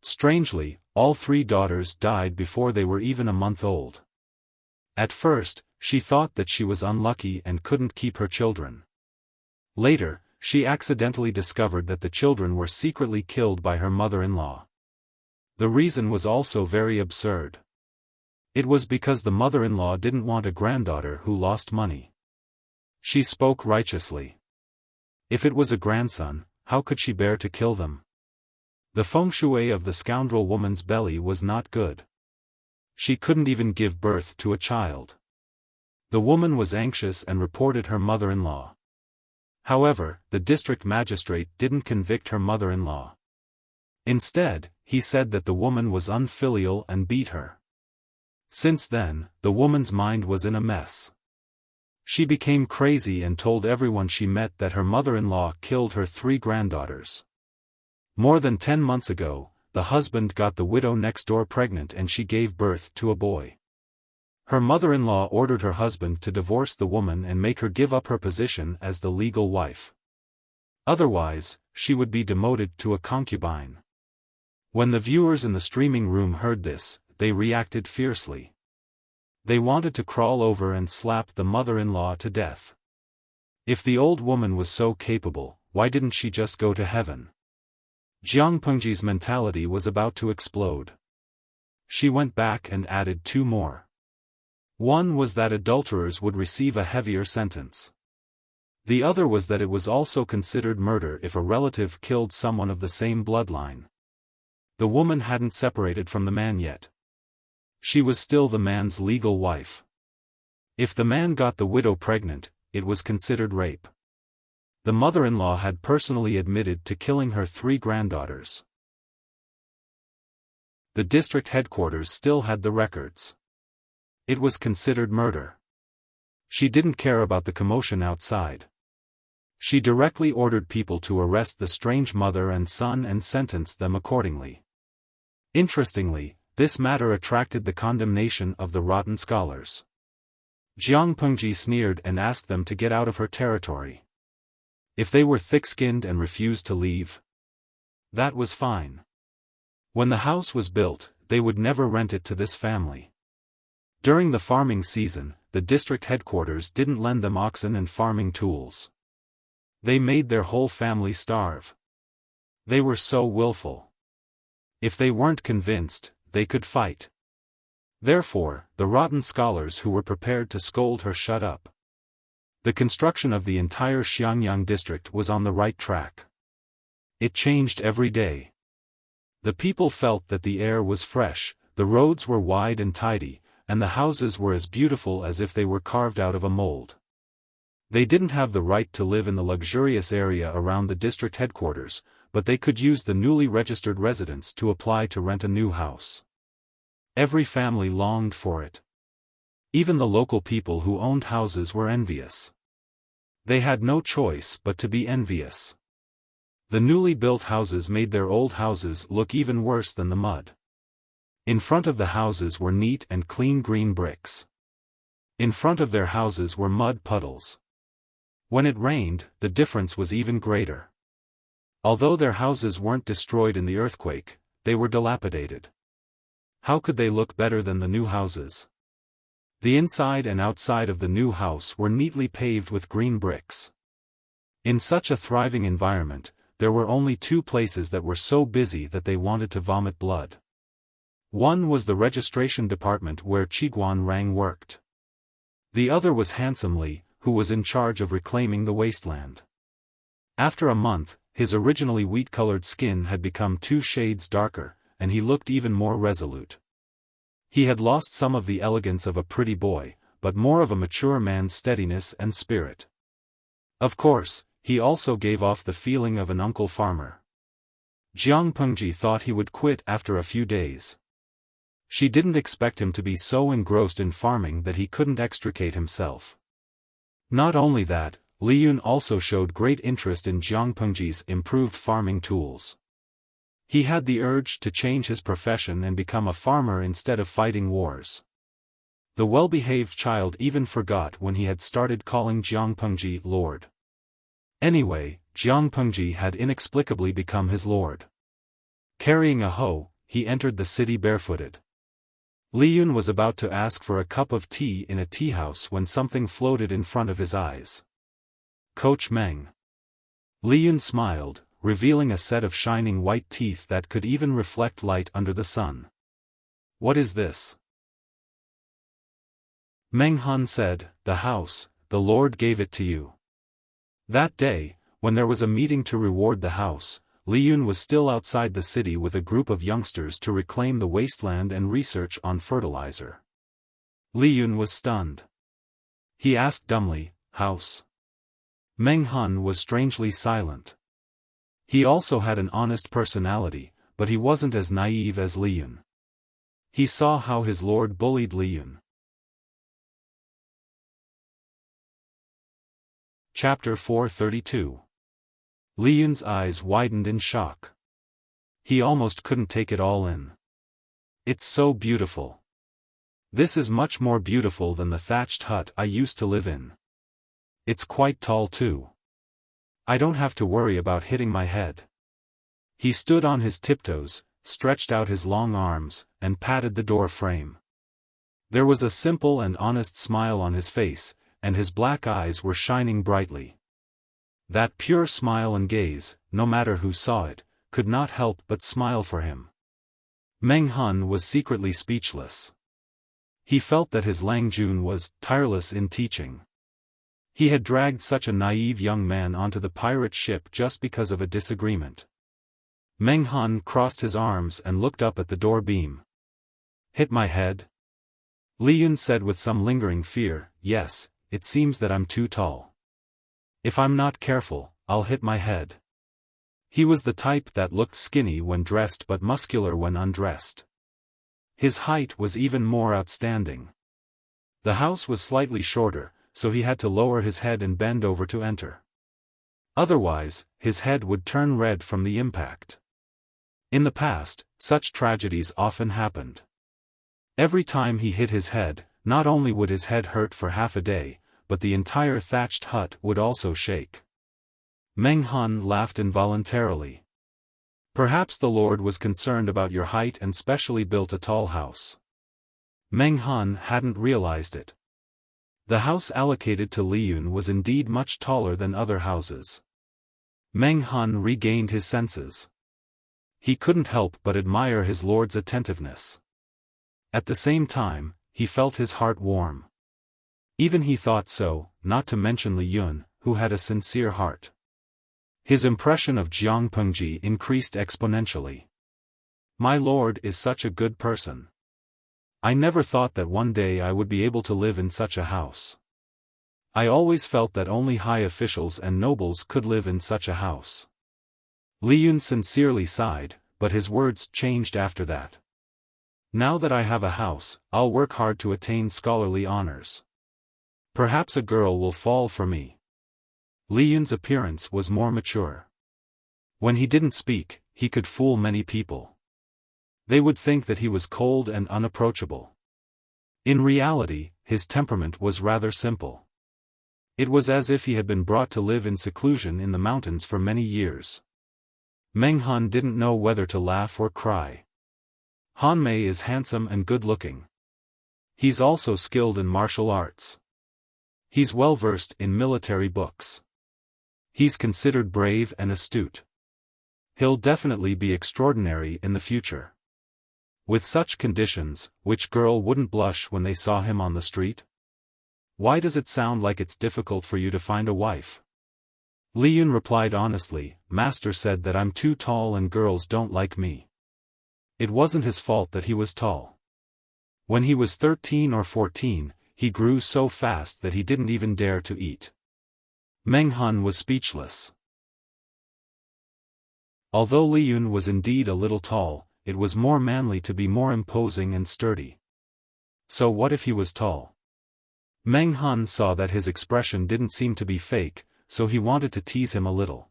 Strangely, all 3 daughters died before they were even a month old. At first, she thought that she was unlucky and couldn't keep her children. Later, she accidentally discovered that the children were secretly killed by her mother-in-law. The reason was also very absurd. It was because the mother-in-law didn't want a granddaughter who lost money. She spoke righteously. If it was a grandson, how could she bear to kill them? The feng shui of the scoundrel woman's belly was not good. She couldn't even give birth to a child. The woman was anxious and reported her mother-in-law. However, the district magistrate didn't convict her mother-in-law. Instead, he said that the woman was unfilial and beat her. Since then, the woman's mind was in a mess. She became crazy and told everyone she met that her mother-in-law killed her 3 granddaughters. More than 10 months ago, the husband got the widow next door pregnant and she gave birth to a boy. Her mother-in-law ordered her husband to divorce the woman and make her give up her position as the legal wife. Otherwise, she would be demoted to a concubine. When the viewers in the streaming room heard this, they reacted fiercely. They wanted to crawl over and slap the mother-in-law to death. If the old woman was so capable, why didn't she just go to heaven? Jiang Pengji's mentality was about to explode. She went back and added 2 more. One was that adulterers would receive a heavier sentence. The other was that it was also considered murder if a relative killed someone of the same bloodline. The woman hadn't separated from the man yet. she was still the man's legal wife. If the man got the widow pregnant, it was considered rape. The mother-in-law had personally admitted to killing her 3 granddaughters. The district headquarters still had the records. It was considered murder. She didn't care about the commotion outside. She directly ordered people to arrest the strange mother and son and sentenced them accordingly. Interestingly, this matter attracted the condemnation of the rotten scholars. Jiang Pengji sneered and asked them to get out of her territory. If they were thick-skinned and refused to leave, that was fine. When the house was built, they would never rent it to this family. During the farming season, the district headquarters didn't lend them oxen and farming tools. They made their whole family starve. They were so willful. If they weren't convinced, they could fight. Therefore, the rotten scholars who were prepared to scold her shut up. The construction of the entire Xiangyang district was on the right track. It changed every day. The people felt that the air was fresh, the roads were wide and tidy, and the houses were as beautiful as if they were carved out of a mold. They didn't have the right to live in the luxurious area around the district headquarters, but they could use the newly registered residents to apply to rent a new house. Every family longed for it. Even the local people who owned houses were envious. They had no choice but to be envious. The newly built houses made their old houses look even worse than the mud. In front of the houses were neat and clean green bricks. In front of their houses were mud puddles. When it rained, the difference was even greater. Although their houses weren't destroyed in the earthquake, they were dilapidated. How could they look better than the new houses? The inside and outside of the new house were neatly paved with green bricks. In such a thriving environment, there were only 2 places that were so busy that they wanted to vomit blood. One was the registration department where Qiguan Rang worked. The other was Handsome Li, who was in charge of reclaiming the wasteland. After a month, his originally wheat-colored skin had become 2 shades darker, and he looked even more resolute. He had lost some of the elegance of a pretty boy, but more of a mature man's steadiness and spirit. Of course, he also gave off the feeling of an uncle farmer. Jiang Pengji thought he would quit after a few days. She didn't expect him to be so engrossed in farming that he couldn't extricate himself. Not only that, Li Yun also showed great interest in Jiang Pengji's improved farming tools. He had the urge to change his profession and become a farmer instead of fighting wars. The well-behaved child even forgot when he had started calling Jiang Pengji Lord. Anyway, Jiang Pengji had inexplicably become his lord. Carrying a hoe, he entered the city barefooted. Li Yun was about to ask for a cup of tea in a tea house when something floated in front of his eyes. Coach Meng. Li Yun smiled, revealing a set of shining white teeth that could even reflect light under the sun. What is this? Meng Han said, the house, the Lord gave it to you. That day, when there was a meeting to reward the house, Li Yun was still outside the city with a group of youngsters to reclaim the wasteland and research on fertilizer. Li Yun was stunned. He asked dumbly, house? Meng Han was strangely silent. He also had an honest personality, but he wasn't as naive as Li Yun. He saw how his lord bullied Li Yun. Chapter 432. Li Yun's eyes widened in shock. He almost couldn't take it all in. It's so beautiful. This is much more beautiful than the thatched hut I used to live in. It's quite tall too. I don't have to worry about hitting my head. He stood on his tiptoes, stretched out his long arms, and patted the door frame. There was a simple and honest smile on his face, and his black eyes were shining brightly. That pure smile and gaze, no matter who saw it, could not help but smile for him. Meng Han was secretly speechless. He felt that his Lang Jun was tireless in teaching. He had dragged such a naive young man onto the pirate ship just because of a disagreement. Meng Han crossed his arms and looked up at the door beam. Hit my head? Li Yun said with some lingering fear, yes, it seems that I'm too tall. If I'm not careful, I'll hit my head. He was the type that looked skinny when dressed but muscular when undressed. His height was even more outstanding. The house was slightly shorter, so he had to lower his head and bend over to enter. Otherwise, his head would turn red from the impact. In the past, such tragedies often happened. Every time he hit his head, not only would his head hurt for half a day, but the entire thatched hut would also shake. Meng Han laughed involuntarily. Perhaps the Lord was concerned about your height and specially built a tall house. Meng Han hadn't realized it. The house allocated to Li Yun was indeed much taller than other houses. Meng Han regained his senses. He couldn't help but admire his lord's attentiveness. At the same time, he felt his heart warm. Even he thought so, not to mention Li Yun, who had a sincere heart. His impression of Jiang Pengji increased exponentially. My lord is such a good person. I never thought that one day I would be able to live in such a house. I always felt that only high officials and nobles could live in such a house. Li Yun sincerely sighed, but his words changed after that. Now that I have a house, I'll work hard to attain scholarly honors. Perhaps a girl will fall for me. Li Yun's appearance was more mature. When he didn't speak, he could fool many people. They would think that he was cold and unapproachable. In reality, his temperament was rather simple. It was as if he had been brought to live in seclusion in the mountains for many years. Meng Han didn't know whether to laugh or cry. Han Mei is handsome and good-looking. He's also skilled in martial arts. He's well-versed in military books. He's considered brave and astute. He'll definitely be extraordinary in the future. With such conditions, which girl wouldn't blush when they saw him on the street? Why does it sound like it's difficult for you to find a wife? Li Yun replied honestly, Master said that I'm too tall and girls don't like me. It wasn't his fault that he was tall. When he was 13 or 14, he grew so fast that he didn't even dare to eat. Meng Han was speechless. Although Li Yun was indeed a little tall, it was more manly to be more imposing and sturdy. So what if he was tall? Meng Han saw that his expression didn't seem to be fake, so he wanted to tease him a little.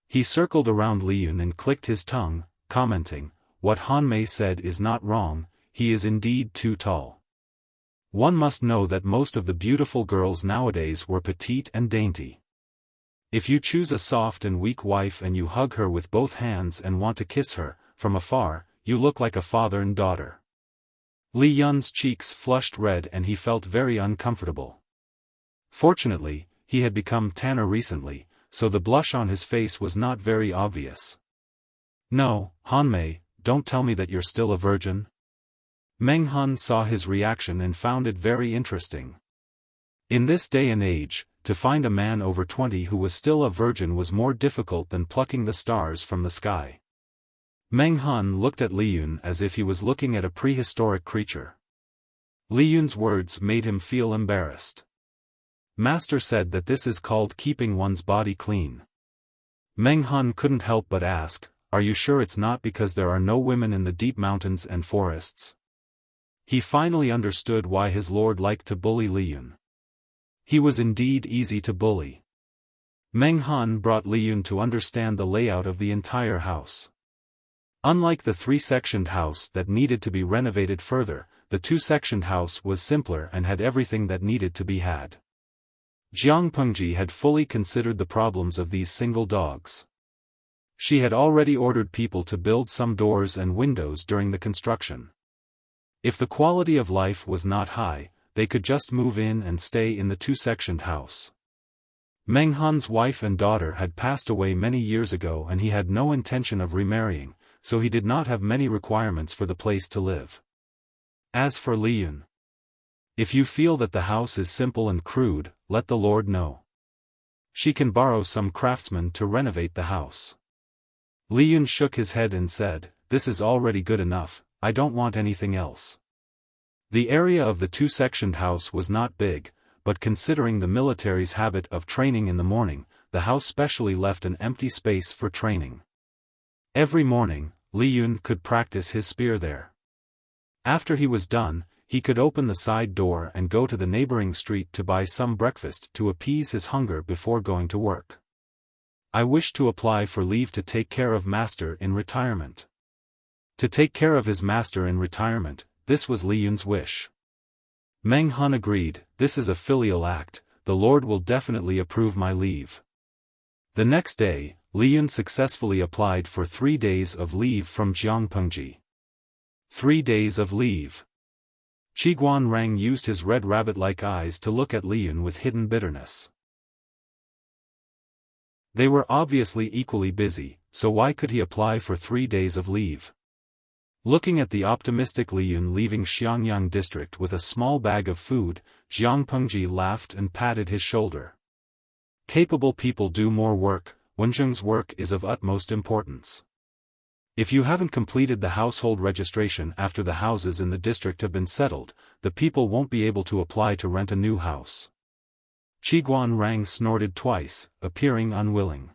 He circled around Li Yun and clicked his tongue, commenting, what Han Mei said is not wrong, he is indeed too tall. One must know that most of the beautiful girls nowadays were petite and dainty. If you choose a soft and weak wife and you hug her with both hands and want to kiss her, from afar, you look like a father and daughter. Li Yun's cheeks flushed red and he felt very uncomfortable. Fortunately, he had become tanner recently, so the blush on his face was not very obvious. No, Han Mei, don't tell me that you're still a virgin. Meng Han saw his reaction and found it very interesting. In this day and age, to find a man over 20 who was still a virgin was more difficult than plucking the stars from the sky. Meng Han looked at Li Yun as if he was looking at a prehistoric creature. Li Yun's words made him feel embarrassed. Master said that this is called keeping one's body clean. Meng Han couldn't help but ask, are you sure it's not because there are no women in the deep mountains and forests? He finally understood why his lord liked to bully Li Yun. He was indeed easy to bully. Meng Han brought Li Yun to understand the layout of the entire house. Unlike the three-sectioned house that needed to be renovated further, the two-sectioned house was simpler and had everything that needed to be had. Jiang Pengji had fully considered the problems of these single dogs. She had already ordered people to build some doors and windows during the construction. If the quality of life was not high, they could just move in and stay in the two-sectioned house. Meng Han's wife and daughter had passed away many years ago and he had no intention of remarrying, so he did not have many requirements for the place to live. As for Li Yun, if you feel that the house is simple and crude, let the Lord know. She can borrow some craftsmen to renovate the house. Li Yun shook his head and said, this is already good enough, I don't want anything else. The area of the two-sectioned house was not big, but considering the military's habit of training in the morning, the house specially left an empty space for training. Every morning, Li Yun could practice his spear there. After he was done, he could open the side door and go to the neighboring street to buy some breakfast to appease his hunger before going to work. I wish to apply for leave to take care of master in retirement. To take care of his master in retirement, this was Li Yun's wish. Meng Hun agreed, this is a filial act, the Lord will definitely approve my leave. The next day, Li Yun successfully applied for 3 days of leave from Jiangpengji. 3 days of leave. Qiguan Rang used his red rabbit-like eyes to look at Li Yun with hidden bitterness. They were obviously equally busy, so why could he apply for 3 days of leave? Looking at the optimistic Li Yun leaving Xiangyang district with a small bag of food, Jiang Pengji laughed and patted his shoulder. Capable people do more work, Wenzheng's work is of utmost importance. If you haven't completed the household registration after the houses in the district have been settled, the people won't be able to apply to rent a new house. Qiguan Rang snorted twice, appearing unwilling.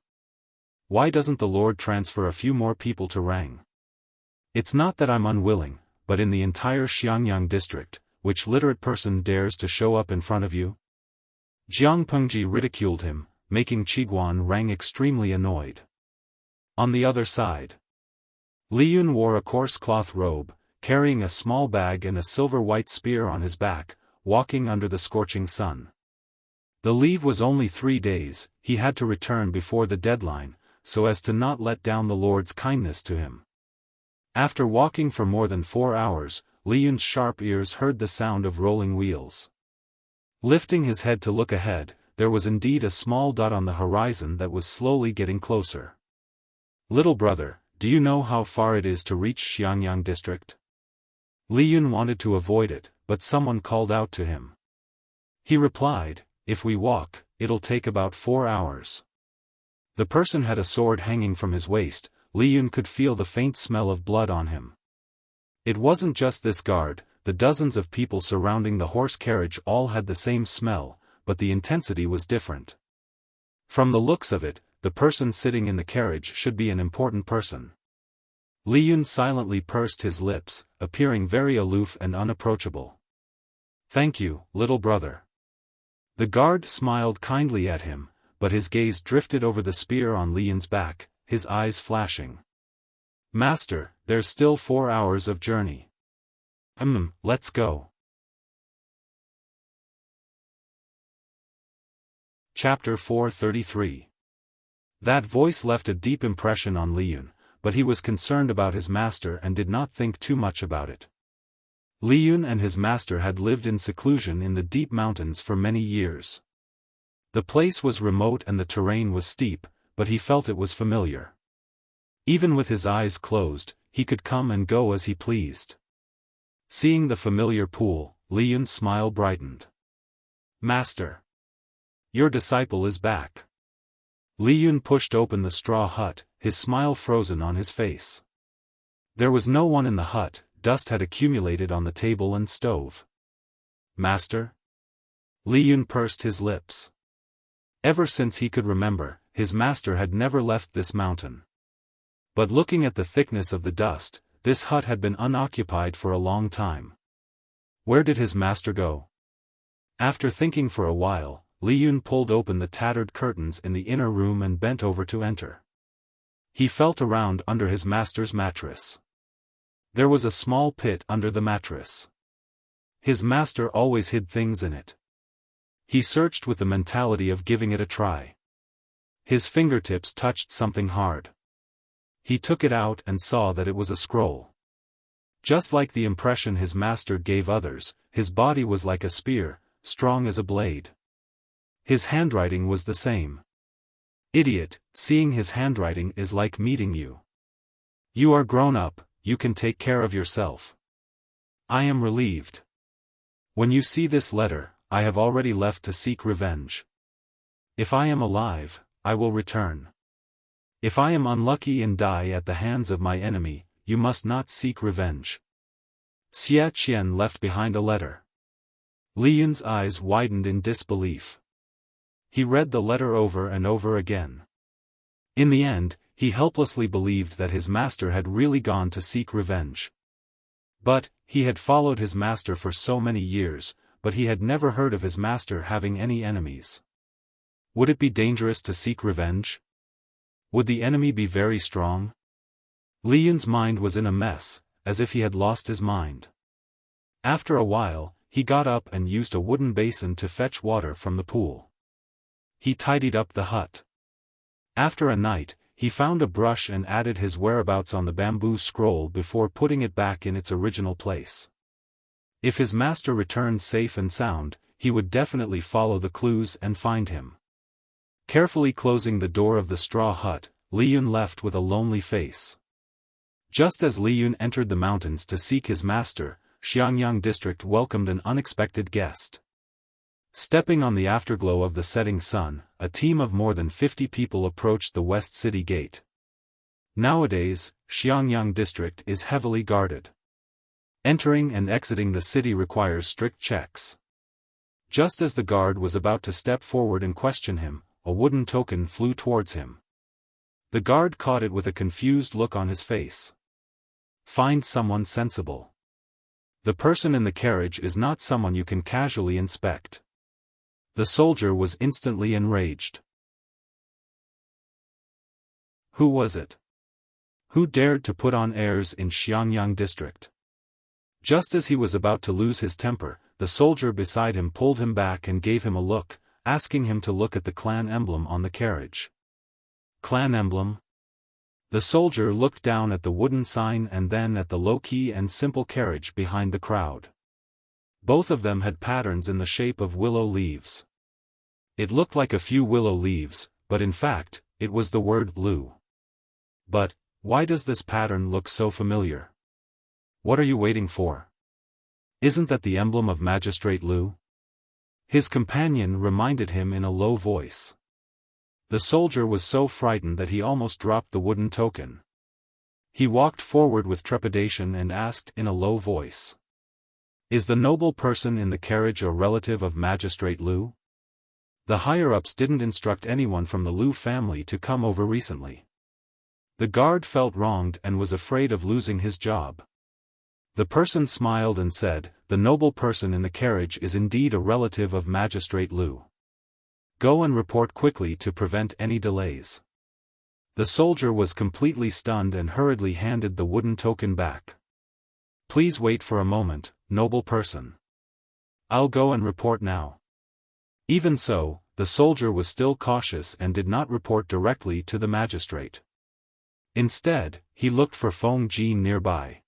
Why doesn't the Lord transfer a few more people to Rang? It's not that I'm unwilling, but in the entire Xiangyang district, which literate person dares to show up in front of you? Jiang Pengji ridiculed him, making Qiguan Rang extremely annoyed. On the other side, Li Yun wore a coarse cloth robe, carrying a small bag and a silver-white spear on his back, walking under the scorching sun. The leave was only 3 days, he had to return before the deadline, so as to not let down the Lord's kindness to him. After walking for more than 4 hours, Li Yun's sharp ears heard the sound of rolling wheels. Lifting his head to look ahead, there was indeed a small dot on the horizon that was slowly getting closer. Little brother, do you know how far it is to reach Xiangyang district? Li Yun wanted to avoid it, but someone called out to him. He replied, if we walk, it'll take about 4 hours. The person had a sword hanging from his waist. Li Yun could feel the faint smell of blood on him. It wasn't just this guard, the dozens of people surrounding the horse carriage all had the same smell, but the intensity was different. From the looks of it, the person sitting in the carriage should be an important person. Li Yun silently pursed his lips, appearing very aloof and unapproachable. Thank you, little brother. The guard smiled kindly at him, but his gaze drifted over the spear on Li Yun's back, his eyes flashing. Master, there's still 4 hours of journey. Let's go. Chapter 433. That voice left a deep impression on Li Yun, but he was concerned about his master and did not think too much about it. Li Yun and his master had lived in seclusion in the deep mountains for many years. The place was remote and the terrain was steep, but he felt it was familiar. Even with his eyes closed, he could come and go as he pleased. Seeing the familiar pool, Li Yun's smile brightened. Master! Your disciple is back. Li Yun pushed open the straw hut, his smile frozen on his face. There was no one in the hut, dust had accumulated on the table and stove. Master? Li Yun pursed his lips. Ever since he could remember, his master had never left this mountain. But looking at the thickness of the dust, this hut had been unoccupied for a long time. Where did his master go? After thinking for a while, Li Yun pulled open the tattered curtains in the inner room and bent over to enter. He felt around under his master's mattress. There was a small pit under the mattress. His master always hid things in it. He searched with the mentality of giving it a try. His fingertips touched something hard. He took it out and saw that it was a scroll. Just like the impression his master gave others, his body was like a spear, strong as a blade. His handwriting was the same. Idiot, seeing his handwriting is like meeting you. You are grown up, you can take care of yourself. I am relieved. When you see this letter, I have already left to seek revenge. If I am alive, I will return. If I am unlucky and die at the hands of my enemy, you must not seek revenge. Xia Qian left behind a letter. Li Yun's eyes widened in disbelief. He read the letter over and over again. In the end, he helplessly believed that his master had really gone to seek revenge. But, he had followed his master for so many years, but he had never heard of his master having any enemies. Would it be dangerous to seek revenge? Would the enemy be very strong? Li Yun's mind was in a mess, as if he had lost his mind. After a while, he got up and used a wooden basin to fetch water from the pool. He tidied up the hut. After a night, he found a brush and added his whereabouts on the bamboo scroll before putting it back in its original place. If his master returned safe and sound, he would definitely follow the clues and find him. Carefully closing the door of the straw hut, Li Yun left with a lonely face. Just as Li Yun entered the mountains to seek his master, Xiangyang district welcomed an unexpected guest. Stepping on the afterglow of the setting sun, a team of more than 50 people approached the West City Gate. Nowadays, Xiangyang district is heavily guarded. Entering and exiting the city requires strict checks. Just as the guard was about to step forward and question him, a wooden token flew towards him. The guard caught it with a confused look on his face. Find someone sensible. The person in the carriage is not someone you can casually inspect. The soldier was instantly enraged. Who was it? Who dared to put on airs in Xiangyang district? Just as he was about to lose his temper, the soldier beside him pulled him back and gave him a look, asking him to look at the clan emblem on the carriage. Clan emblem? The soldier looked down at the wooden sign and then at the low-key and simple carriage behind the crowd. Both of them had patterns in the shape of willow leaves. It looked like a few willow leaves, but in fact, it was the word Lu. But, why does this pattern look so familiar? What are you waiting for? Isn't that the emblem of Magistrate Lu? His companion reminded him in a low voice. The soldier was so frightened that he almost dropped the wooden token. He walked forward with trepidation and asked in a low voice. Is the noble person in the carriage a relative of Magistrate Lu? The higher-ups didn't instruct anyone from the Lu family to come over recently. The guard felt wronged and was afraid of losing his job. The person smiled and said, the noble person in the carriage is indeed a relative of Magistrate Lu. Go and report quickly to prevent any delays. The soldier was completely stunned and hurriedly handed the wooden token back. Please wait for a moment, noble person. I'll go and report now. Even so, the soldier was still cautious and did not report directly to the magistrate. Instead, he looked for Feng Jin nearby.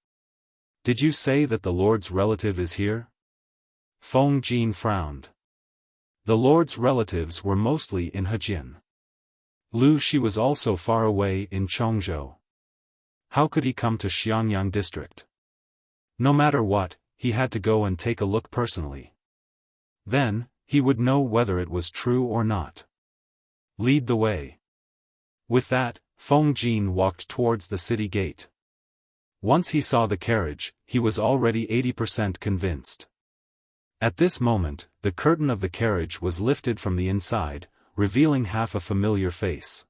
Did you say that the Lord's relative is here? Feng Jin frowned. The Lord's relatives were mostly in Hejin. Lu Shi was also far away in Chongzhou. How could he come to Xiangyang district? No matter what, he had to go and take a look personally. Then, he would know whether it was true or not. Lead the way. With that, Feng Jin walked towards the city gate. Once he saw the carriage, he was already 80% convinced. At this moment, the curtain of the carriage was lifted from the inside, revealing half a familiar face.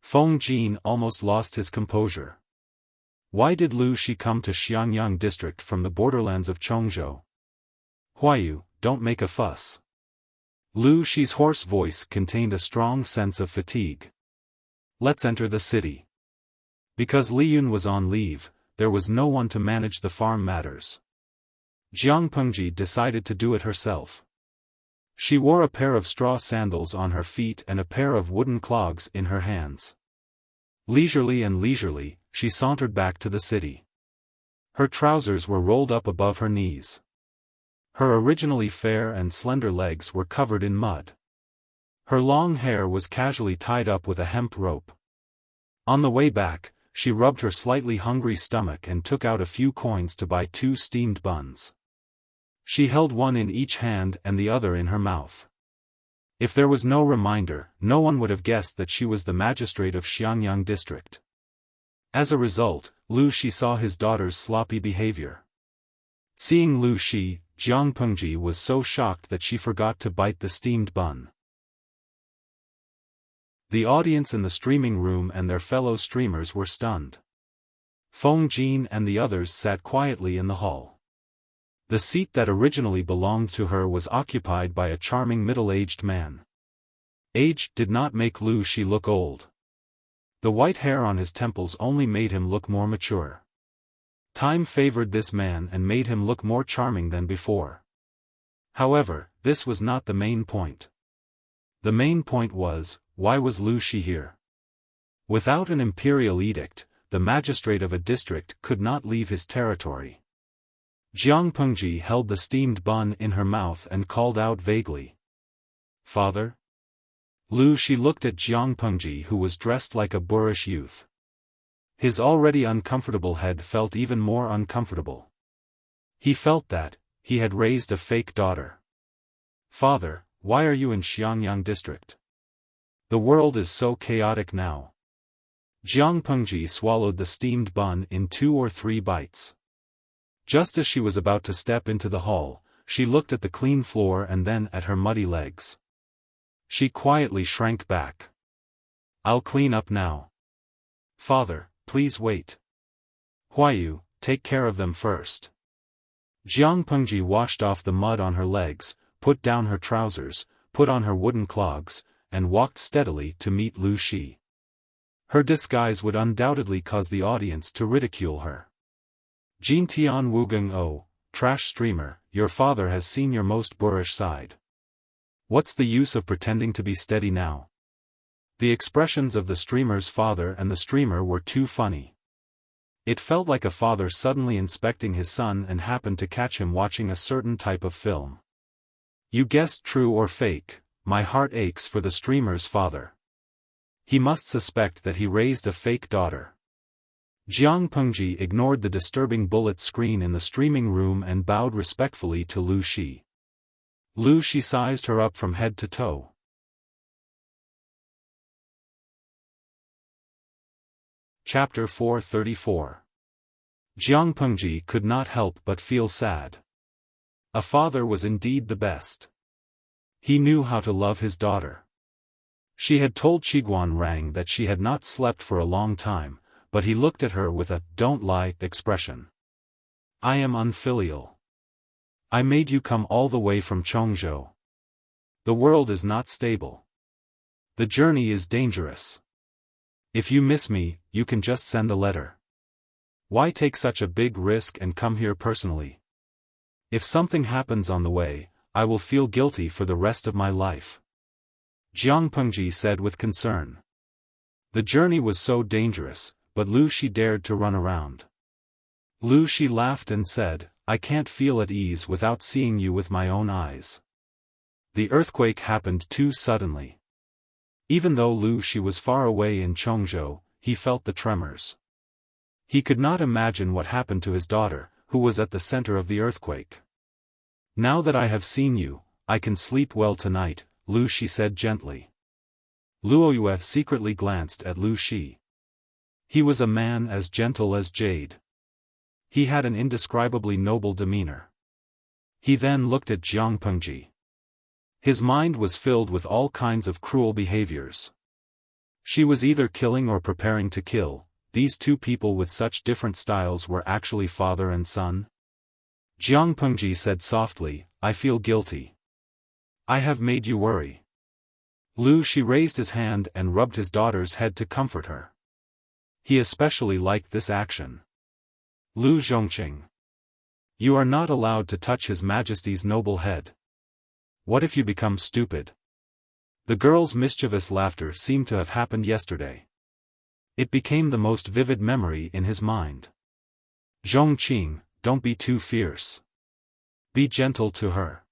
Feng Jin almost lost his composure. Why did Lu Shi come to Xiangyang district from the borderlands of Chongzhou? Huayu, don't make a fuss. Lu Shi's hoarse voice contained a strong sense of fatigue. Let's enter the city. Because Li Yun was on leave, there was no one to manage the farm matters. Jiang Pengji decided to do it herself. She wore a pair of straw sandals on her feet and a pair of wooden clogs in her hands. Leisurely, she sauntered back to the city. Her trousers were rolled up above her knees. Her originally fair and slender legs were covered in mud. Her long hair was casually tied up with a hemp rope. On the way back, she rubbed her slightly hungry stomach and took out a few coins to buy 2 steamed buns. She held one in each hand and the other in her mouth. If there was no reminder, no one would have guessed that she was the magistrate of Xiangyang district. As a result, Lu Shi saw his daughter's sloppy behavior. Seeing Lu Shi, Jiang Pengji was so shocked that she forgot to bite the steamed bun. The audience in the streaming room and their fellow streamers were stunned. Feng Jin and the others sat quietly in the hall. The seat that originally belonged to her was occupied by a charming middle-aged man. Age did not make Lu Shi look old. The white hair on his temples only made him look more mature. Time favored this man and made him look more charming than before. However, this was not the main point. The main point was, why was Lu Shi here? Without an imperial edict, the magistrate of a district could not leave his territory. Jiang Pengji held the steamed bun in her mouth and called out vaguely. "Father?" Lu Shi looked at Jiang Pengji, who was dressed like a boorish youth. His already uncomfortable head felt even more uncomfortable. He felt that he had raised a fake daughter. "Father, why are you in Xiangyang district? The world is so chaotic now." Jiang Pengji swallowed the steamed bun in 2 or 3 bites. Just as she was about to step into the hall, she looked at the clean floor and then at her muddy legs. She quietly shrank back. "I'll clean up now." "Father, please wait." "Huayu, take care of them first." Jiang Pengji washed off the mud on her legs, put down her trousers, put on her wooden clogs, and walked steadily to meet Lu Shi. Her disguise would undoubtedly cause the audience to ridicule her. "Jin Tian Wugang O, trash streamer, your father has seen your most boorish side. What's the use of pretending to be steady now?" The expressions of the streamer's father and the streamer were too funny. It felt like a father suddenly inspecting his son and happened to catch him watching a certain type of film. "You guessed true or fake, my heart aches for the streamer's father. He must suspect that he raised a fake daughter." Jiang Pengji ignored the disturbing bullet screen in the streaming room and bowed respectfully to Lu Shi. Lu Shi sized her up from head to toe. Chapter 434. Jiang Pengji could not help but feel sad. A father was indeed the best. He knew how to love his daughter. She had told Qiguan Rang that she had not slept for a long time, but he looked at her with a "don't lie" expression. "I am unfilial. I made you come all the way from Chongzhou. The world is not stable. The journey is dangerous. If you miss me, you can just send a letter. Why take such a big risk and come here personally? If something happens on the way, I will feel guilty for the rest of my life." Jiang Pengji said with concern. The journey was so dangerous, but Lu Shi dared to run around. Lu Shi laughed and said, "I can't feel at ease without seeing you with my own eyes." The earthquake happened too suddenly. Even though Lu Shi was far away in Chongzhou, he felt the tremors. He could not imagine what happened to his daughter, who was at the center of the earthquake. "Now that I have seen you, I can sleep well tonight," Lu Shi said gently. Luoyue secretly glanced at Lu Shi. He was a man as gentle as jade. He had an indescribably noble demeanor. He then looked at Jiang Pengji. His mind was filled with all kinds of cruel behaviors. She was either killing or preparing to kill. These two people with such different styles were actually father and son? Jiang Pengji said softly, "I feel guilty. I have made you worry." Lu Shi raised his hand and rubbed his daughter's head to comfort her. He especially liked this action. "Lu Zhongqing. You are not allowed to touch His Majesty's noble head. What if you become stupid?" The girl's mischievous laughter seemed to have happened yesterday. It became the most vivid memory in his mind. "Zhongqing, don't be too fierce. Be gentle to her.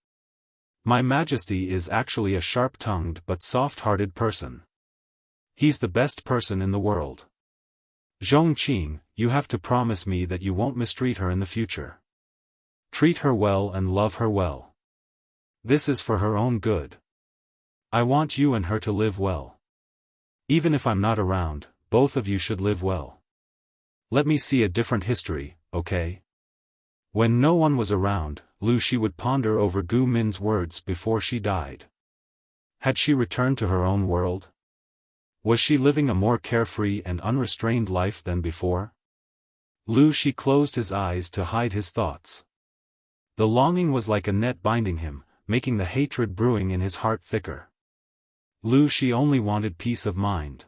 My Majesty is actually a sharp-tongued but soft-hearted person. He's the best person in the world. Zhongqing, you have to promise me that you won't mistreat her in the future. Treat her well and love her well. This is for her own good. I want you and her to live well. Even if I'm not around, both of you should live well. Let me see a different history, okay?" When no one was around, Lu Shi would ponder over Gu Min's words before she died. Had she returned to her own world? Was she living a more carefree and unrestrained life than before? Lu Shi closed his eyes to hide his thoughts. The longing was like a net binding him, making the hatred brewing in his heart thicker. Lu Shi only wanted peace of mind.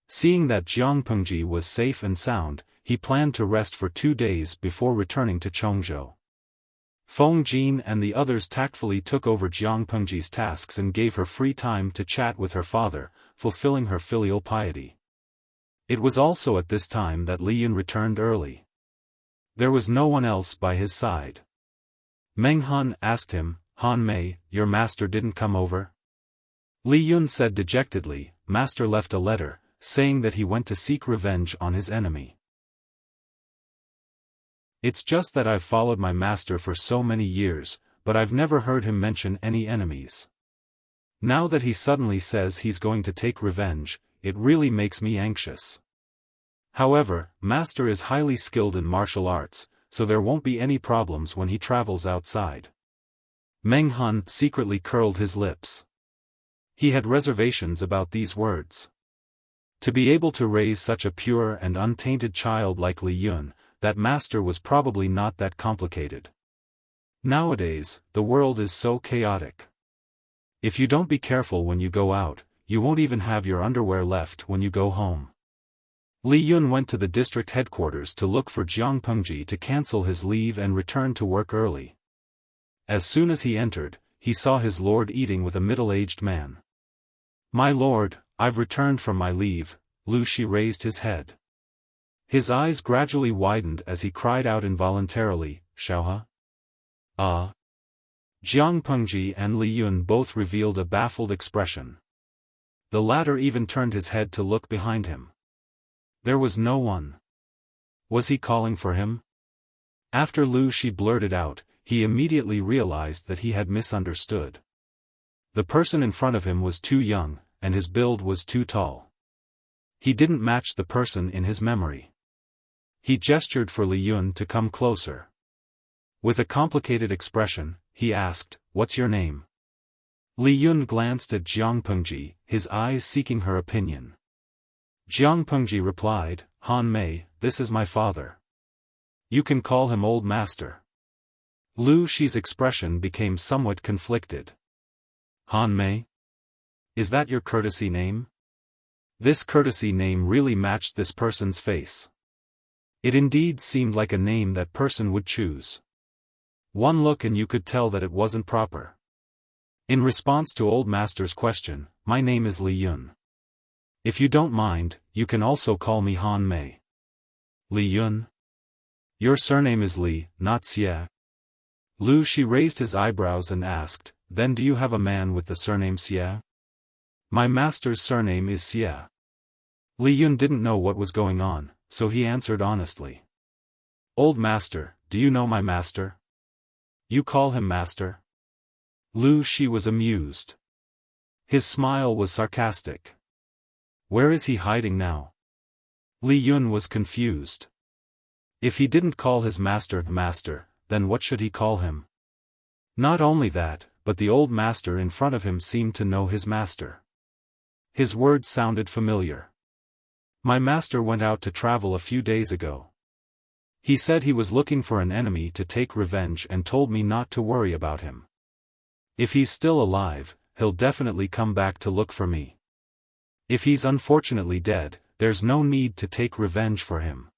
Seeing that Jiang Pengji was safe and sound, he planned to rest for 2 days before returning to Chongzhou. Feng Jin and the others tactfully took over Jiang Pengji's tasks and gave her free time to chat with her father, fulfilling her filial piety. It was also at this time that Li Yun returned early. There was no one else by his side. Meng Han asked him, "Han Mei, your master didn't come over?" Li Yun said dejectedly, "Master left a letter, saying that he went to seek revenge on his enemy. It's just that I've followed my master for so many years, but I've never heard him mention any enemies. Now that he suddenly says he's going to take revenge, it really makes me anxious. However, master is highly skilled in martial arts, so there won't be any problems when he travels outside." Meng Han secretly curled his lips. He had reservations about these words. To be able to raise such a pure and untainted child like Li Yun, that master was probably not that complicated. Nowadays, the world is so chaotic. If you don't be careful when you go out, you won't even have your underwear left when you go home. Li Yun went to the district headquarters to look for Jiang Pengji to cancel his leave and return to work early. As soon as he entered, he saw his lord eating with a middle-aged man. "My lord, I've returned from my leave." Lu Shi raised his head. His eyes gradually widened as he cried out involuntarily, "Xiaoha?" Jiang Pengji and Li Yun both revealed a baffled expression. The latter even turned his head to look behind him. There was no one. Was he calling for him? After Lu Shi blurted out, he immediately realized that he had misunderstood. The person in front of him was too young, and his build was too tall. He didn't match the person in his memory. He gestured for Li Yun to come closer. With a complicated expression, he asked, "What's your name?" Li Yun glanced at Jiang Pengji, his eyes seeking her opinion. Jiang Pengji replied, "Han Mei, this is my father. You can call him old master." Lu Shi's expression became somewhat conflicted. "Han Mei? Is that your courtesy name?" This courtesy name really matched this person's face. It indeed seemed like a name that person would choose. One look and you could tell that it wasn't proper. In response to old master's question, "My name is Li Yun. If you don't mind, you can also call me Han Mei." "Li Yun? Your surname is Li, not Xie?" Lu Shi raised his eyebrows and asked, "Then do you have a man with the surname Xie?" "My master's surname is Xie." Li Yun didn't know what was going on, so he answered honestly. "Old master, do you know my master?" "You call him master?" Lu Shi was amused. His smile was sarcastic. "Where is he hiding now?" Li Yun was confused. If he didn't call his master master, then what should he call him? Not only that, but the old master in front of him seemed to know his master. His words sounded familiar. "My master went out to travel a few days ago. He said he was looking for an enemy to take revenge and told me not to worry about him. If he's still alive, he'll definitely come back to look for me. If he's unfortunately dead, there's no need to take revenge for him."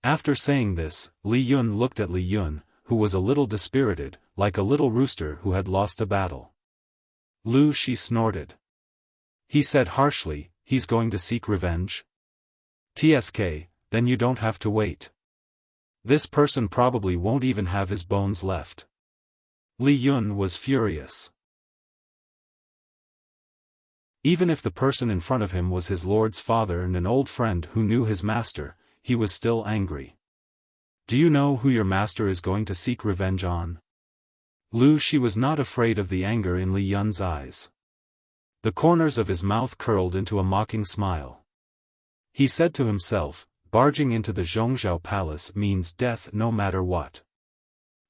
After saying this, Li Yun looked at Li Yun, who was a little dispirited, like a little rooster who had lost a battle. Lu Shi snorted. He said harshly, "He's going to seek revenge? TSK, then you don't have to wait. This person probably won't even have his bones left." Li Yun was furious. Even if the person in front of him was his lord's father and an old friend who knew his master, he was still angry. "Do you know who your master is going to seek revenge on?" Lu Shi was not afraid of the anger in Li Yun's eyes. The corners of his mouth curled into a mocking smile. He said to himself, "Barging into the Zhongzhou palace means death no matter what."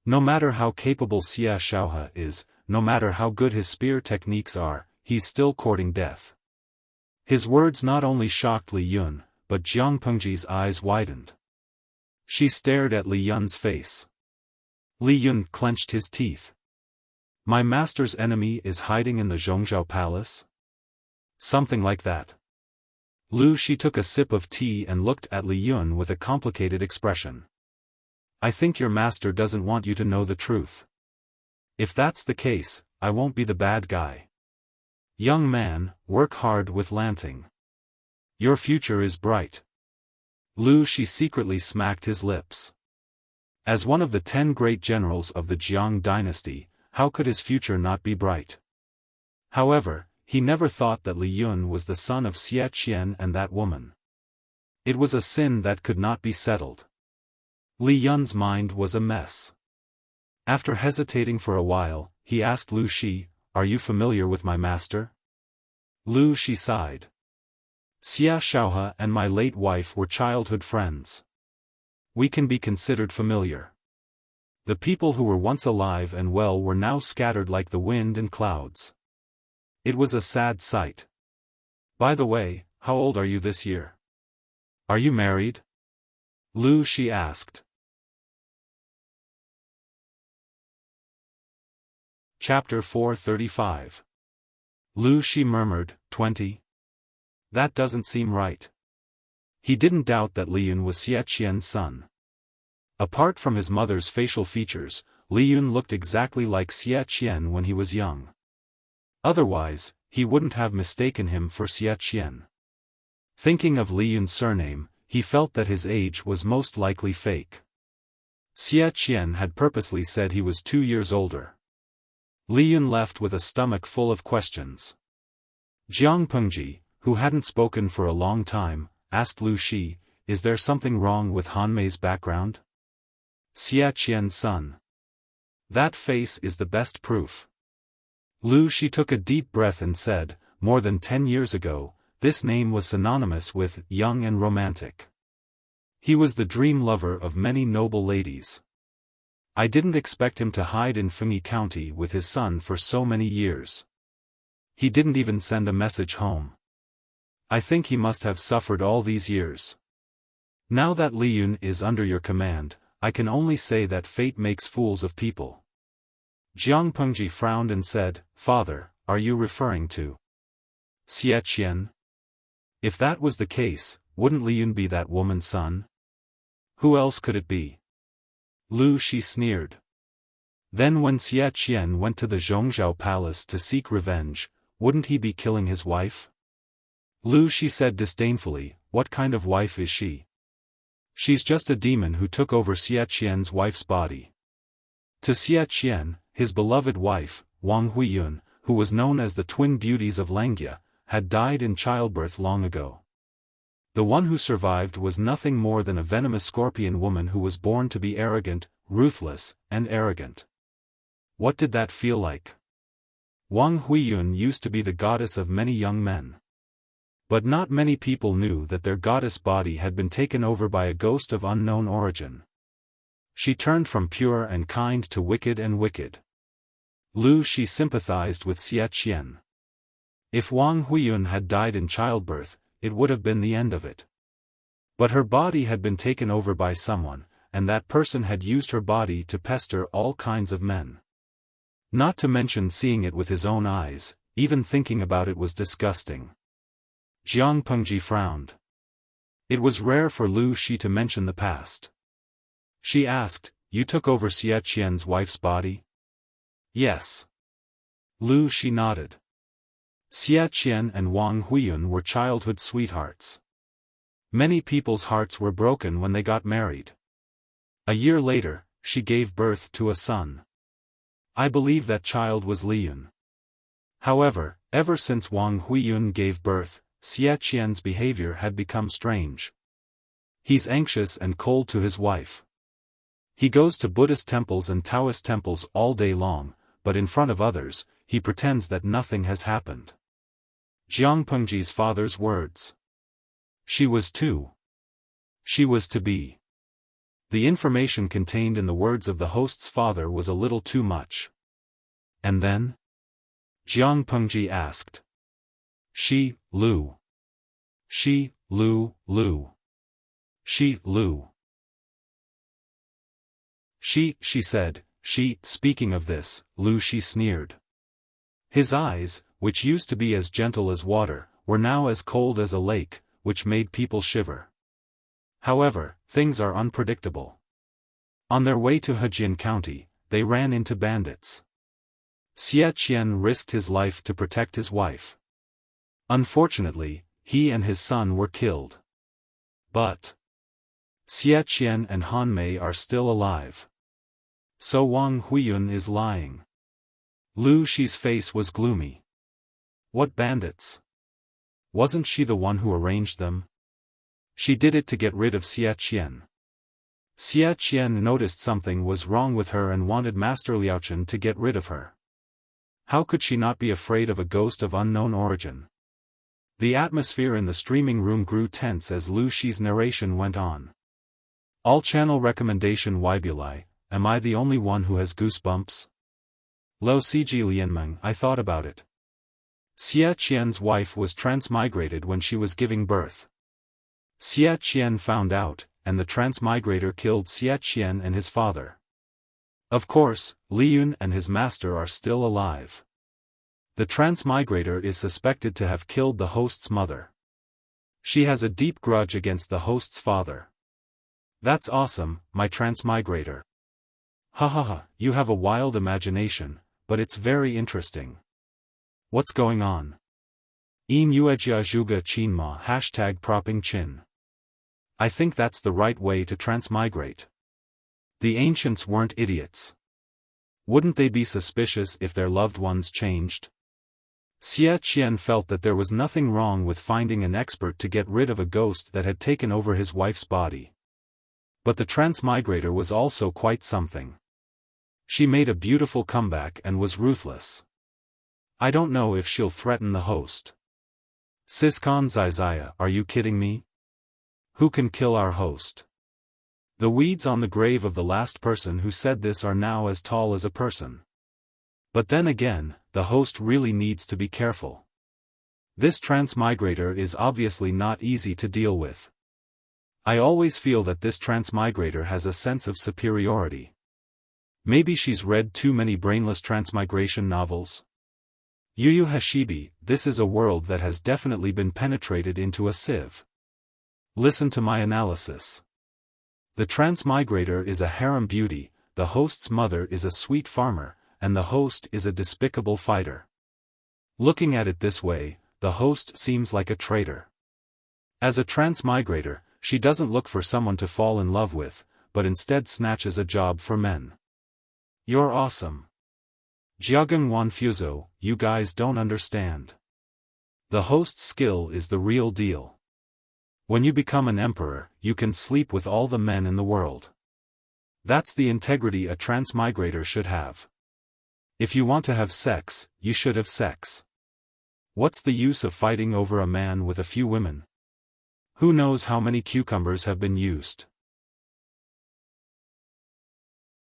No matter how capable Xia Shaohe is, no matter how good his spear techniques are, he's still courting death. His words not only shocked Li Yun, but Jiang Pengji's eyes widened. She stared at Li Yun's face. Li Yun clenched his teeth. My master's enemy is hiding in the Zhongzhou palace? Something like that. Lu Shi took a sip of tea and looked at Li Yun with a complicated expression. I think your master doesn't want you to know the truth. If that's the case, I won't be the bad guy. Young man, work hard with Lanting. Your future is bright. Lu Shi secretly smacked his lips. As one of the 10 great generals of the Jiang dynasty, how could his future not be bright? However, he never thought that Li Yun was the son of Xie Qian and that woman. It was a sin that could not be settled. Li Yun's mind was a mess. After hesitating for a while, he asked Lu Shi, Are you familiar with my master? Lu Shi sighed. Xia Shaohe and my late wife were childhood friends. We can be considered familiar. The people who were once alive and well were now scattered like the wind and clouds. It was a sad sight. By the way, how old are you this year? Are you married? Lu Shi asked. Chapter 435. Lu Shi murmured, 20. That doesn't seem right. He didn't doubt that Li Yun was Xie Qian's son. Apart from his mother's facial features, Li Yun looked exactly like Xie Qian when he was young. Otherwise, he wouldn't have mistaken him for Xie Qian. Thinking of Li Yun's surname, he felt that his age was most likely fake. Xie Qian had purposely said he was 2 years older. Li Yun left with a stomach full of questions. Jiang Pengji, who hadn't spoken for a long time, asked Lu Shi, Is there something wrong with Hanmei's background? Xie Qian's son. That face is the best proof. Lu Shi took a deep breath and said, More than 10 years ago, this name was synonymous with young and romantic. He was the dream lover of many noble ladies. I didn't expect him to hide in Fengyi County with his son for so many years. He didn't even send a message home. I think he must have suffered all these years. Now that Li Yun is under your command, I can only say that fate makes fools of people. Jiang Pengji frowned and said, Father, are you referring to Xie Qian? If that was the case, wouldn't Li Yun be that woman's son? Who else could it be? Lu Shi sneered. Then when Xie Qian went to the Zhongzhou palace to seek revenge, wouldn't he be killing his wife? Lu Shi said disdainfully, What kind of wife is she? She's just a demon who took over Xie Qian's wife's body. To Xie Qian, his beloved wife, Wang Huiyun, who was known as the twin beauties of Lengjie, had died in childbirth long ago. The one who survived was nothing more than a venomous scorpion woman who was born to be arrogant, ruthless, and arrogant. What did that feel like? Wang Huiyun used to be the goddess of many young men. But not many people knew that their goddess body had been taken over by a ghost of unknown origin. She turned from pure and kind to wicked and wicked. Lu Shi sympathized with Xie Qian. If Wang Huiyun had died in childbirth, it would have been the end of it. But her body had been taken over by someone, and that person had used her body to pester all kinds of men. Not to mention seeing it with his own eyes, even thinking about it was disgusting. Jiang Pengji frowned. It was rare for Lu Shi to mention the past. She asked, You took over Xie Qian's wife's body? Yes. Lu Shi nodded. Xie Qian and Wang Huiyun were childhood sweethearts. Many people's hearts were broken when they got married. A year later, she gave birth to a son. I believe that child was Li Yun. However, ever since Wang Huiyun gave birth, Xie Qian's behavior had become strange. He's anxious and cold to his wife. He goes to Buddhist temples and Taoist temples all day long, but in front of others, he pretends that nothing has happened. Jiang Pengji's father's words. She was 2. She was to be. The information contained in the words of the host's father was a little too much. And then? Jiang Pengji asked. Shi, Lu. Shi, Lu, Lu. Shi, Lu. She said, speaking of this, Lu Shi sneered. His eyes, which used to be as gentle as water, were now as cold as a lake, which made people shiver. However, things are unpredictable. On their way to Hejian County, they ran into bandits. Xie Qian risked his life to protect his wife. Unfortunately, he and his son were killed. But Xie Qian and Han Mei are still alive. So Wang Huiyun is lying. Lu Shi's face was gloomy. What bandits? Wasn't she the one who arranged them? She did it to get rid of Xie Qian. Xie Qian noticed something was wrong with her and wanted Master Liaochen to get rid of her. How could she not be afraid of a ghost of unknown origin? The atmosphere in the streaming room grew tense as Lu Shi's narration went on. All channel recommendation Weibulai, am I the only one who has goosebumps? Lo Ciji Lianmeng, I thought about it. Xie Qian's wife was transmigrated when she was giving birth. Xie Qian found out, and the transmigrator killed Xie Qian and his father. Of course, Li Yun and his master are still alive. The transmigrator is suspected to have killed the host's mother. She has a deep grudge against the host's father. That's awesome, my transmigrator. Ha ha ha, you have a wild imagination, but it's very interesting. What's going on? In Yuejia Zhuge Qinma #propping chin. I think that's the right way to transmigrate. The ancients weren't idiots. Wouldn't they be suspicious if their loved ones changed? Xie Qian felt that there was nothing wrong with finding an expert to get rid of a ghost that had taken over his wife's body. But the transmigrator was also quite something. She made a beautiful comeback and was ruthless. I don't know if she'll threaten the host. Siscon Zizaya, are you kidding me? Who can kill our host? The weeds on the grave of the last person who said this are now as tall as a person. But then again, the host really needs to be careful. This transmigrator is obviously not easy to deal with. I always feel that this transmigrator has a sense of superiority. Maybe she's read too many brainless transmigration novels. Yu Yu Hashibi, this is a world that has definitely been penetrated into a sieve. Listen to my analysis. The transmigrator is a harem beauty, the host's mother is a sweet farmer, and the host is a despicable fighter. Looking at it this way, the host seems like a traitor. As a transmigrator, she doesn't look for someone to fall in love with, but instead snatches a job for men. You're awesome. Jiagang Wanfuzo, you guys don't understand. The host's skill is the real deal. When you become an emperor, you can sleep with all the men in the world. That's the integrity a transmigrator should have. If you want to have sex, you should have sex. What's the use of fighting over a man with a few women? Who knows how many cucumbers have been used?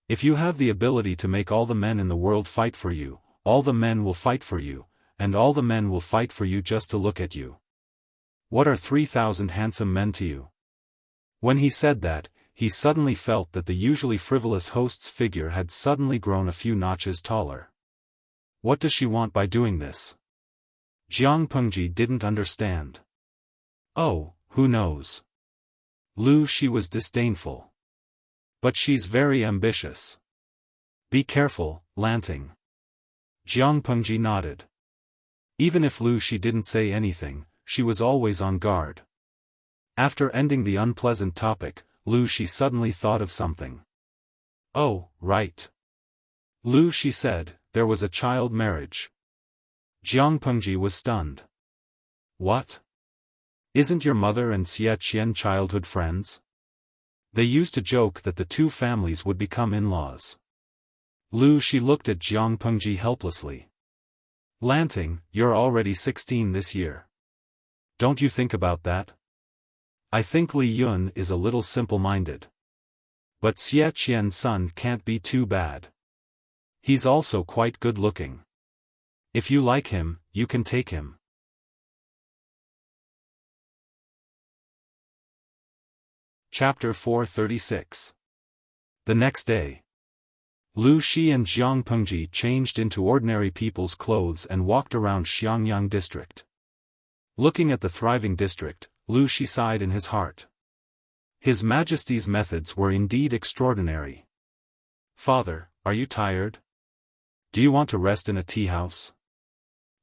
If you have the ability to make all the men in the world fight for you, all the men will fight for you, and all the men will fight for you just to look at you. What are 3,000 handsome men to you? When he said that, he suddenly felt that the usually frivolous host's figure had suddenly grown a few notches taller. What does she want by doing this? Jiang Pengji didn't understand. Oh, who knows? Lu Shi was disdainful. But she's very ambitious. Be careful, Lanting. Jiang Pengji nodded. Even if Lu Shi didn't say anything, she was always on guard. After ending the unpleasant topic, Lu Shi suddenly thought of something. Oh, right. Lu Shi said, there was a child marriage. Jiang Pengji was stunned. What? Isn't your mother and Xie Qian childhood friends? They used to joke that the two families would become in-laws. Lu Shi looked at Jiang Pengji helplessly. Lanting, you're already 16 this year. Don't you think about that? I think Li Yun is a little simple-minded. But Xie Qian's son can't be too bad. He's also quite good-looking. If you like him, you can take him. Chapter 436. The next day, Lu Shi and Jiang Pengji changed into ordinary people's clothes and walked around Xiangyang district. Looking at the thriving district, Lu Shi sighed in his heart. His Majesty's methods were indeed extraordinary. Father, are you tired? Do you want to rest in a tea house?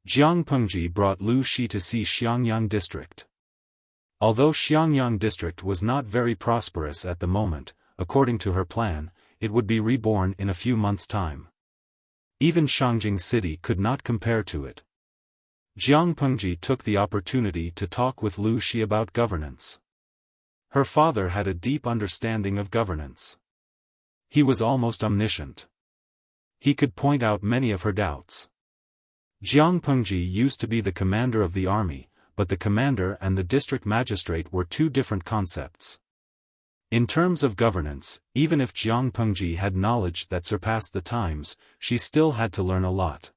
Jiang Pengji brought Lu Shi to see Xiangyang district. Although Xiangyang district was not very prosperous at the moment, according to her plan, it would be reborn in a few months' time. Even Shangjing city could not compare to it. Jiang Pengji took the opportunity to talk with Lu Shi about governance. Her father had a deep understanding of governance. He was almost omniscient. He could point out many of her doubts. Jiang Pengji used to be the commander of the army, but the commander and the district magistrate were two different concepts. In terms of governance, even if Jiang Pengji had knowledge that surpassed the times, she still had to learn a lot.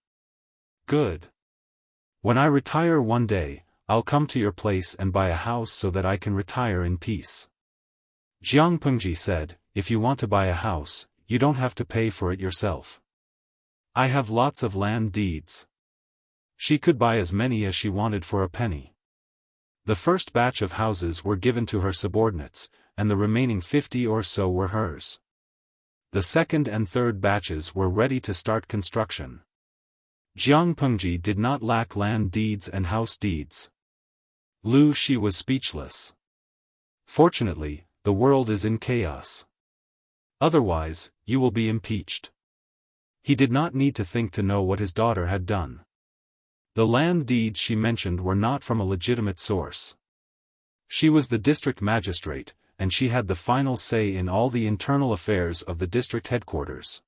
Good. When I retire one day, I'll come to your place and buy a house so that I can retire in peace. Jiang Pengji said, if you want to buy a house, you don't have to pay for it yourself. I have lots of land deeds. She could buy as many as she wanted for a penny. The first batch of houses were given to her subordinates, and the remaining 50 or so were hers. The second and third batches were ready to start construction. Jiang Pengji did not lack land deeds and house deeds. Lu Shi was speechless. Fortunately, the world is in chaos. Otherwise, you will be impeached. He did not need to think to know what his daughter had done. The land deeds she mentioned were not from a legitimate source. She was the district magistrate, and she had the final say in all the internal affairs of the district headquarters.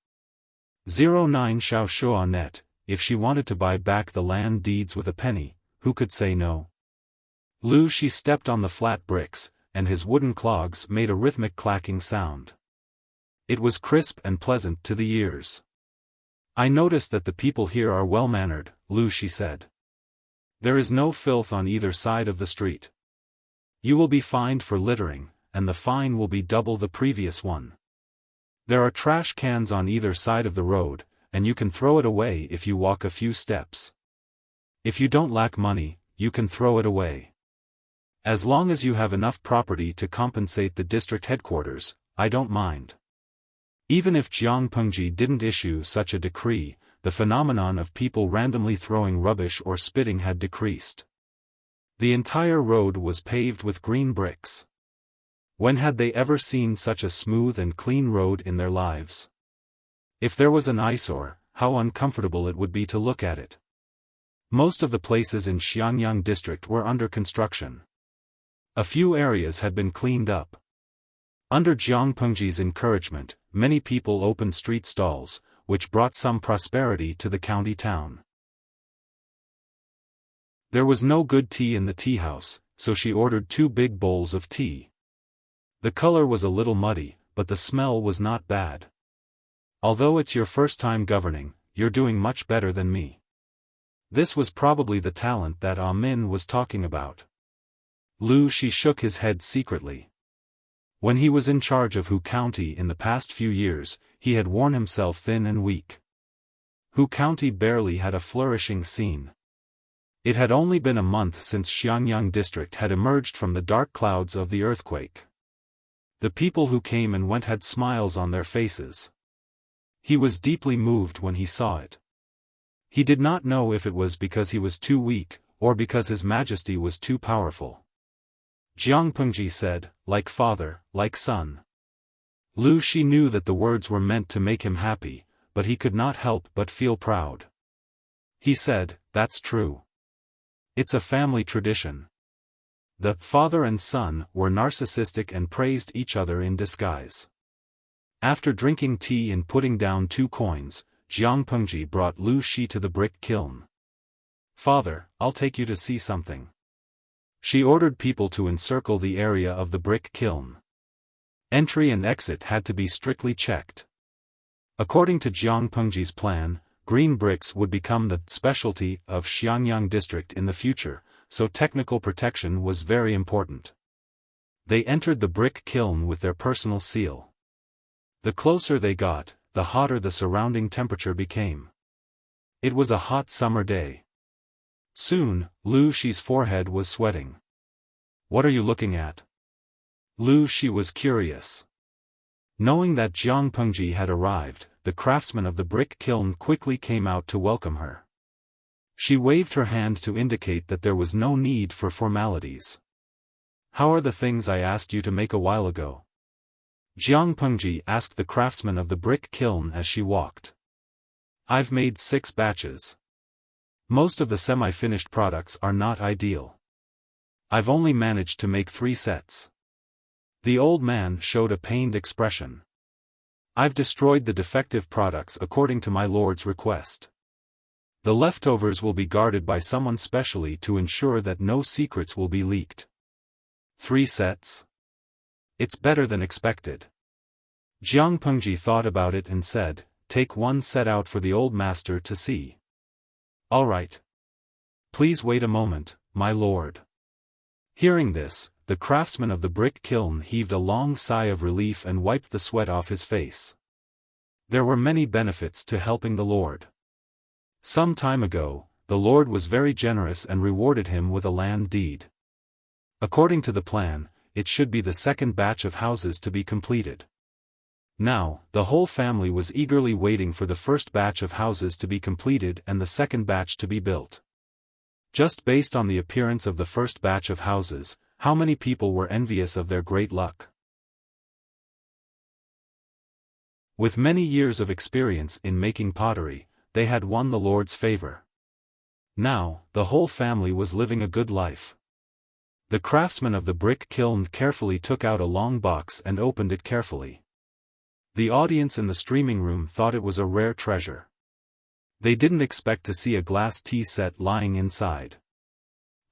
09 Xiao Shua net, if she wanted to buy back the land deeds with a penny, who could say no? Lu Shi stepped on the flat bricks, and his wooden clogs made a rhythmic clacking sound. It was crisp and pleasant to the ears. I notice that the people here are well-mannered, Lu Shi said. There is no filth on either side of the street. You will be fined for littering, and the fine will be double the previous one. There are trash cans on either side of the road, and you can throw it away if you walk a few steps. If you don't lack money, you can throw it away. As long as you have enough property to compensate the district headquarters, I don't mind. Even if Jiang Pengji didn't issue such a decree, the phenomenon of people randomly throwing rubbish or spitting had decreased. The entire road was paved with green bricks. When had they ever seen such a smooth and clean road in their lives? If there was an eyesore, how uncomfortable it would be to look at it. Most of the places in Xiangyang district were under construction. A few areas had been cleaned up. Under Jiang Pengji's encouragement, many people opened street stalls, which brought some prosperity to the county town. There was no good tea in the tea house, so she ordered 2 big bowls of tea. The color was a little muddy, but the smell was not bad. Although it's your first time governing, you're doing much better than me. This was probably the talent that Ah Min was talking about. Lu Shi shook his head secretly. When he was in charge of Hu County in the past few years, he had worn himself thin and weak. Hu County barely had a flourishing scene. It had only been a month since Xiangyang district had emerged from the dark clouds of the earthquake. The people who came and went had smiles on their faces. He was deeply moved when he saw it. He did not know if it was because he was too weak, or because His Majesty was too powerful. Jiang Pengji said, like father, like son. Lu Shi knew that the words were meant to make him happy, but he could not help but feel proud. He said, that's true. It's a family tradition. The father and son were narcissistic and praised each other in disguise. After drinking tea and putting down 2 coins, Jiang Pengji brought Lu Shi to the brick kiln. Father, I'll take you to see something. She ordered people to encircle the area of the brick kiln. Entry and exit had to be strictly checked. According to Jiang Pengji's plan, green bricks would become the specialty of Xiangyang district in the future, so technical protection was very important. They entered the brick kiln with their personal seal. The closer they got, the hotter the surrounding temperature became. It was a hot summer day. Soon, Lu Shi's forehead was sweating. "What are you looking at?" Lu Shi was curious. Knowing that Jiang Pengji had arrived, the craftsman of the brick kiln quickly came out to welcome her. She waved her hand to indicate that there was no need for formalities. "How are the things I asked you to make a while ago?" Jiang Pengji asked the craftsman of the brick kiln as she walked. "I've made 6 batches. Most of the semi-finished products are not ideal. I've only managed to make 3 sets." The old man showed a pained expression. "I've destroyed the defective products according to my lord's request. The leftovers will be guarded by someone specially to ensure that no secrets will be leaked." 3 sets? It's better than expected. Jiang Pengji thought about it and said, "Take 1 set out for the old master to see." "All right. Please wait a moment, my lord." Hearing this, the craftsman of the brick kiln heaved a long sigh of relief and wiped the sweat off his face. There were many benefits to helping the lord. Some time ago, the lord was very generous and rewarded him with a land deed. According to the plan, it should be the second batch of houses to be completed. Now, the whole family was eagerly waiting for the first batch of houses to be completed and the second batch to be built. Just based on the appearance of the first batch of houses, how many people were envious of their great luck? With many years of experience in making pottery, they had won the Lord's favor. Now, the whole family was living a good life. The craftsman of the brick kiln carefully took out a long box and opened it carefully. The audience in the streaming room thought it was a rare treasure. They didn't expect to see a glass tea set lying inside.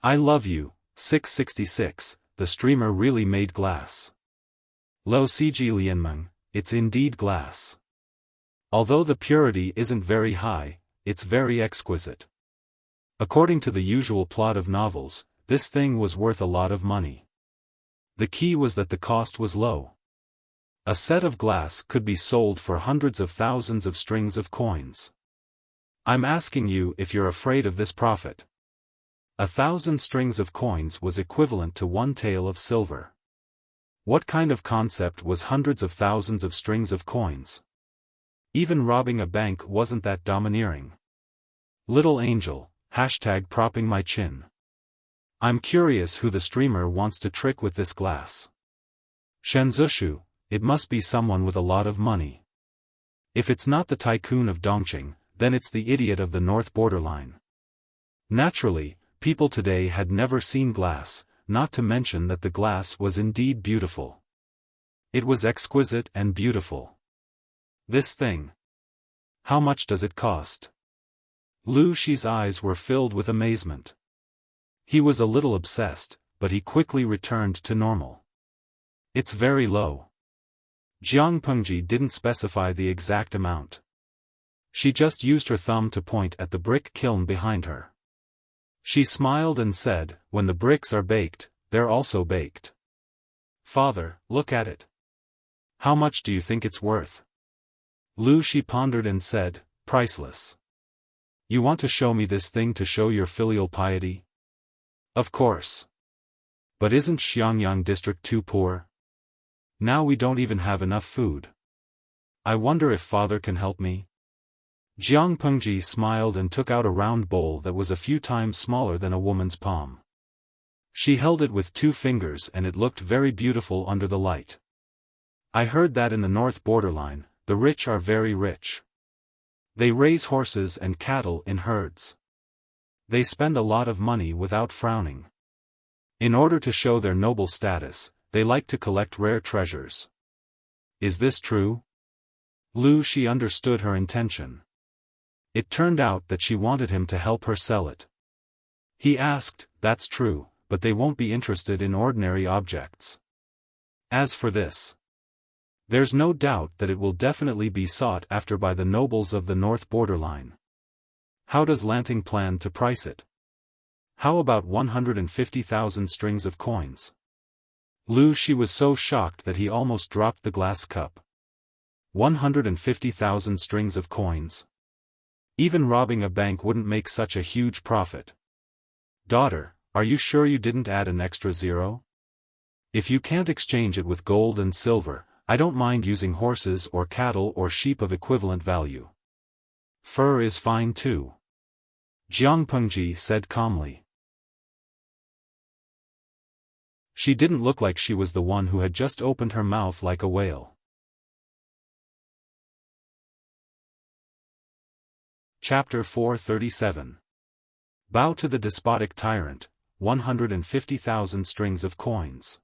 "I love you, 666, the streamer really made glass. Lo Ciji Lianmeng, it's indeed glass. Although the purity isn't very high, it's very exquisite." According to the usual plot of novels, this thing was worth a lot of money. The key was that the cost was low. A set of glass could be sold for hundreds of thousands of strings of coins. I'm asking you if you're afraid of this profit. 1,000 strings of coins was equivalent to 1 tael of silver. What kind of concept was hundreds of thousands of strings of coins? Even robbing a bank wasn't that domineering. Little angel, #propping my chin. I'm curious who the streamer wants to trick with this glass. Shenzushu, it must be someone with a lot of money. If it's not the tycoon of Dongqing, then it's the idiot of the north borderline. Naturally, people today had never seen glass, not to mention that the glass was indeed beautiful. It was exquisite and beautiful. This thing. How much does it cost? Lu Shi's eyes were filled with amazement. He was a little obsessed, but he quickly returned to normal. It's very low. Jiang Pengji didn't specify the exact amount. She just used her thumb to point at the brick kiln behind her. She smiled and said, "When the bricks are baked, they're also baked. Father, look at it. How much do you think it's worth?" Lu Shi pondered and said, "Priceless. You want to show me this thing to show your filial piety?" "Of course. But isn't Xiangyang district too poor? Now we don't even have enough food. I wonder if father can help me?" Jiang Pengji smiled and took out a round bowl that was a few times smaller than a woman's palm. She held it with 2 fingers and it looked very beautiful under the light. "I heard that in the north borderline, the rich are very rich. They raise horses and cattle in herds. They spend a lot of money without frowning. In order to show their noble status, they like to collect rare treasures. Is this true?" Lu Shi understood her intention. It turned out that she wanted him to help her sell it. He asked, "That's true, but they won't be interested in ordinary objects. As for this, There's no doubt that it will definitely be sought after by the nobles of the north borderline. How does Lanting plan to price it? How about 150,000 strings of coins? Lu Shi was so shocked that he almost dropped the glass cup. 150,000 strings of coins? Even robbing a bank wouldn't make such a huge profit. Daughter, are you sure you didn't add an extra zero? If you can't exchange it with gold and silver, I don't mind using horses or cattle or sheep of equivalent value. Fur is fine too. Jiang Pengji said calmly. She didn't look like she was the one who had just opened her mouth like a whale. Chapter 437. Bow to the despotic tyrant, 150,000 strings of coins.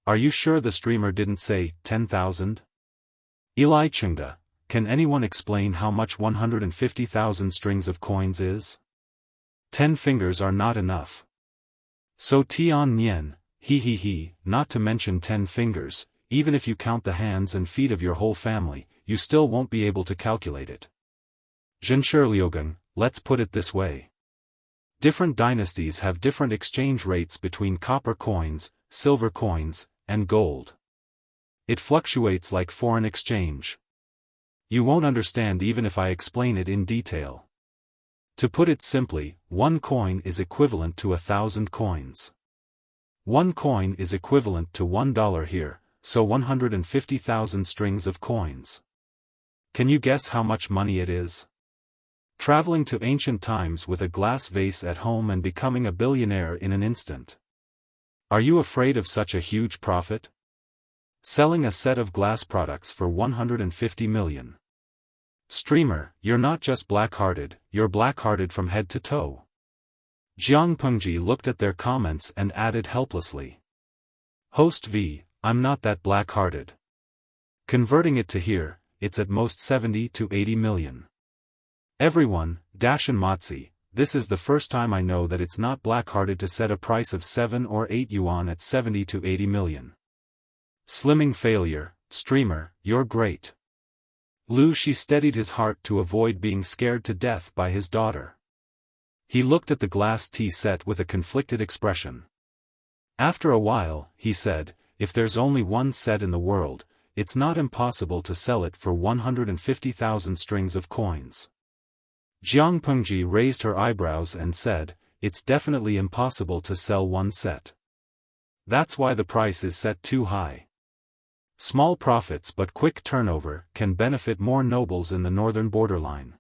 Are you sure the streamer didn't say 10,000? Eli Chengda, can anyone explain how much 150,000 strings of coins is? 10 fingers are not enough. So Tian Nian, not to mention 10 fingers, even if you count the hands and feet of your whole family, you still won't be able to calculate it. Zhenshi Liugang, let's put it this way. Different dynasties have different exchange rates between copper coins, silver coins, and gold. It fluctuates like foreign exchange. You won't understand even if I explain it in detail. To put it simply, 1 coin is equivalent to 1,000 coins. 1 coin is equivalent to $1 here, so 150,000 strings of coins. Can you guess how much money it is? Traveling to ancient times with a glass vase at home and becoming a billionaire in an instant. Are you afraid of such a huge profit? Selling a set of glass products for 150 million. Streamer, you're not just black-hearted, you're black-hearted from head to toe. Jiang Pengji looked at their comments and added helplessly. Host V, I'm not that black-hearted. Converting it to here, it's at most 70 to 80 million. Everyone, Dashan Matsi, this is the first time I know that it's not black-hearted to set a price of 7 or 8 yuan at 70 to 80 million. Slimming failure, streamer, you're great. Lu Shi steadied his heart to avoid being scared to death by his daughter. He looked at the glass tea set with a conflicted expression. After a while, he said, if there's only one set in the world, it's not impossible to sell it for 150,000 strings of coins. Jiang Pengji raised her eyebrows and said, it's definitely impossible to sell one set. That's why the price is set too high. Small profits but quick turnover can benefit more nobles in the northern borderline.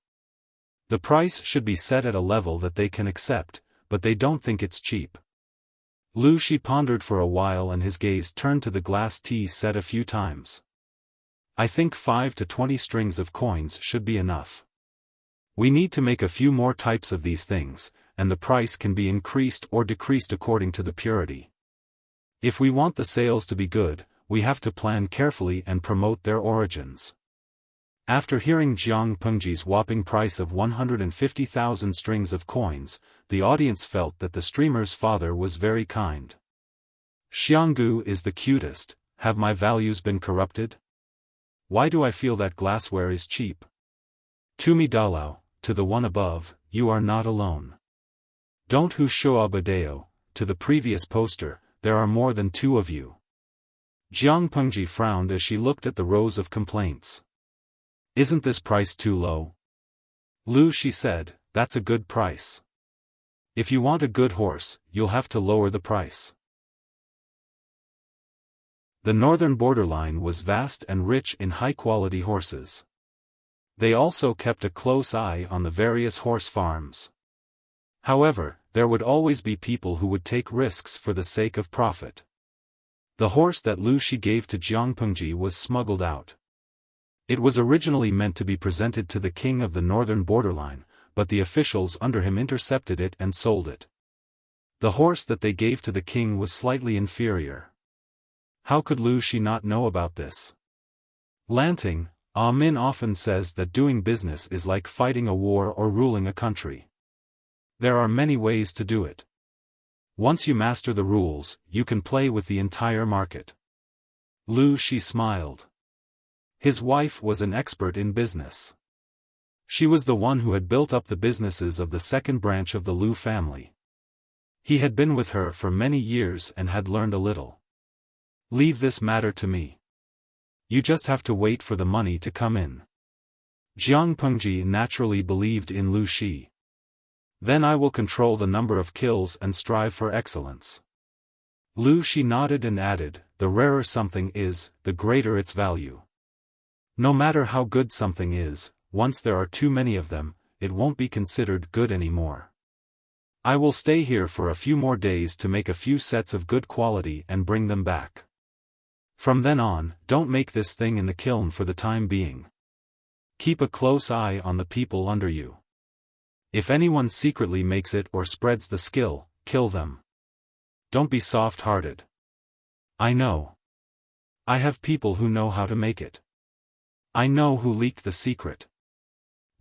The price should be set at a level that they can accept, but they don't think it's cheap. Lu Shi pondered for a while and his gaze turned to the glass tea set a few times. I think 5 to 20 strings of coins should be enough. We need to make a few more types of these things, and the price can be increased or decreased according to the purity. If we want the sales to be good, we have to plan carefully and promote their origins. After hearing Jiang Pengji's whopping price of 150,000 strings of coins, the audience felt that the streamer's father was very kind. Xianggu is the cutest, have my values been corrupted? Why do I feel that glassware is cheap? Tumi Dalao, to the one above, you are not alone. Don't Hu Shua Badeo, to the previous poster, there are more than 2 of you. Jiang Pengji frowned as she looked at the rows of complaints. Isn't this price too low? Lu Shi said, that's a good price. If you want a good horse, you'll have to lower the price. The northern borderline was vast and rich in high-quality horses. They also kept a close eye on the various horse farms. However, there would always be people who would take risks for the sake of profit. The horse that Lu Shi gave to Jiang Pengji was smuggled out. It was originally meant to be presented to the king of the northern borderline, but the officials under him intercepted it and sold it. The horse that they gave to the king was slightly inferior. How could Lu Shi not know about this? Lanting, Min often says that doing business is like fighting a war or ruling a country. There are many ways to do it. Once you master the rules, you can play with the entire market. Lu Shi smiled. His wife was an expert in business. She was the one who had built up the businesses of the second branch of the Lu family. He had been with her for many years and had learned a little. Leave this matter to me. You just have to wait for the money to come in. Jiang Pengji naturally believed in Lu Shi. Then I will control the number of kills and strive for excellence. Lu Shi nodded and added, the rarer something is, the greater its value. No matter how good something is, once there are too many of them, it won't be considered good anymore. I will stay here for a few more days to make a few sets of good quality and bring them back. From then on, don't make this thing in the kiln for the time being. Keep a close eye on the people under you. If anyone secretly makes it or spreads the skill, kill them. Don't be soft-hearted. I know. I have people who know how to make it. I know who leaked the secret.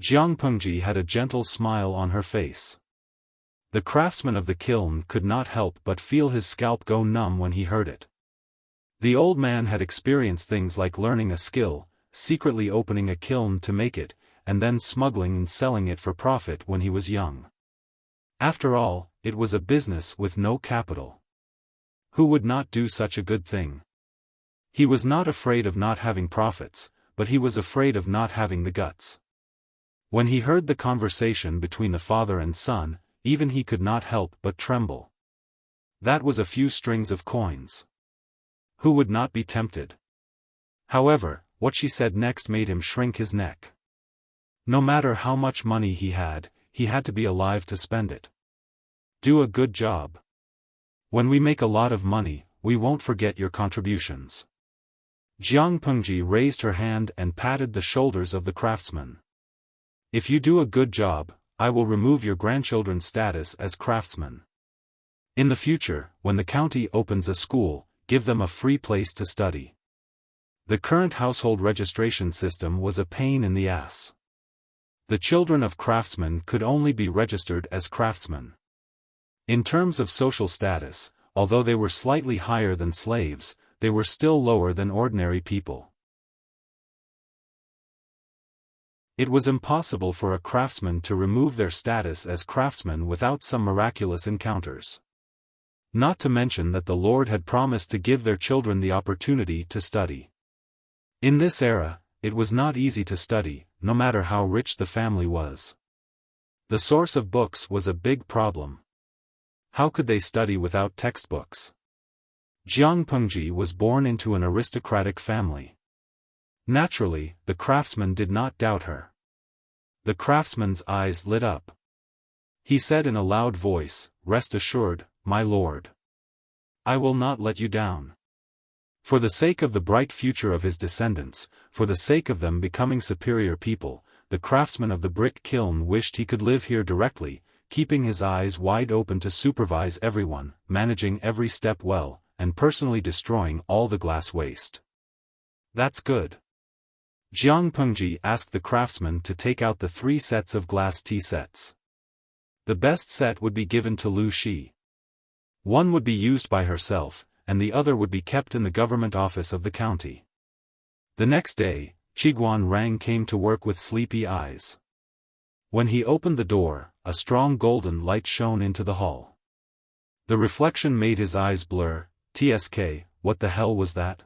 Jiang Pengji had a gentle smile on her face. The craftsman of the kiln could not help but feel his scalp go numb when he heard it. The old man had experienced things like learning a skill, secretly opening a kiln to make it, and then smuggling and selling it for profit when he was young. After all, it was a business with no capital. Who would not do such a good thing? He was not afraid of not having profits, but he was afraid of not having the guts. When he heard the conversation between the father and son, even he could not help but tremble. That was a few strings of coins. Who would not be tempted? However, what she said next made him shrink his neck. No matter how much money he had to be alive to spend it. Do a good job. When we make a lot of money, we won't forget your contributions. Jiang Pengji raised her hand and patted the shoulders of the craftsman. If you do a good job, I will remove your grandchildren's status as craftsmen. In the future, when the county opens a school, give them a free place to study. The current household registration system was a pain in the ass. The children of craftsmen could only be registered as craftsmen. In terms of social status, although they were slightly higher than slaves, they were still lower than ordinary people. It was impossible for a craftsman to remove their status as craftsmen without some miraculous encounters. Not to mention that the Lord had promised to give their children the opportunity to study. In this era, it was not easy to study, no matter how rich the family was. The source of books was a big problem. How could they study without textbooks? Jiang Pengji was born into an aristocratic family. Naturally, the craftsman did not doubt her. The craftsman's eyes lit up. He said in a loud voice, "Rest assured, my lord. I will not let you down." For the sake of the bright future of his descendants, for the sake of them becoming superior people, the craftsman of the brick kiln wished he could live here directly, keeping his eyes wide open to supervise everyone, managing every step well, and personally destroying all the glass waste. That's good. Jiang Pengji asked the craftsman to take out the 3 sets of glass tea sets. The best set would be given to Lu Shi. One would be used by herself, and the other would be kept in the government office of the county. The next day, Qiguan Rang came to work with sleepy eyes. When he opened the door, a strong golden light shone into the hall. The reflection made his eyes blur. "Tsk, what the hell was that?"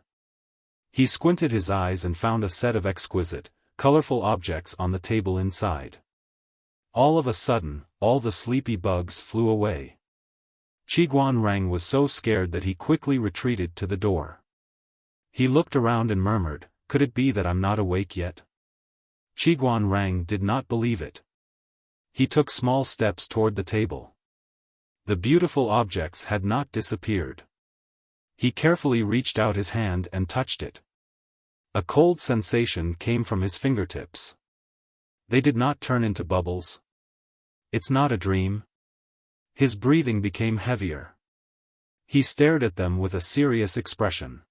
He squinted his eyes and found a set of exquisite, colorful objects on the table inside. All of a sudden, all the sleepy bugs flew away. Qiguan Rang was so scared that he quickly retreated to the door. He looked around and murmured, "Could it be that I'm not awake yet?" Qiguan Rang did not believe it. He took small steps toward the table. The beautiful objects had not disappeared. He carefully reached out his hand and touched it. A cold sensation came from his fingertips. They did not turn into bubbles. It's not a dream. His breathing became heavier. He stared at them with a serious expression.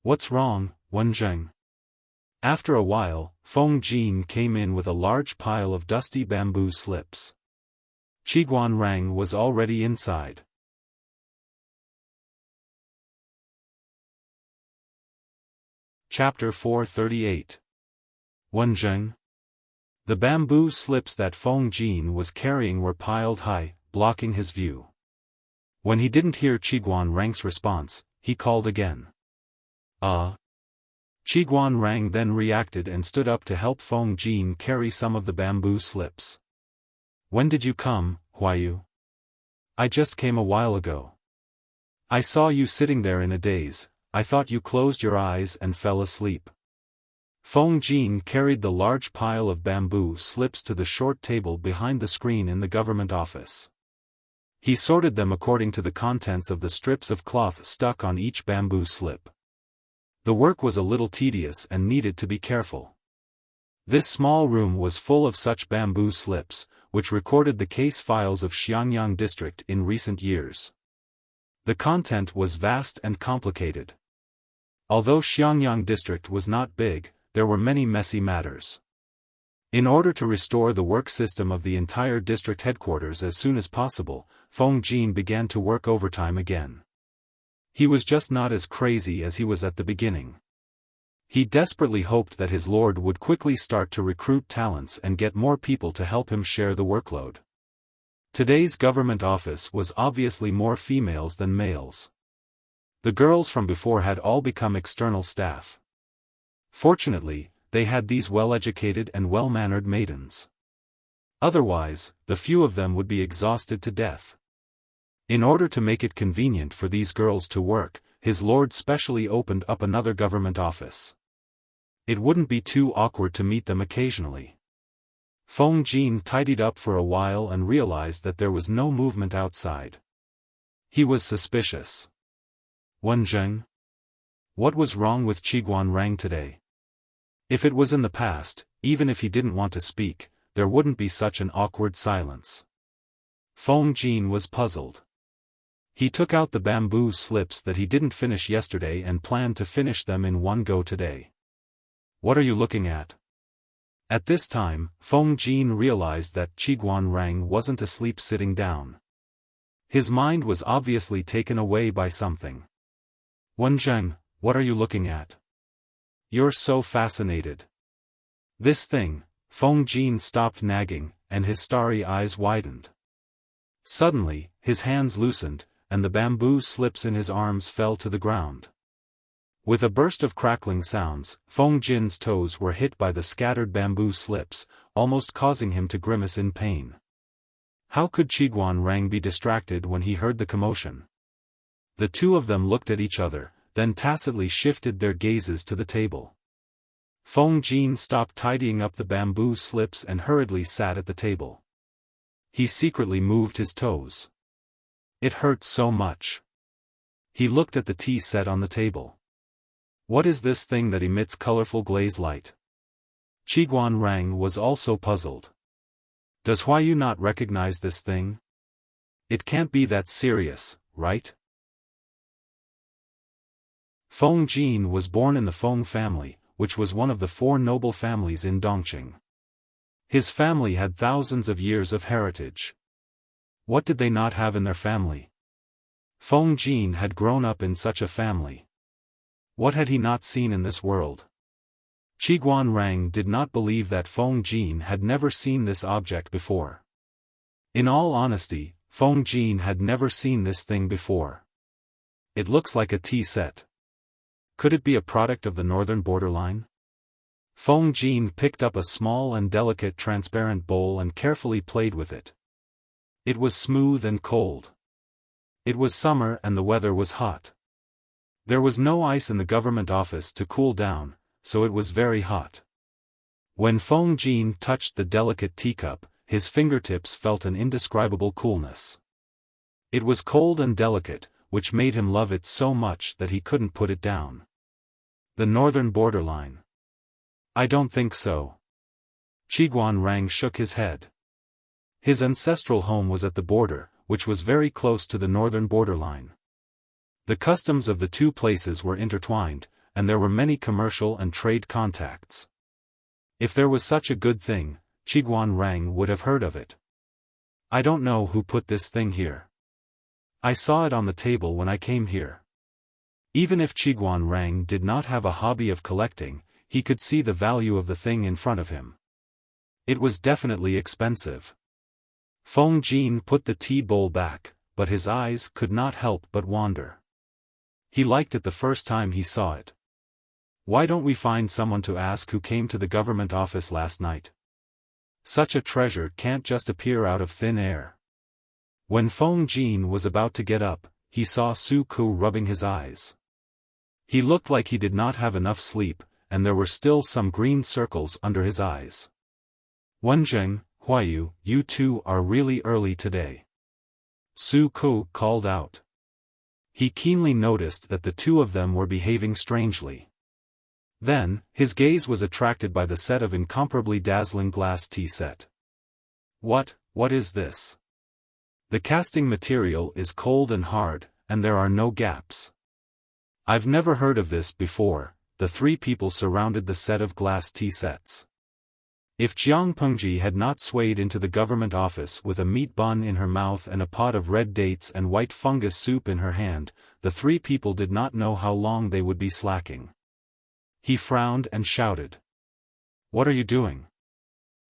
"What's wrong, Wenjing?" After a while, Feng Jin came in with a large pile of dusty bamboo slips. Qiguan Rang was already inside. Chapter 438. Wenzheng. The bamboo slips that Feng Jin was carrying were piled high, blocking his view. When he didn't hear Qiguan Rang's response, he called again. Qiguan Rang then reacted and stood up to help Feng Jin carry some of the bamboo slips. When did you come, Huayu? I just came a while ago. I saw you sitting there in a daze. I thought you closed your eyes and fell asleep. Feng Jin carried the large pile of bamboo slips to the short table behind the screen in the government office. He sorted them according to the contents of the strips of cloth stuck on each bamboo slip. The work was a little tedious and needed to be careful. This small room was full of such bamboo slips, which recorded the case files of Xiangyang district in recent years. The content was vast and complicated. Although Xiangyang district was not big, there were many messy matters. In order to restore the work system of the entire district headquarters as soon as possible, Feng Jin began to work overtime again. He was just not as crazy as he was at the beginning. He desperately hoped that his lord would quickly start to recruit talents and get more people to help him share the workload. Today's government office was obviously more females than males. The girls from before had all become external staff. Fortunately, they had these well-educated and well-mannered maidens. Otherwise, the few of them would be exhausted to death. In order to make it convenient for these girls to work, his lord specially opened up another government office. It wouldn't be too awkward to meet them occasionally. Feng Jin tidied up for a while and realized that there was no movement outside. He was suspicious. Wenzheng? What was wrong with Qiguan Rang today? If it was in the past, even if he didn't want to speak, there wouldn't be such an awkward silence. Feng Jin was puzzled. He took out the bamboo slips that he didn't finish yesterday and planned to finish them in one go today. What are you looking at? At this time, Feng Jin realized that Qiguan Rang wasn't asleep sitting down. His mind was obviously taken away by something. Wenzheng, what are you looking at? You're so fascinated. This thing. Feng Jin stopped nagging, and his starry eyes widened. Suddenly, his hands loosened, and the bamboo slips in his arms fell to the ground. With a burst of crackling sounds, Feng Jin's toes were hit by the scattered bamboo slips, almost causing him to grimace in pain. How could Qiguan Rang be distracted when he heard the commotion? The two of them looked at each other, then tacitly shifted their gazes to the table. Feng Jin stopped tidying up the bamboo slips and hurriedly sat at the table. He secretly moved his toes. It hurt so much. He looked at the tea set on the table. What is this thing that emits colorful glaze light? Qiguan Rang was also puzzled. Does Huayu not recognize this thing? It can't be that serious, right? Feng Jin was born in the Feng family, which was one of the 4 noble families in Dongqing. His family had thousands of years of heritage. What did they not have in their family? Feng Jin had grown up in such a family. What had he not seen in this world? Qiguan Rang did not believe that Feng Jin had never seen this object before. In all honesty, Feng Jin had never seen this thing before. It looks like a tea set. Could it be a product of the northern borderline? Feng Jin picked up a small and delicate transparent bowl and carefully played with it. It was smooth and cold. It was summer and the weather was hot. There was no ice in the government office to cool down, so it was very hot. When Feng Jin touched the delicate teacup, his fingertips felt an indescribable coolness. It was cold and delicate, which made him love it so much that he couldn't put it down. The northern borderline. I don't think so. Qiguan Rang shook his head. His ancestral home was at the border, which was very close to the northern borderline. The customs of the two places were intertwined, and there were many commercial and trade contacts. If there was such a good thing, Qiguan Rang would have heard of it. I don't know who put this thing here. I saw it on the table when I came here. Even if Qiguan Rang did not have a hobby of collecting, he could see the value of the thing in front of him. It was definitely expensive. Feng Jin put the tea bowl back, but his eyes could not help but wander. He liked it the first time he saw it. Why don't we find someone to ask who came to the government office last night? Such a treasure can't just appear out of thin air. When Feng Jin was about to get up, he saw Su Ku rubbing his eyes. He looked like he did not have enough sleep, and there were still some green circles under his eyes. Wenjing, Huayu, you two are really early today. Su Ku called out. He keenly noticed that the two of them were behaving strangely. Then, his gaze was attracted by the set of incomparably dazzling glass tea set. What is this? The casting material is cold and hard, and there are no gaps. I've never heard of this before. The three people surrounded the set of glass tea sets. If Jiang Pengji had not swayed into the government office with a meat bun in her mouth and a pot of red dates and white fungus soup in her hand, the three people did not know how long they would be slacking. He frowned and shouted. What are you doing?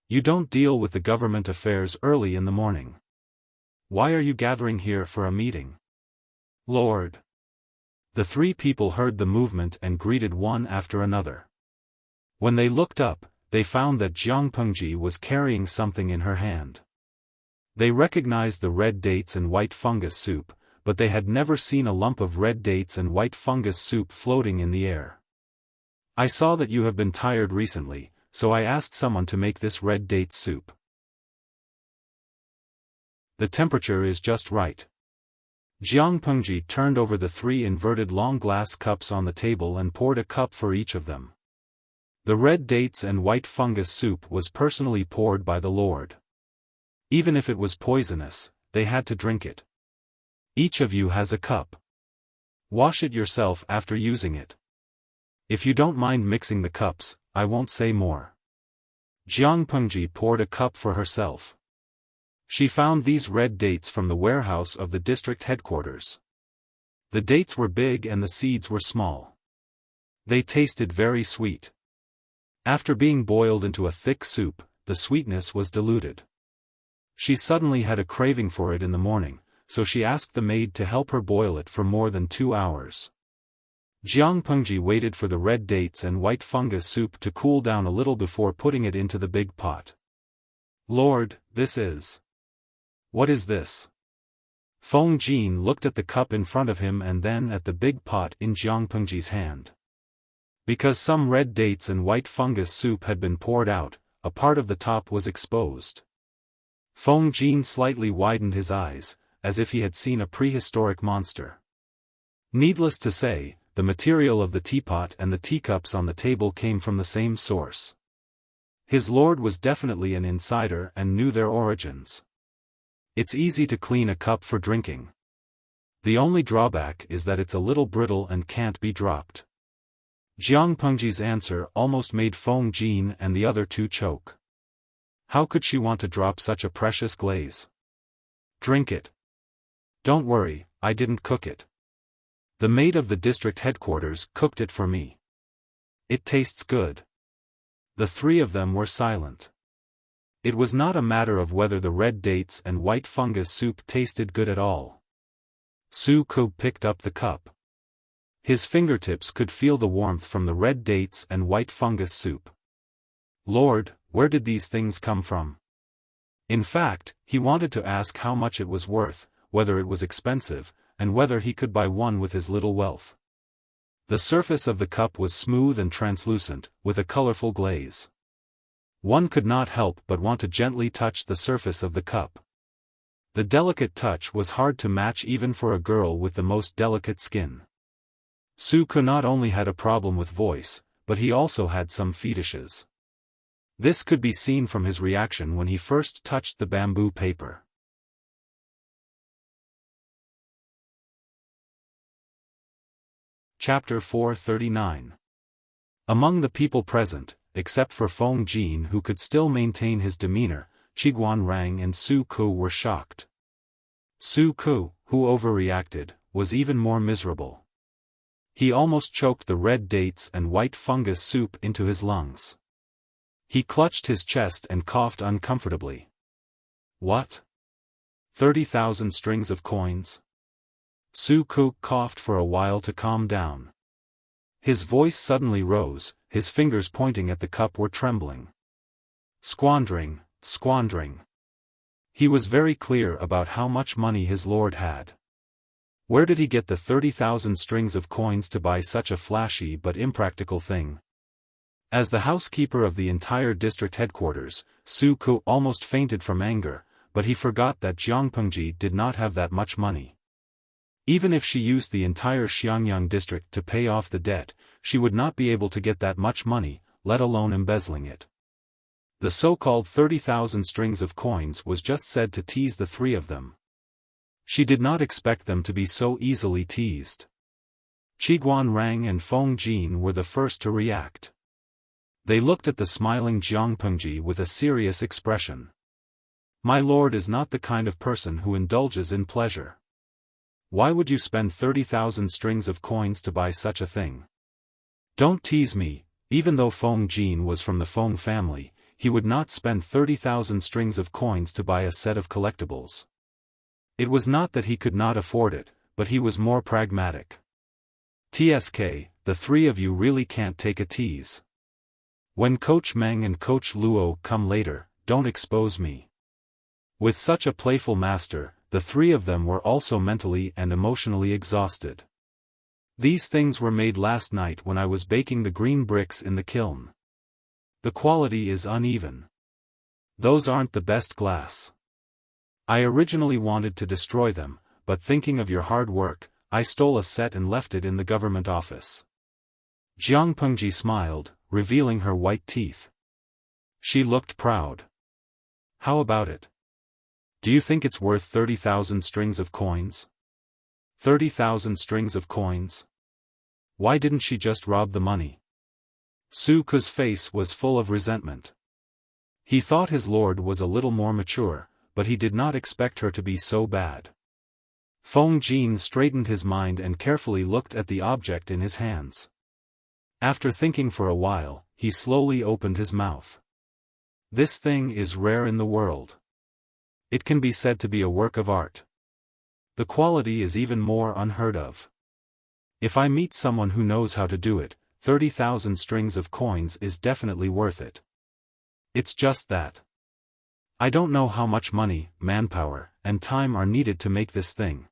You don't deal with the government affairs early in the morning. Why are you gathering here for a meeting? Lord. The three people heard the movement and greeted one after another. When they looked up, they found that Jiang Pengji was carrying something in her hand. They recognized the red dates and white fungus soup, but they had never seen a lump of red dates and white fungus soup floating in the air. I saw that you have been tired recently, so I asked someone to make this red date soup. The temperature is just right. Jiang Pengji turned over the three inverted long glass cups on the table and poured a cup for each of them. The red dates and white fungus soup was personally poured by the Lord. Even if it was poisonous, they had to drink it. Each of you has a cup. Wash it yourself after using it. If you don't mind mixing the cups, I won't say more. Jiang Pengji poured a cup for herself. She found these red dates from the warehouse of the district headquarters. The dates were big and the seeds were small. They tasted very sweet. After being boiled into a thick soup, the sweetness was diluted. She suddenly had a craving for it in the morning, so she asked the maid to help her boil it for more than 2 hours. Jiang Pengji waited for the red dates and white fungus soup to cool down a little before putting it into the big pot. Lord, this is... What is this? Feng Jin looked at the cup in front of him and then at the big pot in Jiang Pengji's hand. Because some red dates and white fungus soup had been poured out, a part of the top was exposed. Feng Jin slightly widened his eyes, as if he had seen a prehistoric monster. Needless to say, the material of the teapot and the teacups on the table came from the same source. His lord was definitely an insider and knew their origins. It's easy to clean a cup for drinking. The only drawback is that it's a little brittle and can't be dropped. Jiang Pengji's answer almost made Feng Jin and the other two choke. How could she want to drop such a precious glaze? Drink it. Don't worry, I didn't cook it. The maid of the district headquarters cooked it for me. It tastes good. The three of them were silent. It was not a matter of whether the red dates and white fungus soup tasted good at all. Su Ku picked up the cup. His fingertips could feel the warmth from the red dates and white fungus soup. Lord, where did these things come from? In fact, he wanted to ask how much it was worth, whether it was expensive, and whether he could buy one with his little wealth. The surface of the cup was smooth and translucent, with a colorful glaze. One could not help but want to gently touch the surface of the cup. The delicate touch was hard to match even for a girl with the most delicate skin. Su Ku not only had a problem with voice, but he also had some fetishes. This could be seen from his reaction when he first touched the bamboo paper. Chapter 439. Among the people present, except for Feng Jin who could still maintain his demeanor, Qiguan Rang and Su Ku were shocked. Su Ku, who overreacted, was even more miserable. He almost choked the red dates and white fungus soup into his lungs. He clutched his chest and coughed uncomfortably. What? 30,000 strings of coins? Su Ku coughed for a while to calm down. His voice suddenly rose, his fingers pointing at the cup were trembling. Squandering, squandering. He was very clear about how much money his lord had. Where did he get the 30,000 strings of coins to buy such a flashy but impractical thing? As the housekeeper of the entire district headquarters, Su Ku almost fainted from anger, but he forgot that Jiang Pengji did not have that much money. Even if she used the entire Xiangyang district to pay off the debt, she would not be able to get that much money, let alone embezzling it. The so-called 30,000 strings of coins was just said to tease the three of them. She did not expect them to be so easily teased. Qiguan Rang and Feng Jin were the first to react. They looked at the smiling Jiang Pengji with a serious expression. My lord is not the kind of person who indulges in pleasure. Why would you spend 30,000 strings of coins to buy such a thing? Don't tease me. Even though Feng Jin was from the Feng family, he would not spend 30,000 strings of coins to buy a set of collectibles. It was not that he could not afford it, but he was more pragmatic. TSK, the three of you really can't take a tease. When Coach Meng and Coach Luo come later, don't expose me. With such a playful master, the three of them were also mentally and emotionally exhausted. These things were made last night when I was baking the green bricks in the kiln. The quality is uneven. Those aren't the best glass. I originally wanted to destroy them, but thinking of your hard work, I stole a set and left it in the government office. Jiang Pengji smiled, revealing her white teeth. She looked proud. How about it? Do you think it's worth 30,000 strings of coins? 30,000 strings of coins? Why didn't she just rob the money? Su Ku's face was full of resentment. He thought his lord was a little more mature, but he did not expect her to be so bad. Feng Jin straightened his mind and carefully looked at the object in his hands. After thinking for a while, he slowly opened his mouth. This thing is rare in the world. It can be said to be a work of art. The quality is even more unheard of. If I meet someone who knows how to do it, 30,000 strings of coins is definitely worth it. It's just that. I don't know how much money, manpower, and time are needed to make this thing.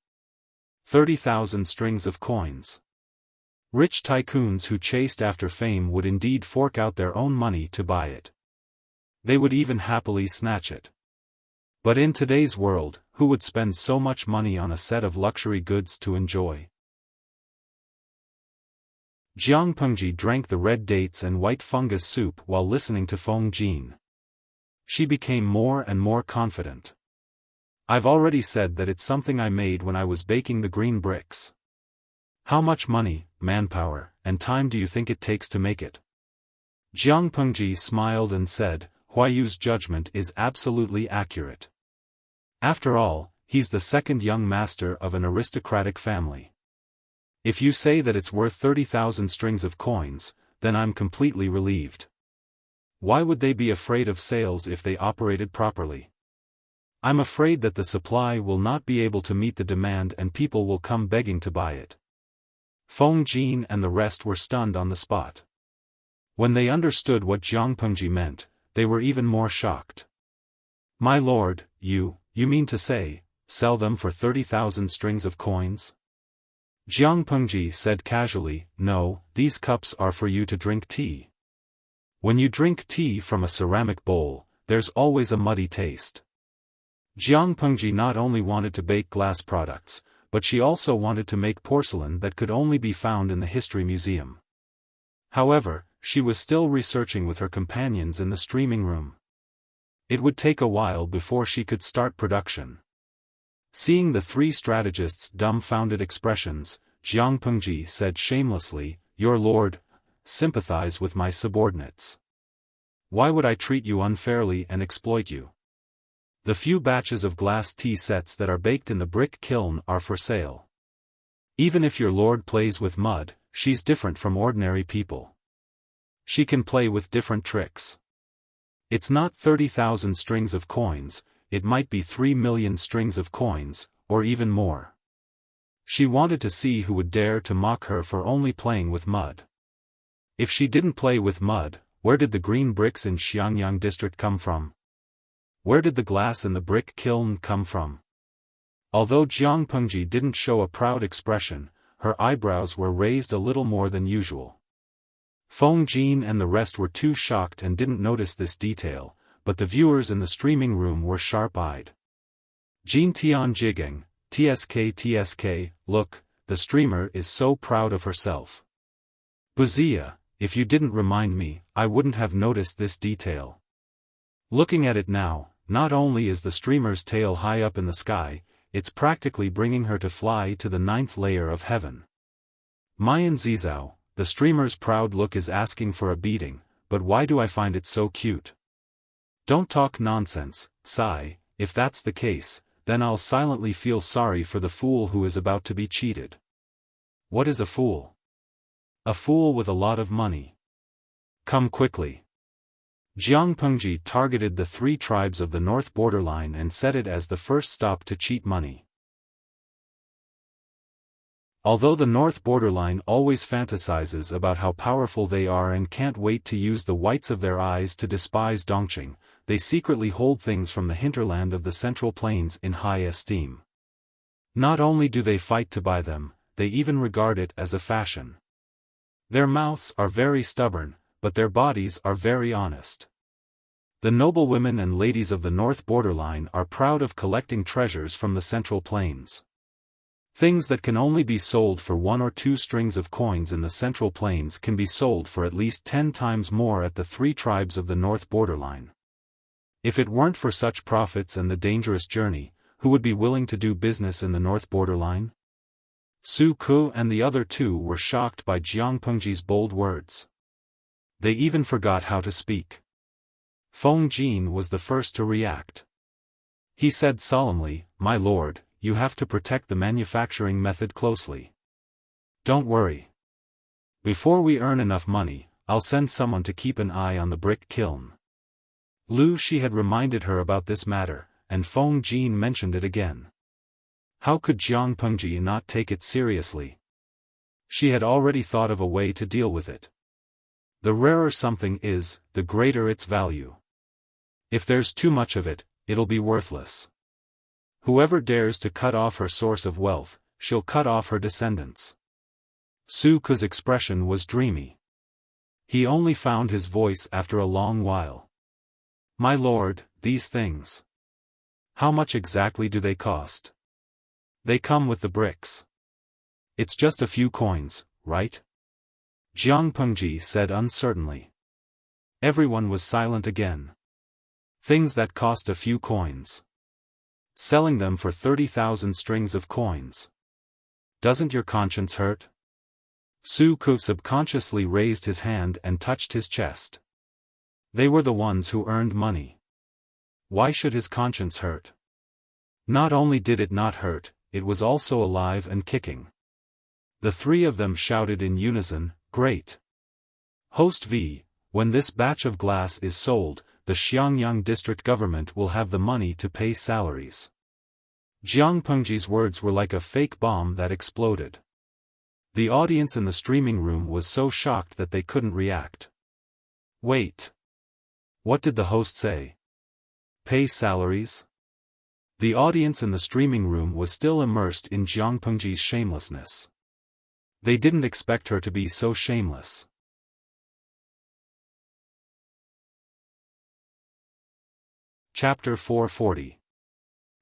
30,000 strings of coins. Rich tycoons who chased after fame would indeed fork out their own money to buy it. They would even happily snatch it. But in today's world, who would spend so much money on a set of luxury goods to enjoy? Jiang Pengji drank the red dates and white fungus soup while listening to Feng Jin. She became more and more confident. I've already said that it's something I made when I was baking the green bricks. How much money, manpower, and time do you think it takes to make it? Jiang Pengji smiled and said, Huayu's judgment is absolutely accurate. After all, he's the second young master of an aristocratic family. If you say that it's worth 30,000 strings of coins, then I'm completely relieved. Why would they be afraid of sales if they operated properly? I'm afraid that the supply will not be able to meet the demand and people will come begging to buy it. Feng Jin and the rest were stunned on the spot. When they understood what Jiang Pengji meant, they were even more shocked. My lord, you mean to say, sell them for 30,000 strings of coins? Jiang Pengji said casually, no, these cups are for you to drink tea. When you drink tea from a ceramic bowl, there's always a muddy taste. Jiang Pengji not only wanted to bake glass products, but she also wanted to make porcelain that could only be found in the History Museum. However, she was still researching with her companions in the streaming room. It would take a while before she could start production. Seeing the three strategists' dumbfounded expressions, Jiang Pengji said shamelessly, Your lord, sympathize with my subordinates. Why would I treat you unfairly and exploit you? The few batches of glass tea sets that are baked in the brick kiln are for sale. Even if your lord plays with mud, she's different from ordinary people. She can play with different tricks. It's not 30,000 strings of coins, it might be 3 million strings of coins, or even more. She wanted to see who would dare to mock her for only playing with mud. If she didn't play with mud, where did the green bricks in Xiangyang district come from? Where did the glass in the brick kiln come from? Although Jiang Pengji didn't show a proud expression, her eyebrows were raised a little more than usual. Feng Jin and the rest were too shocked and didn't notice this detail, but the viewers in the streaming room were sharp-eyed. Jin Tian Jigeng, TSK, look, the streamer is so proud of herself. Wuxia, if you didn't remind me, I wouldn't have noticed this detail. Looking at it now, not only is the streamer's tail high up in the sky, it's practically bringing her to fly to the 9th layer of heaven. Mayan Zizao, the streamer's proud look is asking for a beating, but why do I find it so cute? Don't talk nonsense, Sai, if that's the case, then I'll silently feel sorry for the fool who is about to be cheated. What is a fool? A fool with a lot of money. Come quickly. Jiang Pengji targeted the 3 tribes of the north borderline and set it as the first stop to cheat money. Although the north borderline always fantasizes about how powerful they are and can't wait to use the whites of their eyes to despise Dongqing, they secretly hold things from the hinterland of the Central Plains in high esteem. Not only do they fight to buy them, they even regard it as a fashion. Their mouths are very stubborn, but their bodies are very honest. The noblewomen and ladies of the north borderline are proud of collecting treasures from the Central Plains. Things that can only be sold for 1 or 2 strings of coins in the Central Plains can be sold for at least 10 times more at the 3 tribes of the north borderline. If it weren't for such profits and the dangerous journey, who would be willing to do business in the north borderline? Su Ku and the other 2 were shocked by Jiang Pengji's bold words. They even forgot how to speak. Feng Jin was the first to react. He said solemnly, "My lord, you have to protect the manufacturing method closely. Don't worry. Before we earn enough money, I'll send someone to keep an eye on the brick kiln." Lu Shi had reminded her about this matter, and Feng Jin mentioned it again. How could Jiang Pengji not take it seriously? She had already thought of a way to deal with it. The rarer something is, the greater its value. If there's too much of it, it'll be worthless. Whoever dares to cut off her source of wealth, she'll cut off her descendants. Su Ku's expression was dreamy. He only found his voice after a long while. "My lord, these things. How much exactly do they cost?" "They come with the bricks. It's just a few coins, right?" Jiang Pengji said uncertainly. Everyone was silent again. Things that cost a few coins. Selling them for 30,000 strings of coins. Doesn't your conscience hurt? Su Ku subconsciously raised his hand and touched his chest. They were the ones who earned money. Why should his conscience hurt? Not only did it not hurt, it was also alive and kicking. The 3 of them shouted in unison, "Great! Host V, when this batch of glass is sold, the Xiangyang district government will have the money to pay salaries." Jiang Pengji's words were like a fake bomb that exploded. The audience in the streaming room was so shocked that they couldn't react. Wait. What did the host say? Pay salaries? The audience in the streaming room was still immersed in Jiang Pengji's shamelessness. They didn't expect her to be so shameless. Chapter 440.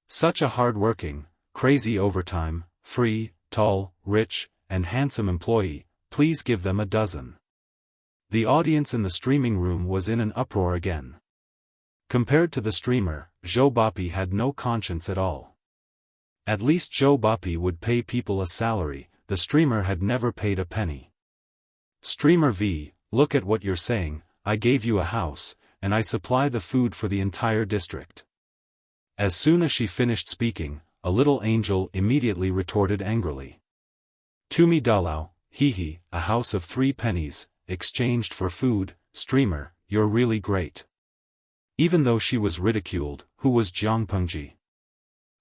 Such a hard-working, crazy overtime, free, tall, rich, and handsome employee, please give them a dozen. The audience in the streaming room was in an uproar again. Compared to the streamer, Zhou Bapi had no conscience at all. At least Zhou Bapi would pay people a salary, the streamer had never paid a penny. Streamer V, look at what you're saying, I gave you a house, and I supply the food for the entire district. As soon as she finished speaking, a little angel immediately retorted angrily. Tumi Dalao, Hee, a house of 3 pennies, exchanged for food, streamer, you're really great. Even though she was ridiculed, who was Jiang Pengji?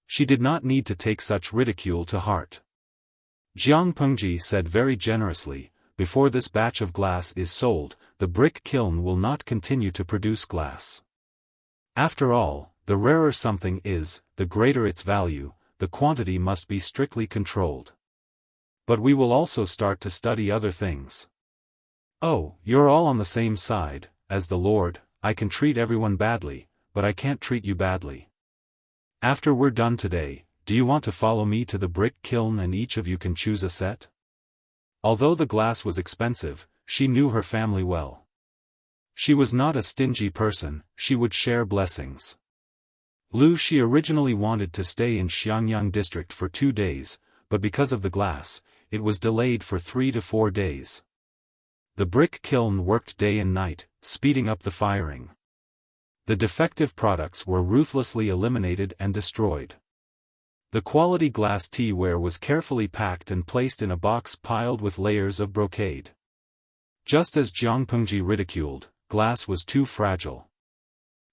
She did not need to take such ridicule to heart. Jiang Pengji said very generously, before this batch of glass is sold, the brick kiln will not continue to produce glass. After all, the rarer something is, the greater its value, the quantity must be strictly controlled. But we will also start to study other things. Oh, you're all on the same side, as the Lord, I can treat everyone badly, but I can't treat you badly. After we're done today, do you want to follow me to the brick kiln and each of you can choose a set? Although the glass was expensive, she knew her family well. She was not a stingy person, she would share blessings. She originally wanted to stay in Xiangyang district for 2 days, but because of the glass, it was delayed for 3 to 4 days. The brick kiln worked day and night, speeding up the firing. The defective products were ruthlessly eliminated and destroyed. The quality glass teaware was carefully packed and placed in a box piled with layers of brocade. Just as Jiang Pengji ridiculed, glass was too fragile.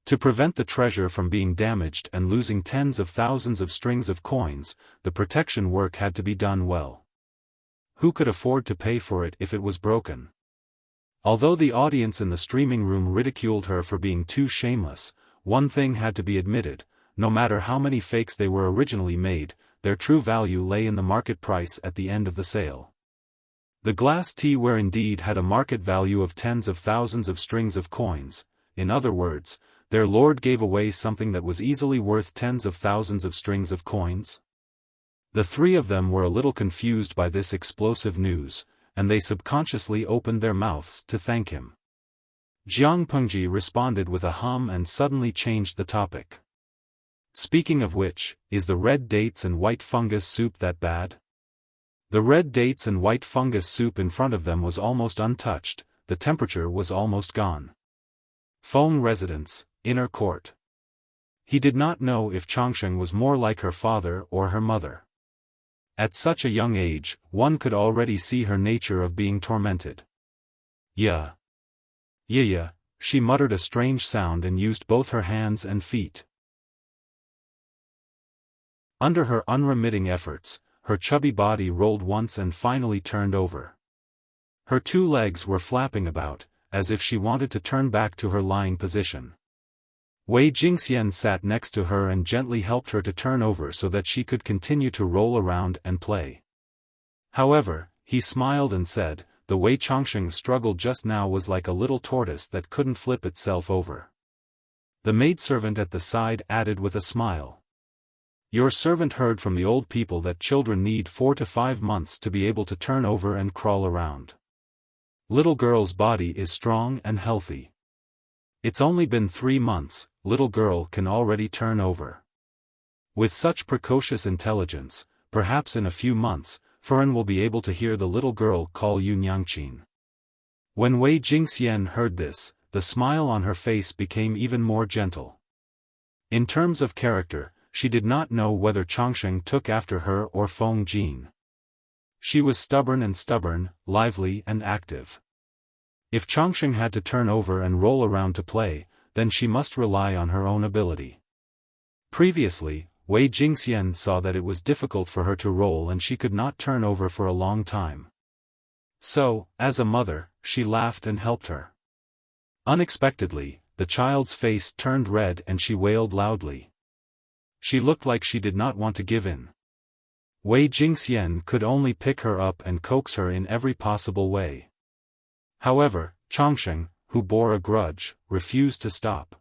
To prevent the treasure from being damaged and losing tens of thousands of strings of coins, the protection work had to be done well. Who could afford to pay for it if it was broken? Although the audience in the streaming room ridiculed her for being too shameless, one thing had to be admitted, no matter how many fakes they were originally made, their true value lay in the market price at the end of the sale. The glass teaware indeed had a market value of tens of thousands of strings of coins, in other words, their lord gave away something that was easily worth tens of thousands of strings of coins. The 3 of them were a little confused by this explosive news, and they subconsciously opened their mouths to thank him. Jiang Pengji responded with a hum and suddenly changed the topic. Speaking of which, is the red dates and white fungus soup that bad? The red dates and white fungus soup in front of them was almost untouched, the temperature was almost gone. Feng residence, inner court. He did not know if Changsheng was more like her father or her mother. At such a young age, one could already see her nature of being tormented. Yeah, she muttered a strange sound and used both her hands and feet. Under her unremitting efforts, her chubby body rolled once and finally turned over. Her 2 legs were flapping about, as if she wanted to turn back to her lying position. Wei Jingxian sat next to her and gently helped her to turn over so that she could continue to roll around and play. However, he smiled and said, the way Changsheng struggled just now was like a little tortoise that couldn't flip itself over. The maidservant at the side added with a smile. Your servant heard from the old people that children need 4 to 5 months to be able to turn over and crawl around. Little girl's body is strong and healthy. It's only been 3 months, little girl can already turn over. With such precocious intelligence, perhaps in a few months, Fern will be able to hear the little girl call you Nyangqin. When Wei Jingxian heard this, the smile on her face became even more gentle. In terms of character, she did not know whether Changsheng took after her or Feng Jin. She was stubborn, lively and active. If Changsheng had to turn over and roll around to play, then she must rely on her own ability. Previously, Wei Jingxian saw that it was difficult for her to roll and she could not turn over for a long time. So, as a mother, she laughed and helped her. Unexpectedly, the child's face turned red and she wailed loudly. She looked like she did not want to give in. Wei Jingxian could only pick her up and coax her in every possible way. However, Changsheng, who bore a grudge, refused to stop.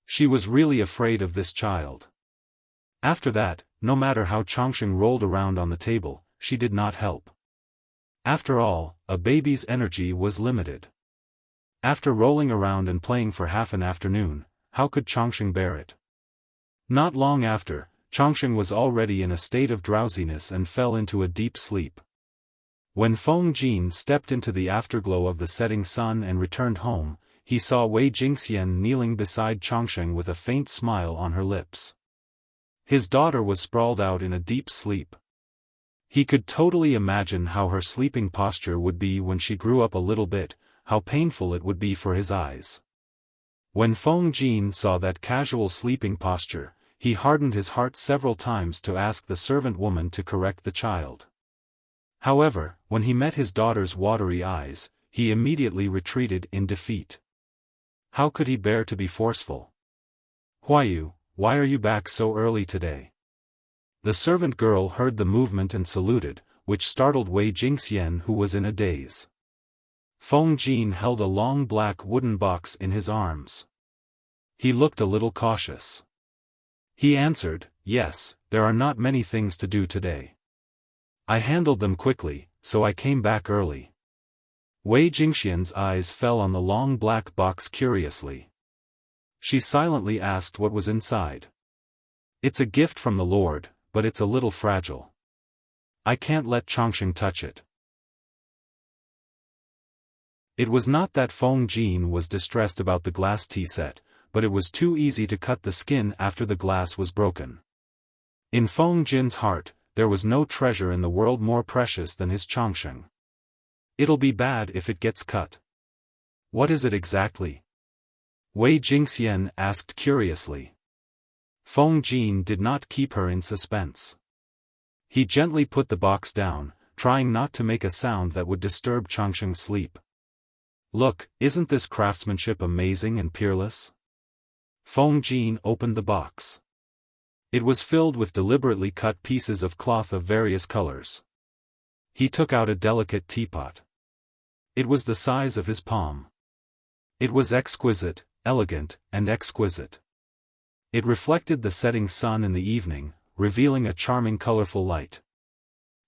She was really afraid of this child. After that, no matter how Changsheng rolled around on the table, she did not help. After all, a baby's energy was limited. After rolling around and playing for half an afternoon, how could Changsheng bear it? Not long after, Changsheng was already in a state of drowsiness and fell into a deep sleep. When Feng Jin stepped into the afterglow of the setting sun and returned home, he saw Wei Jingxian kneeling beside Changsheng with a faint smile on her lips. His daughter was sprawled out in a deep sleep. He could totally imagine how her sleeping posture would be when she grew up a little bit, how painful it would be for his eyes. When Feng Jin saw that casual sleeping posture, he hardened his heart several times to ask the servant woman to correct the child. However, when he met his daughter's watery eyes, he immediately retreated in defeat. How could he bear to be forceful? Huayu, why are you back so early today? The servant girl heard the movement and saluted, which startled Wei Jingxian, who was in a daze. Feng Jin held a long black wooden box in his arms. He looked a little cautious. He answered, "Yes, there are not many things to do today. I handled them quickly, so I came back early." Wei Jingxian's eyes fell on the long black box curiously. She silently asked what was inside. "It's a gift from the Lord, but it's a little fragile. I can't let Chongqing touch it." It was not that Feng Jin was distressed about the glass tea set, but it was too easy to cut the skin after the glass was broken. In Feng Jin's heart, there was no treasure in the world more precious than his Chongqing. "It'll be bad if it gets cut." "What is it exactly?" Wei Jingxian asked curiously. Feng Jin did not keep her in suspense. He gently put the box down, trying not to make a sound that would disturb Chongqing's sleep. "Look, isn't this craftsmanship amazing and peerless?" Feng Jin opened the box. It was filled with deliberately cut pieces of cloth of various colors. He took out a delicate teapot. It was the size of his palm. It was exquisite, elegant, and exquisite. It reflected the setting sun in the evening, revealing a charming colorful light.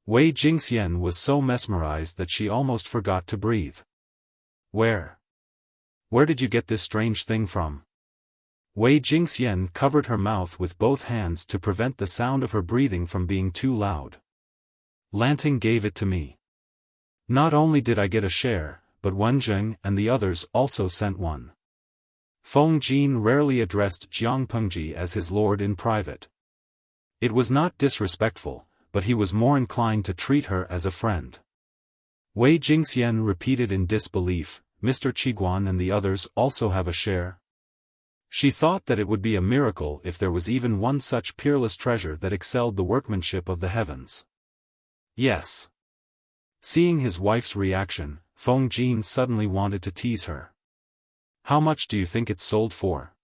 Wei Jingxian was so mesmerized that she almost forgot to breathe. Where did you get this strange thing from?" Wei Jingxian covered her mouth with both hands to prevent the sound of her breathing from being too loud. "Lanting gave it to me. Not only did I get a share, but Wenjing and the others also sent one." Feng Jin rarely addressed Jiang Pengji as his lord in private. It was not disrespectful, but he was more inclined to treat her as a friend. Wei Jingxian repeated in disbelief, "Mr. Qiguan and the others also have a share?" She thought that it would be a miracle if there was even one such peerless treasure that excelled the workmanship of the heavens. "Yes." Seeing his wife's reaction, Feng Jin suddenly wanted to tease her. "How much do you think it's sold for?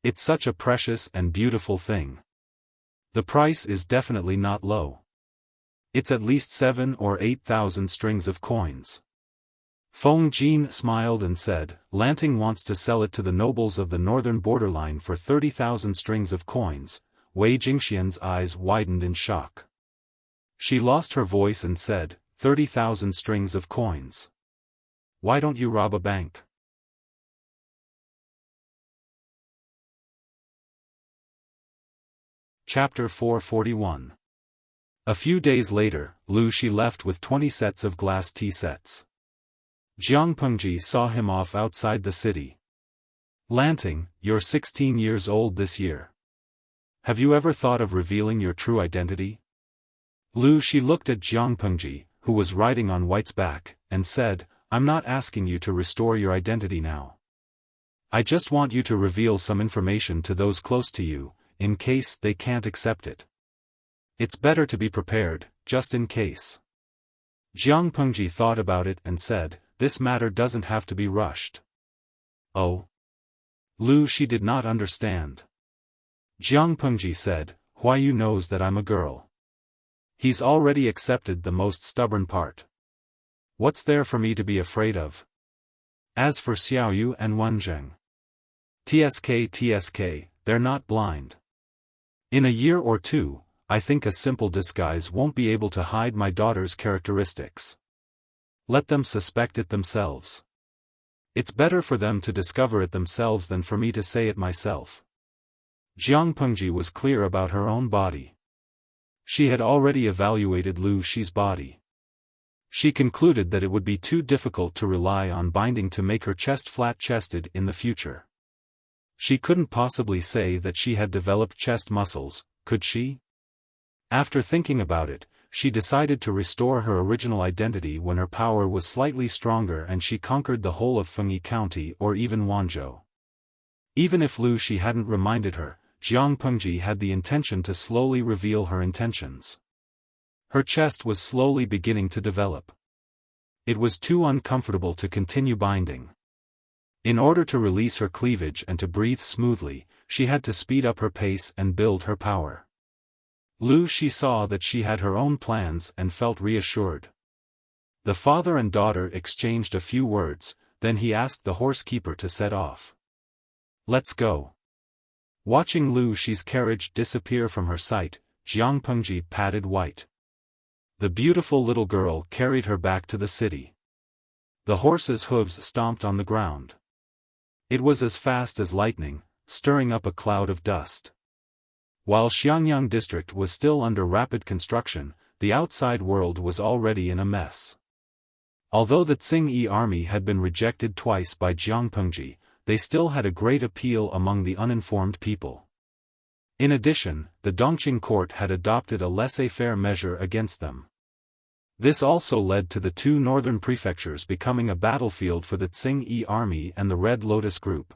It's such a precious and beautiful thing. The price is definitely not low. It's at least 7 or 8,000 strings of coins." Feng Jin smiled and said, "Lanting wants to sell it to the nobles of the northern borderline for 30,000 strings of coins." Wei Jingxian's eyes widened in shock. She lost her voice and said, 30,000 strings of coins. Why don't you rob a bank? Chapter 441. A few days later, Lu Shi left with 20 sets of glass tea sets. Jiang Pengji saw him off outside the city. "Lanting, you're 16 years old this year. Have you ever thought of revealing your true identity?" Lu Shi looked at Jiang Pengji, who was riding on White's back, and said, "I'm not asking you to restore your identity now. I just want you to reveal some information to those close to you, in case they can't accept it. It's better to be prepared, just in case." Jiang Pengji thought about it and said, "This matter doesn't have to be rushed." "Oh?" Lu Shi did not understand. Jiang Pengji said, "Huayu knows that I'm a girl. He's already accepted the most stubborn part. What's there for me to be afraid of? As for Xiaoyu and Wenjing, TSK, they're not blind. In a year or two, I think a simple disguise won't be able to hide my daughter's characteristics. Let them suspect it themselves. It's better for them to discover it themselves than for me to say it myself." Jiang Pengji was clear about her own body. She had already evaluated Lu Shi's body. She concluded that it would be too difficult to rely on binding to make her chest flat-chested in the future. She couldn't possibly say that she had developed chest muscles, could she? After thinking about it, she decided to restore her original identity when her power was slightly stronger and she conquered the whole of Fengyi County or even Wanzhou. Even if Lu Shi hadn't reminded her, Jiang Pengji had the intention to slowly reveal her intentions. Her chest was slowly beginning to develop. It was too uncomfortable to continue binding. In order to release her cleavage and to breathe smoothly, she had to speed up her pace and build her power. Lu Shi saw that she had her own plans and felt reassured. The father and daughter exchanged a few words, then he asked the horsekeeper to set off. "Let's go." Watching Lu Shi's carriage disappear from her sight, Jiang Pengji patted White. The beautiful little girl carried her back to the city. The horse's hooves stomped on the ground. It was as fast as lightning, stirring up a cloud of dust. While Xiangyang district was still under rapid construction, the outside world was already in a mess. Although the Tsingyi army had been rejected twice by Jiang Pengji, they still had a great appeal among the uninformed people. In addition, the Dongqing court had adopted a laissez-faire measure against them. This also led to the two northern prefectures becoming a battlefield for the Tsingyi army and the Red Lotus group.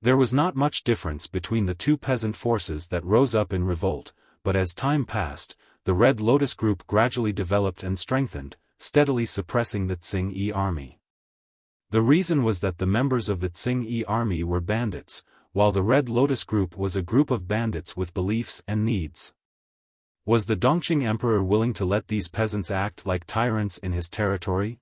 There was not much difference between the two peasant forces that rose up in revolt, but as time passed, the Red Lotus group gradually developed and strengthened, steadily suppressing the Tsingyi army. The reason was that the members of the Tsingyi army were bandits, while the Red Lotus group was a group of bandits with beliefs and needs. Was the Dongqing emperor willing to let these peasants act like tyrants in his territory?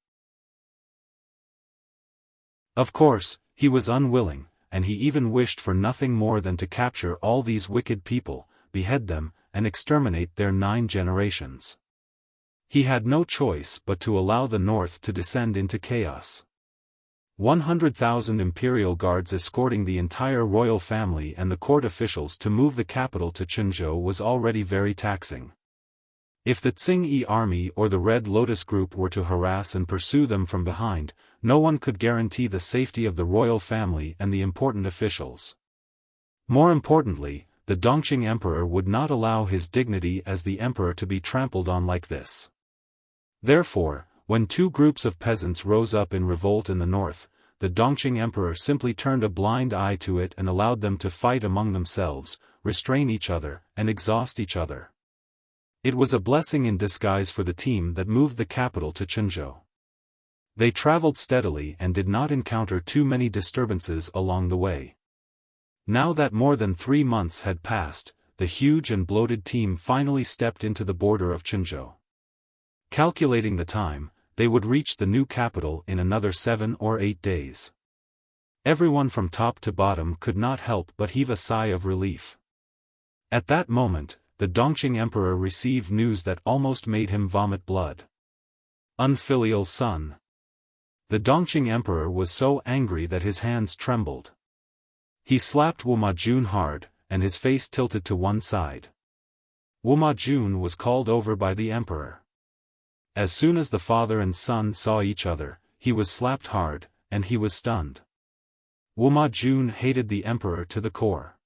Of course, he was unwilling, and he even wished for nothing more than to capture all these wicked people, behead them, and exterminate their 9 generations. He had no choice but to allow the north to descend into chaos. 100,000 imperial guards escorting the entire royal family and the court officials to move the capital to Chenzhou was already very taxing. If the Tsingyi army or the Red Lotus group were to harass and pursue them from behind, no one could guarantee the safety of the royal family and the important officials. More importantly, the Dongqing emperor would not allow his dignity as the emperor to be trampled on like this. Therefore, when two groups of peasants rose up in revolt in the north, the Dongqing emperor simply turned a blind eye to it and allowed them to fight among themselves, restrain each other, and exhaust each other. It was a blessing in disguise for the team that moved the capital to Chenzhou. They traveled steadily and did not encounter too many disturbances along the way. Now that more than 3 months had passed, the huge and bloated team finally stepped into the border of Chenzhou. Calculating the time, they would reach the new capital in another 7 or 8 days. Everyone from top to bottom could not help but heave a sigh of relief. At that moment, the Dongqing emperor received news that almost made him vomit blood. Unfilial son. The Dongqing emperor was so angry that his hands trembled. He slapped Wu Majun hard, and his face tilted to one side. Wu Majun was called over by the emperor. As soon as the father and son saw each other, he was slapped hard, and he was stunned. Wu Majun hated the emperor to the core.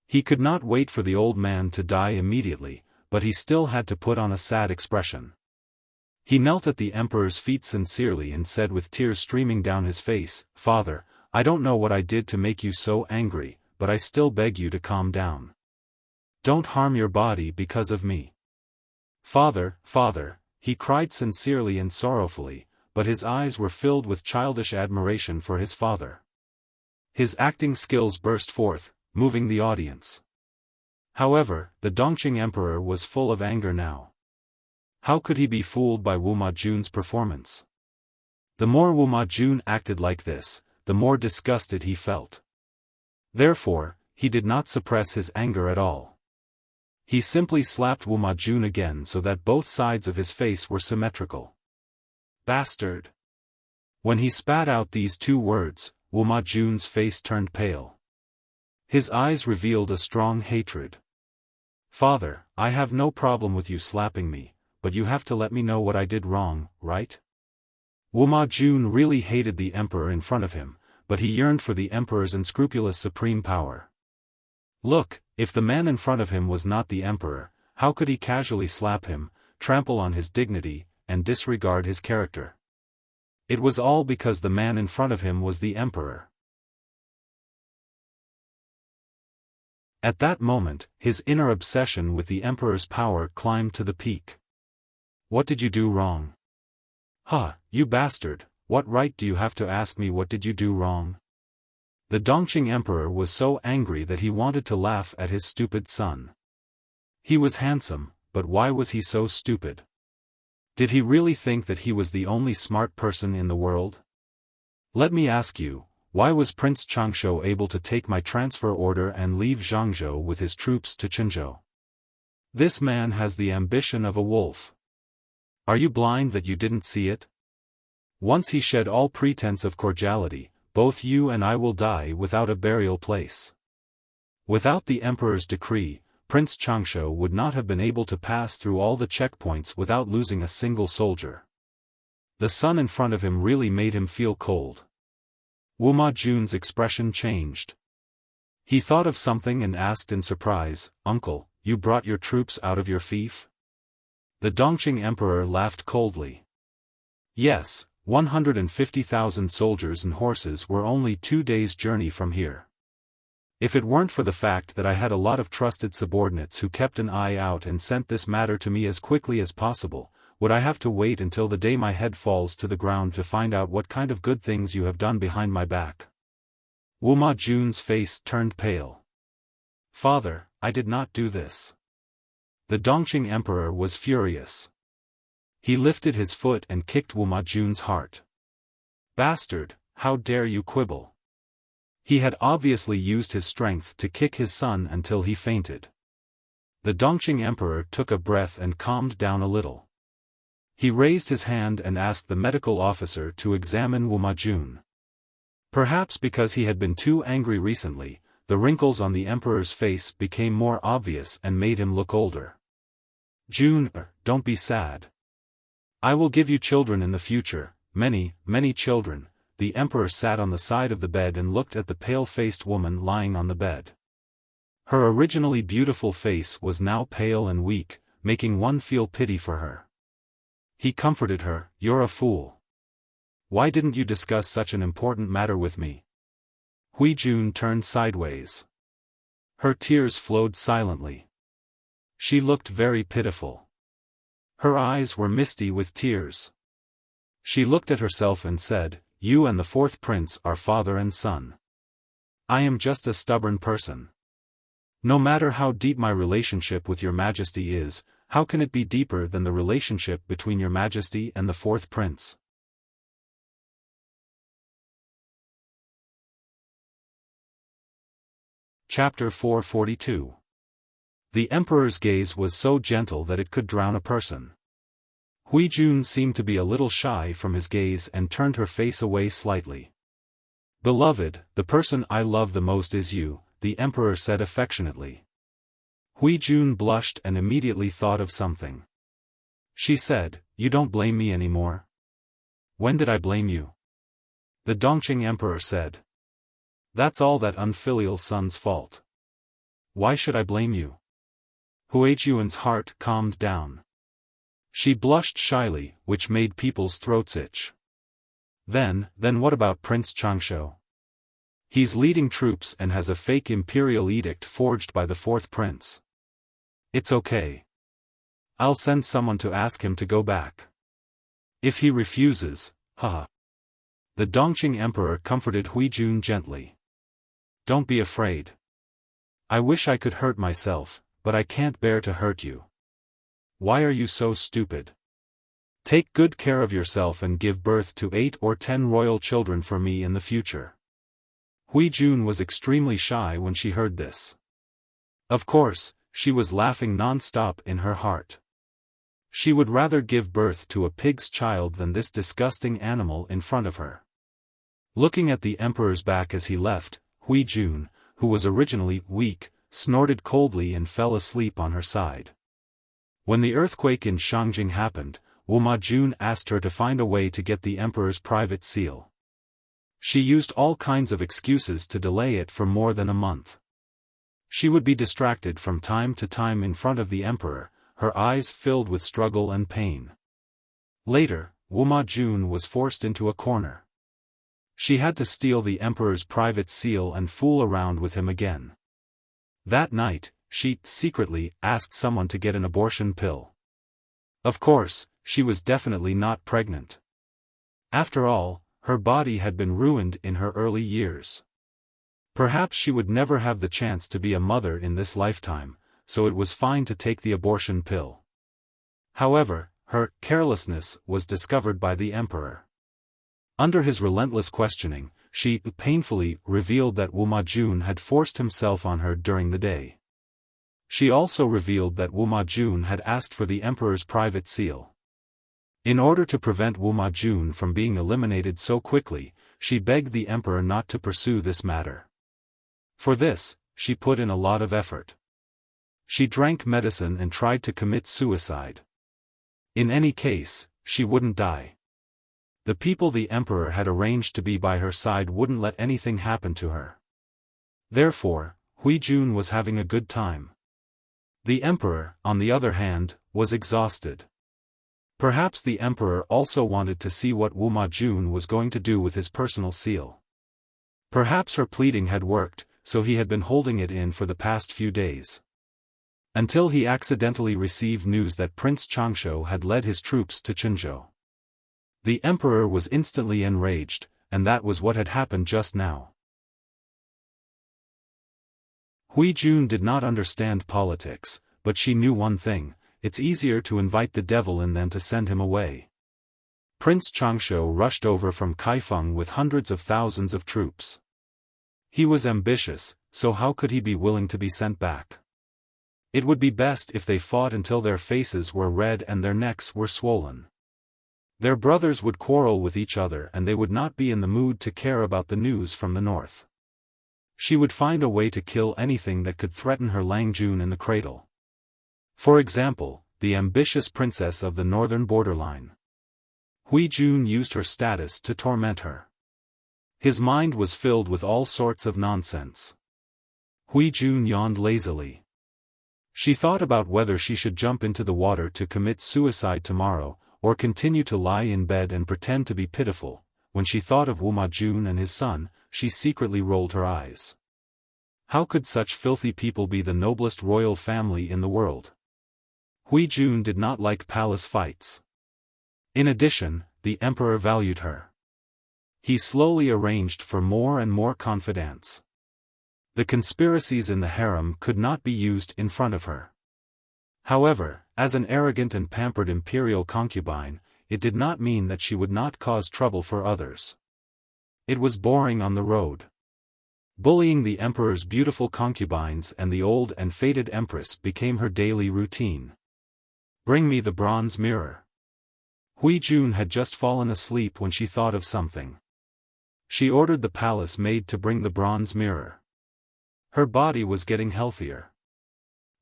He could not wait for the old man to die immediately, but he still had to put on a sad expression. He knelt at the emperor's feet sincerely and said with tears streaming down his face, "Father, I don't know what I did to make you so angry, but I still beg you to calm down. Don't harm your body because of me." "Father, father," he cried sincerely and sorrowfully, but his eyes were filled with childish admiration for his father. His acting skills burst forth, moving the audience. However, the Dongqing emperor was full of anger now. How could he be fooled by Wu Majun's performance? The more Wu Majun acted like this, the more disgusted he felt. Therefore, he did not suppress his anger at all. He simply slapped Wu Majun again so that both sides of his face were symmetrical. "Bastard!" When he spat out these 2 words, Wu Majun's face turned pale. His eyes revealed a strong hatred. "Father, I have no problem with you slapping me, but you have to let me know what I did wrong, right?" Wu Majun really hated the emperor in front of him, but he yearned for the emperor's unscrupulous supreme power. Look, if the man in front of him was not the emperor, how could he casually slap him, trample on his dignity, and disregard his character. It was all because the man in front of him was the emperor. At that moment, his inner obsession with the emperor's power climbed to the peak. What did you do wrong? You bastard, what right do you have to ask me what did you do wrong? The Dongqing emperor was so angry that he wanted to laugh at his stupid son. He was handsome, but why was he so stupid? Did he really think that he was the only smart person in the world? Let me ask you, why was Prince Changshu able to take my transfer order and leave Zhangzhou with his troops to Qinzhou? This man has the ambition of a wolf. Are you blind that you didn't see it? Once he shed all pretense of cordiality, both you and I will die without a burial place. Without the emperor's decree, Prince Changshu would not have been able to pass through all the checkpoints without losing a single soldier. The sun in front of him really made him feel cold. Wu Majun's expression changed. He thought of something and asked in surprise, "Uncle, you brought your troops out of your fief?" The Dongqing emperor laughed coldly. Yes, 150,000 soldiers and horses were only 2 days' journey from here. If it weren't for the fact that I had a lot of trusted subordinates who kept an eye out and sent this matter to me as quickly as possible, would I have to wait until the day my head falls to the ground to find out what kind of good things you have done behind my back? Wu Majun's face turned pale. Father, I did not do this. The Dongqing emperor was furious. He lifted his foot and kicked Wu Majun's heart. Bastard, how dare you quibble? He had obviously used his strength to kick his son until he fainted. The Dongqing emperor took a breath and calmed down a little. He raised his hand and asked the medical officer to examine Wu Majun. Perhaps because he had been too angry recently, the wrinkles on the emperor's face became more obvious and made him look older. Jun, don't be sad. I will give you children in the future, many, many children. The emperor sat on the side of the bed and looked at the pale-faced woman lying on the bed. Her originally beautiful face was now pale and weak, making one feel pity for her. He comforted her, "You're a fool. Why didn't you discuss such an important matter with me?" Hui Jun turned sideways. Her tears flowed silently. She looked very pitiful. Her eyes were misty with tears. She looked at herself and said, "You and the fourth prince are father and son. I am just a stubborn person. No matter how deep my relationship with your majesty is, how can it be deeper than the relationship between your majesty and the fourth prince?" Chapter 442. The emperor's gaze was so gentle that it could drown a person. Hui Jun seemed to be a little shy from his gaze and turned her face away slightly. "Beloved, the person I love the most is you," the emperor said affectionately. Hui Jun blushed and immediately thought of something. She said, "You don't blame me anymore?" "When did I blame you?" The Dongqing emperor said. "That's all that unfilial son's fault. Why should I blame you?" Hui Jun's heart calmed down. She blushed shyly, which made people's throats itch. Then what about Prince Changshu? He's leading troops and has a fake imperial edict forged by the fourth prince. It's okay. I'll send someone to ask him to go back. If he refuses, The Dongqing emperor comforted Hui Jun gently. "Don't be afraid. I wish I could hurt myself, but I can't bear to hurt you. Why are you so stupid? Take good care of yourself and give birth to 8 or 10 royal children for me in the future." Hui Jun was extremely shy when she heard this. Of course, she was laughing non-stop in her heart. She would rather give birth to a pig's child than this disgusting animal in front of her. Looking at the emperor's back as he left, Hui Jun, who was originally weak, snorted coldly and fell asleep on her side. When the earthquake in Shangjing happened, Wu Majun asked her to find a way to get the emperor's private seal. She used all kinds of excuses to delay it for more than a month. She would be distracted from time to time in front of the emperor, her eyes filled with struggle and pain. Later, Wuma Jun was forced into a corner. She had to steal the emperor's private seal and fool around with him again. That night, she secretly asked someone to get an abortion pill. Of course, she was definitely not pregnant. After all, her body had been ruined in her early years. Perhaps she would never have the chance to be a mother in this lifetime, so it was fine to take the abortion pill. However, her carelessness was discovered by the emperor. Under his relentless questioning, she painfully revealed that Wuma Jun had forced himself on her during the day. She also revealed that Wuma Jun had asked for the emperor's private seal. In order to prevent Wuma Jun from being eliminated so quickly, she begged the emperor not to pursue this matter. For this, she put in a lot of effort. She drank medicine and tried to commit suicide. In any case, she wouldn't die. The people the emperor had arranged to be by her side wouldn't let anything happen to her. Therefore, Hui Jun was having a good time. The emperor, on the other hand, was exhausted. Perhaps the emperor also wanted to see what Wuma Jun was going to do with his personal seal. Perhaps her pleading had worked, so he had been holding it in for the past few days. Until he accidentally received news that Prince Changsho had led his troops to Chenzhou. The emperor was instantly enraged, and that was what had happened just now. Hui Jun did not understand politics, but she knew one thing: it's easier to invite the devil in than to send him away. Prince Changsho rushed over from Kaifeng with hundreds of thousands of troops. He was ambitious, so how could he be willing to be sent back? It would be best if they fought until their faces were red and their necks were swollen. Their brothers would quarrel with each other and they would not be in the mood to care about the news from the north. She would find a way to kill anything that could threaten her Lang Jun in the cradle. For example, the ambitious princess of the northern borderline. Hui Jun used her status to torment her. His mind was filled with all sorts of nonsense. Hui Jun yawned lazily. She thought about whether she should jump into the water to commit suicide tomorrow, or continue to lie in bed and pretend to be pitiful. When she thought of Wuma Jun and his son, she secretly rolled her eyes. How could such filthy people be the noblest royal family in the world? Hui Jun did not like palace fights. In addition, the emperor valued her. He slowly arranged for more and more confidants. The conspiracies in the harem could not be used in front of her. However, as an arrogant and pampered imperial concubine, it did not mean that she would not cause trouble for others. It was boring on the road. Bullying the emperor's beautiful concubines and the old and faded empress became her daily routine. Bring me the bronze mirror. Hui Jun had just fallen asleep when she thought of something. She ordered the palace maid to bring the bronze mirror. Her body was getting healthier.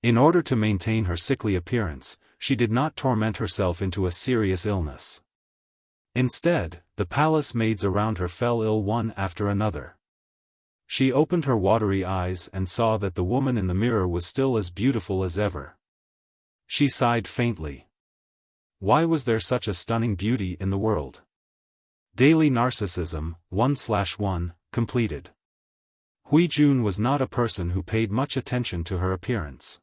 In order to maintain her sickly appearance, she did not torment herself into a serious illness. Instead, the palace maids around her fell ill one after another. She opened her watery eyes and saw that the woman in the mirror was still as beautiful as ever. She sighed faintly. Why was there such a stunning beauty in the world? Daily Narcissism, 1/1, completed. Hui Jun was not a person who paid much attention to her appearance.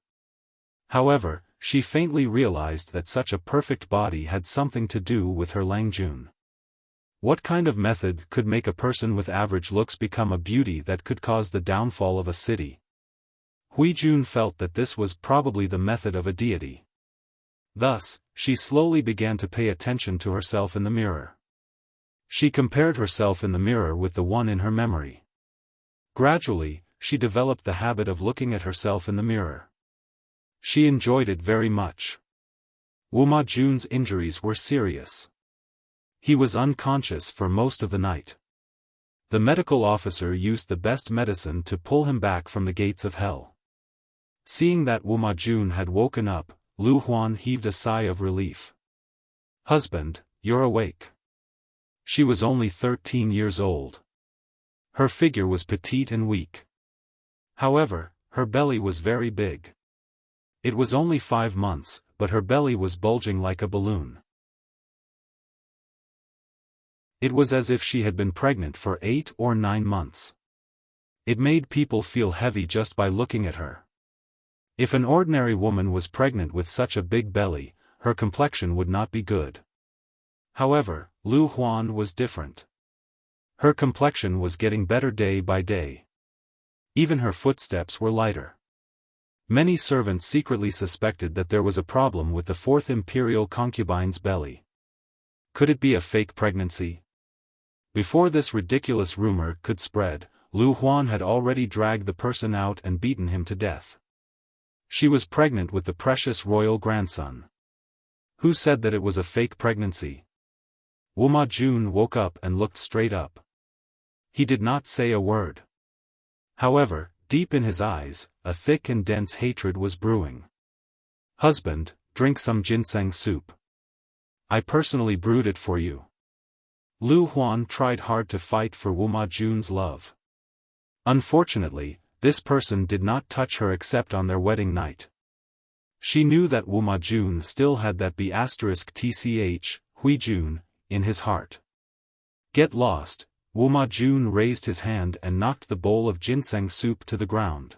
However, she faintly realized that such a perfect body had something to do with her Lang Jun. What kind of method could make a person with average looks become a beauty that could cause the downfall of a city? Hui Jun felt that this was probably the method of a deity. Thus, she slowly began to pay attention to herself in the mirror. She compared herself in the mirror with the one in her memory. Gradually, she developed the habit of looking at herself in the mirror. She enjoyed it very much. Wuma Jun's injuries were serious. He was unconscious for most of the night. The medical officer used the best medicine to pull him back from the gates of hell. Seeing that Wuma Jun had woken up, Lu Huan heaved a sigh of relief. "Husband, you're awake." She was only 13 years old. Her figure was petite and weak. However, her belly was very big. It was only 5 months, but her belly was bulging like a balloon. It was as if she had been pregnant for 8 or 9 months. It made people feel heavy just by looking at her. If an ordinary woman was pregnant with such a big belly, her complexion would not be good. However, Lu Huan was different. Her complexion was getting better day by day. Even her footsteps were lighter. Many servants secretly suspected that there was a problem with the 4th imperial concubine's belly. Could it be a fake pregnancy? Before this ridiculous rumor could spread, Lu Huan had already dragged the person out and beaten him to death. She was pregnant with the precious royal grandson. Who said that it was a fake pregnancy? Wu Majun woke up and looked straight up. He did not say a word. However, deep in his eyes, a thick and dense hatred was brewing. "Husband, drink some ginseng soup. I personally brewed it for you." Lu Huan tried hard to fight for Wu Majun's love. Unfortunately, this person did not touch her except on their wedding night. She knew that Wu Majun still had that B*tch, Huijun, in his heart. Get lost. Wu Majun raised his hand and knocked the bowl of ginseng soup to the ground.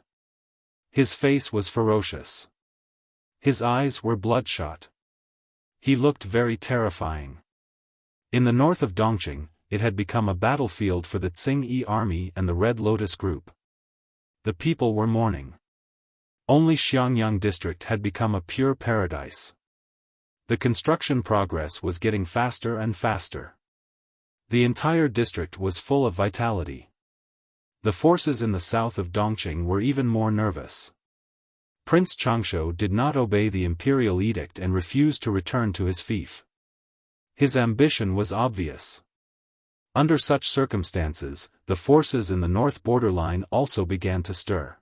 His face was ferocious. His eyes were bloodshot. He looked very terrifying. In the north of Dongqing, it had become a battlefield for the Tsing-Yi army and the Red Lotus group. The people were mourning. Only Xiangyang district had become a pure paradise. The construction progress was getting faster and faster. The entire district was full of vitality. The forces in the south of Dongqing were even more nervous. Prince Changshu did not obey the imperial edict and refused to return to his fief. His ambition was obvious. Under such circumstances, the forces in the north borderline also began to stir.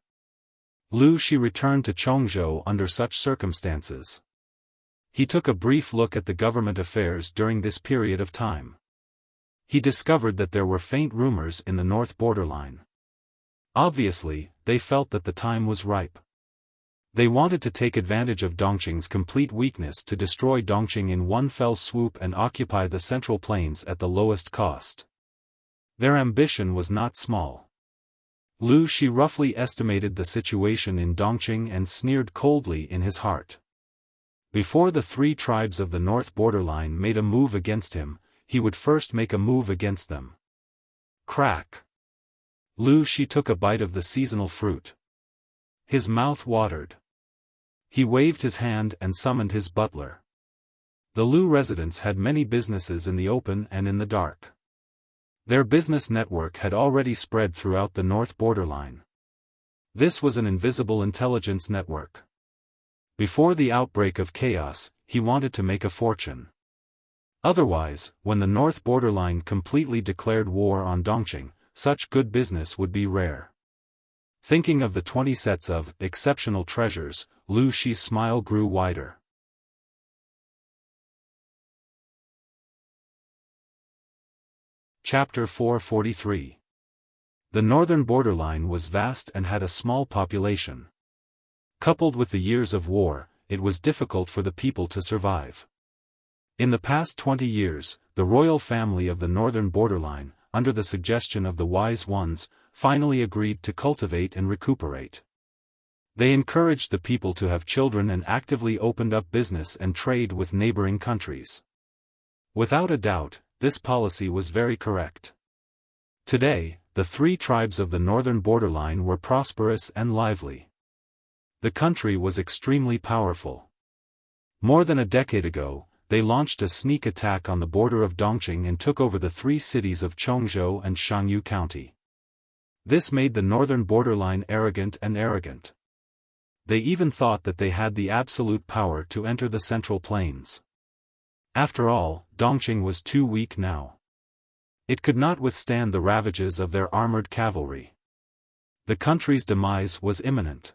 Lu Shi returned to Chongzhou under such circumstances. He took a brief look at the government affairs during this period of time. He discovered that there were faint rumors in the north borderline. Obviously, they felt that the time was ripe. They wanted to take advantage of Dongqing's complete weakness to destroy Dongqing in one fell swoop and occupy the central plains at the lowest cost. Their ambition was not small. Lu Shi roughly estimated the situation in Dongqing and sneered coldly in his heart. Before the 3 tribes of the north borderline made a move against him, he would first make a move against them. Crack! Lu Shi took a bite of the seasonal fruit. His mouth watered. He waved his hand and summoned his butler. The Lu residents had many businesses in the open and in the dark. Their business network had already spread throughout the north borderline. This was an invisible intelligence network. Before the outbreak of chaos, he wanted to make a fortune. Otherwise, when the north borderline completely declared war on Dongqing, such good business would be rare. Thinking of the 20 sets of exceptional treasures, Lu Shi's smile grew wider. Chapter 443. The northern borderline was vast and had a small population. Coupled with the years of war, it was difficult for the people to survive. In the past 20 years, the royal family of the northern borderline, under the suggestion of the wise ones, finally agreed to cultivate and recuperate. They encouraged the people to have children and actively opened up business and trade with neighboring countries. Without a doubt, this policy was very correct. Today, the 3 tribes of the northern borderline were prosperous and lively. The country was extremely powerful. More than a decade ago, they launched a sneak attack on the border of Dongqing and took over the 3 cities of Chongzhou and Shangyu County. This made the northern borderline arrogant. They even thought that they had the absolute power to enter the central plains. After all, Dongqing was too weak now. It could not withstand the ravages of their armored cavalry. The country's demise was imminent.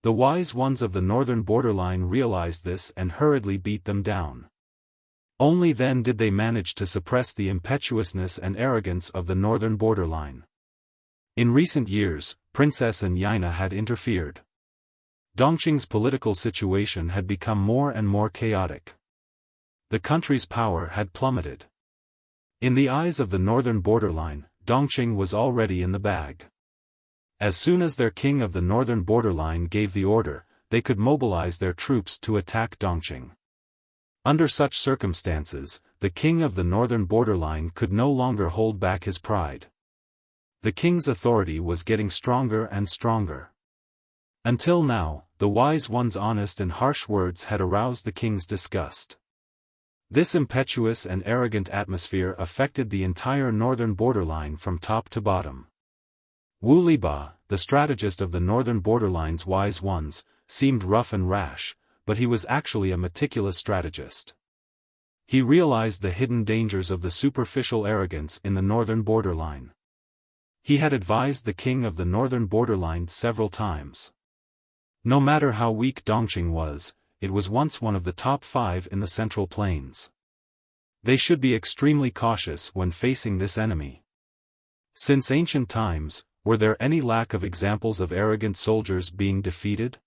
The wise ones of the northern borderline realized this and hurriedly beat them down. Only then did they manage to suppress the impetuousness and arrogance of the northern borderline. In recent years, Princess and Yaina had interfered. Dongqing's political situation had become more and more chaotic. The country's power had plummeted. In the eyes of the northern borderline, Dongqing was already in the bag. As soon as their king of the northern borderline gave the order, they could mobilize their troops to attack Dongqing. Under such circumstances, the king of the northern borderline could no longer hold back his pride. The king's authority was getting stronger and stronger. Until now, the wise one's honest and harsh words had aroused the king's disgust. This impetuous and arrogant atmosphere affected the entire northern borderline from top to bottom. Wu Liba, the strategist of the northern borderline's wise ones, seemed rough and rash, but he was actually a meticulous strategist. He realized the hidden dangers of the superficial arrogance in the northern borderline. He had advised the king of the northern borderline several times. No matter how weak Dongqing was, it was once one of the top 5 in the Central Plains. They should be extremely cautious when facing this enemy. Since ancient times, were there any lack of examples of arrogant soldiers being defeated?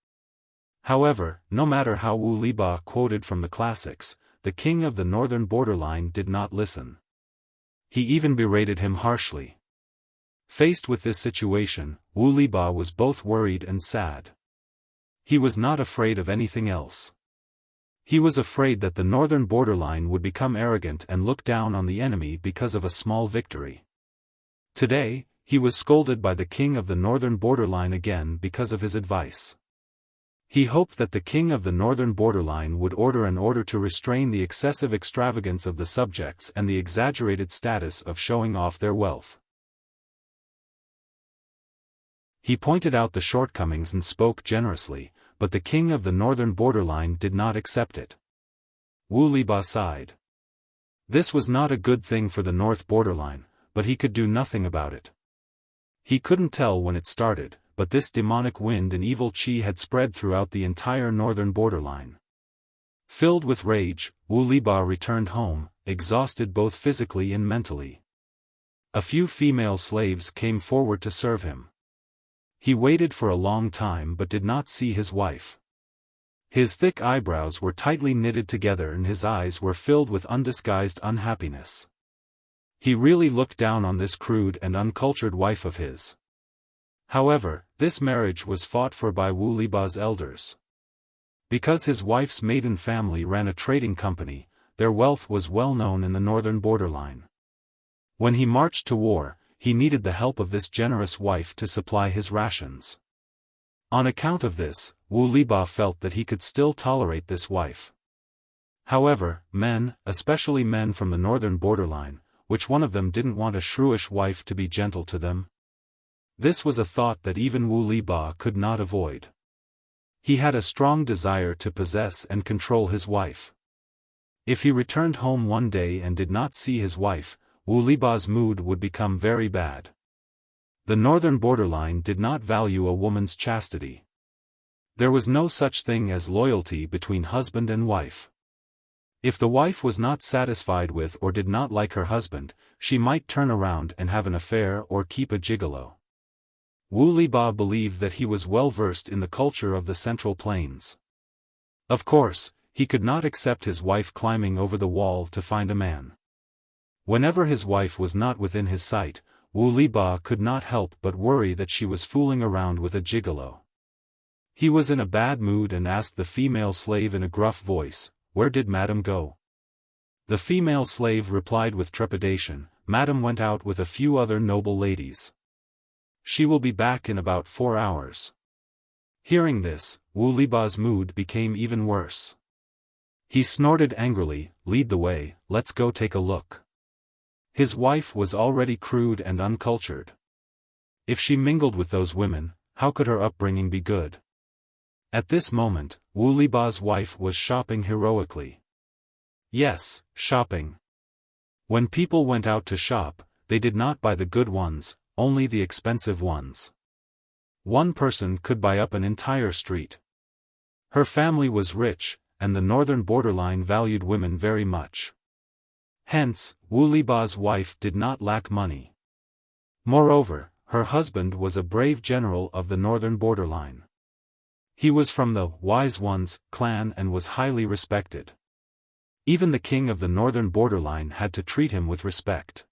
However, no matter how Wu Liba quoted from the classics, the king of the northern borderline did not listen. He even berated him harshly. Faced with this situation, Wu Liba was both worried and sad. He was not afraid of anything else. He was afraid that the northern borderline would become arrogant and look down on the enemy because of a small victory. Today, he was scolded by the king of the northern borderline again because of his advice. He hoped that the king of the northern borderline would order an order to restrain the excessive extravagance of the subjects and the exaggerated status of showing off their wealth. He pointed out the shortcomings and spoke generously, but the king of the northern borderline did not accept it. Wu Liba sighed. This was not a good thing for the north borderline, but he could do nothing about it. He couldn't tell when it started, but this demonic wind and evil qi had spread throughout the entire northern borderline. Filled with rage, Wu Liba returned home, exhausted both physically and mentally. A few female slaves came forward to serve him. He waited for a long time but did not see his wife. His thick eyebrows were tightly knitted together and his eyes were filled with undisguised unhappiness. He really looked down on this crude and uncultured wife of his. However, this marriage was fought for by Wu Liba's elders. Because his wife's maiden family ran a trading company, their wealth was well known in the northern borderline. When he marched to war, he needed the help of this generous wife to supply his rations. On account of this, Wu Liba felt that he could still tolerate this wife. However, men, especially men from the northern borderline, which one of them didn't want a shrewish wife to be gentle to them? This was a thought that even Wu Liba could not avoid. He had a strong desire to possess and control his wife. If he returned home one day and did not see his wife, Wu Liba's mood would become very bad. The northern borderline did not value a woman's chastity. There was no such thing as loyalty between husband and wife. If the wife was not satisfied with or did not like her husband, she might turn around and have an affair or keep a gigolo. Wu Liba believed that he was well versed in the culture of the Central Plains. Of course, he could not accept his wife climbing over the wall to find a man. Whenever his wife was not within his sight, Wu Liba could not help but worry that she was fooling around with a gigolo. He was in a bad mood and asked the female slave in a gruff voice, "Where did Madam go?" The female slave replied with trepidation, "Madam went out with a few other noble ladies. She will be back in about 4 hours." Hearing this, Wu Liba's mood became even worse. He snorted angrily, "Lead the way, let's go take a look." His wife was already crude and uncultured. If she mingled with those women, how could her upbringing be good? At this moment, Wu Liba's wife was shopping heroically. Yes, shopping. When people went out to shop, they did not buy the good ones, only the expensive ones. One person could buy up an entire street. Her family was rich, and the northern borderline valued women very much. Hence, Wu Liba's wife did not lack money. Moreover, her husband was a brave general of the northern borderline. He was from the Wise Ones clan and was highly respected. Even the king of the northern borderline had to treat him with respect.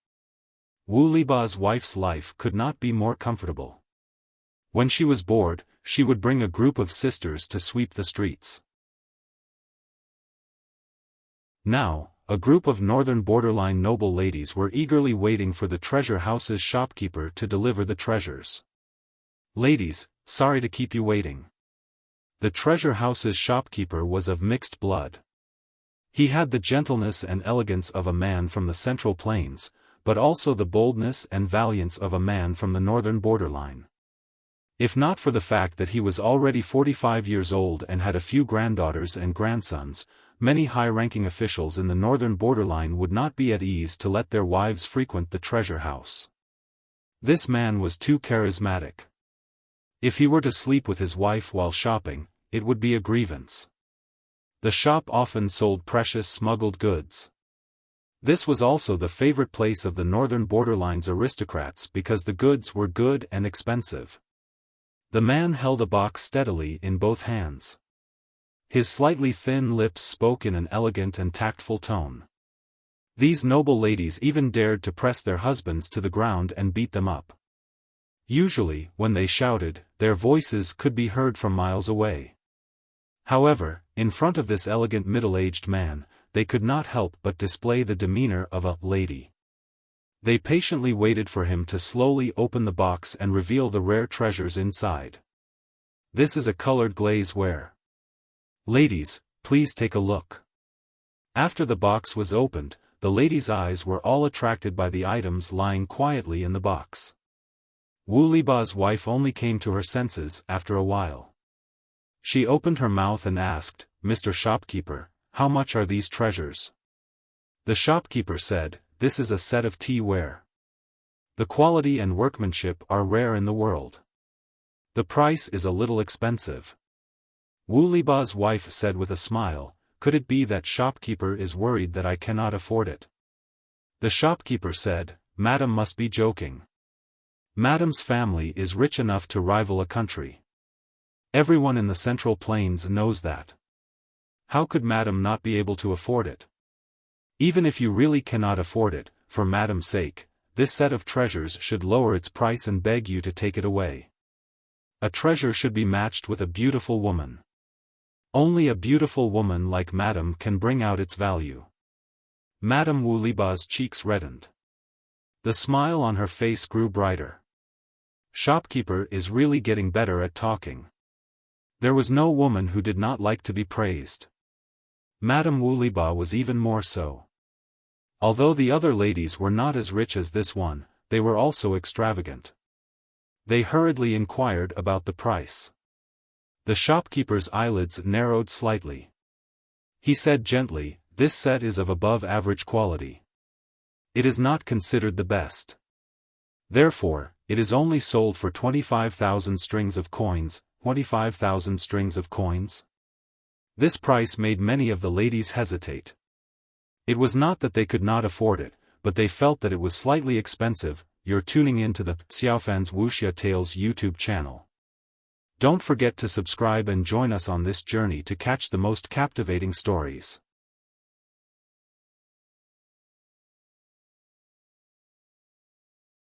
Wu Liba's wife's life could not be more comfortable. When she was bored, she would bring a group of sisters to sweep the streets. Now, a group of northern borderline noble ladies were eagerly waiting for the treasure house's shopkeeper to deliver the treasures. Ladies, sorry to keep you waiting. The treasure house's shopkeeper was of mixed blood. He had the gentleness and elegance of a man from the Central Plains, but also the boldness and valiance of a man from the northern borderline. If not for the fact that he was already 45 years old and had a few granddaughters and grandsons, many high-ranking officials in the northern borderline would not be at ease to let their wives frequent the treasure house. This man was too charismatic. If he were to sleep with his wife while shopping, it would be a grievance. The shop often sold precious smuggled goods. This was also the favorite place of the northern borderline's aristocrats because the goods were good and expensive. The man held a box steadily in both hands. His slightly thin lips spoke in an elegant and tactful tone. These noble ladies even dared to press their husbands to the ground and beat them up. Usually, when they shouted, their voices could be heard from miles away. However, in front of this elegant middle-aged man, they could not help but display the demeanor of a lady. They patiently waited for him to slowly open the box and reveal the rare treasures inside. This is a colored glazeware. Ladies, please take a look. After the box was opened, the ladies' eyes were all attracted by the items lying quietly in the box. Wu Liba's wife only came to her senses after a while. She opened her mouth and asked, "Mr. Shopkeeper, how much are these treasures?" The shopkeeper said, "This is a set of tea-ware. The quality and workmanship are rare in the world. The price is a little expensive." Wu Liba's wife said with a smile, "Could it be that shopkeeper is worried that I cannot afford it?" The shopkeeper said, "Madam must be joking. Madam's family is rich enough to rival a country. Everyone in the Central Plains knows that. How could Madam not be able to afford it? Even if you really cannot afford it, for Madam's sake, this set of treasures should lower its price and beg you to take it away. A treasure should be matched with a beautiful woman. Only a beautiful woman like Madam can bring out its value." Madam Wu Liba's cheeks reddened. The smile on her face grew brighter. Shopkeeper is really getting better at talking. There was no woman who did not like to be praised. Madam Wu Liba was even more so. Although the other ladies were not as rich as this one, they were also extravagant. They hurriedly inquired about the price. The shopkeeper's eyelids narrowed slightly. He said gently, "This set is of above-average quality. It is not considered the best. Therefore, it is only sold for 25,000 strings of coins, 25,000 strings of coins?" This price made many of the ladies hesitate. It was not that they could not afford it, but they felt that it was slightly expensive. You're tuning in to the Xiaofan's Wuxia Tales YouTube channel. Don't forget to subscribe and join us on this journey to catch the most captivating stories.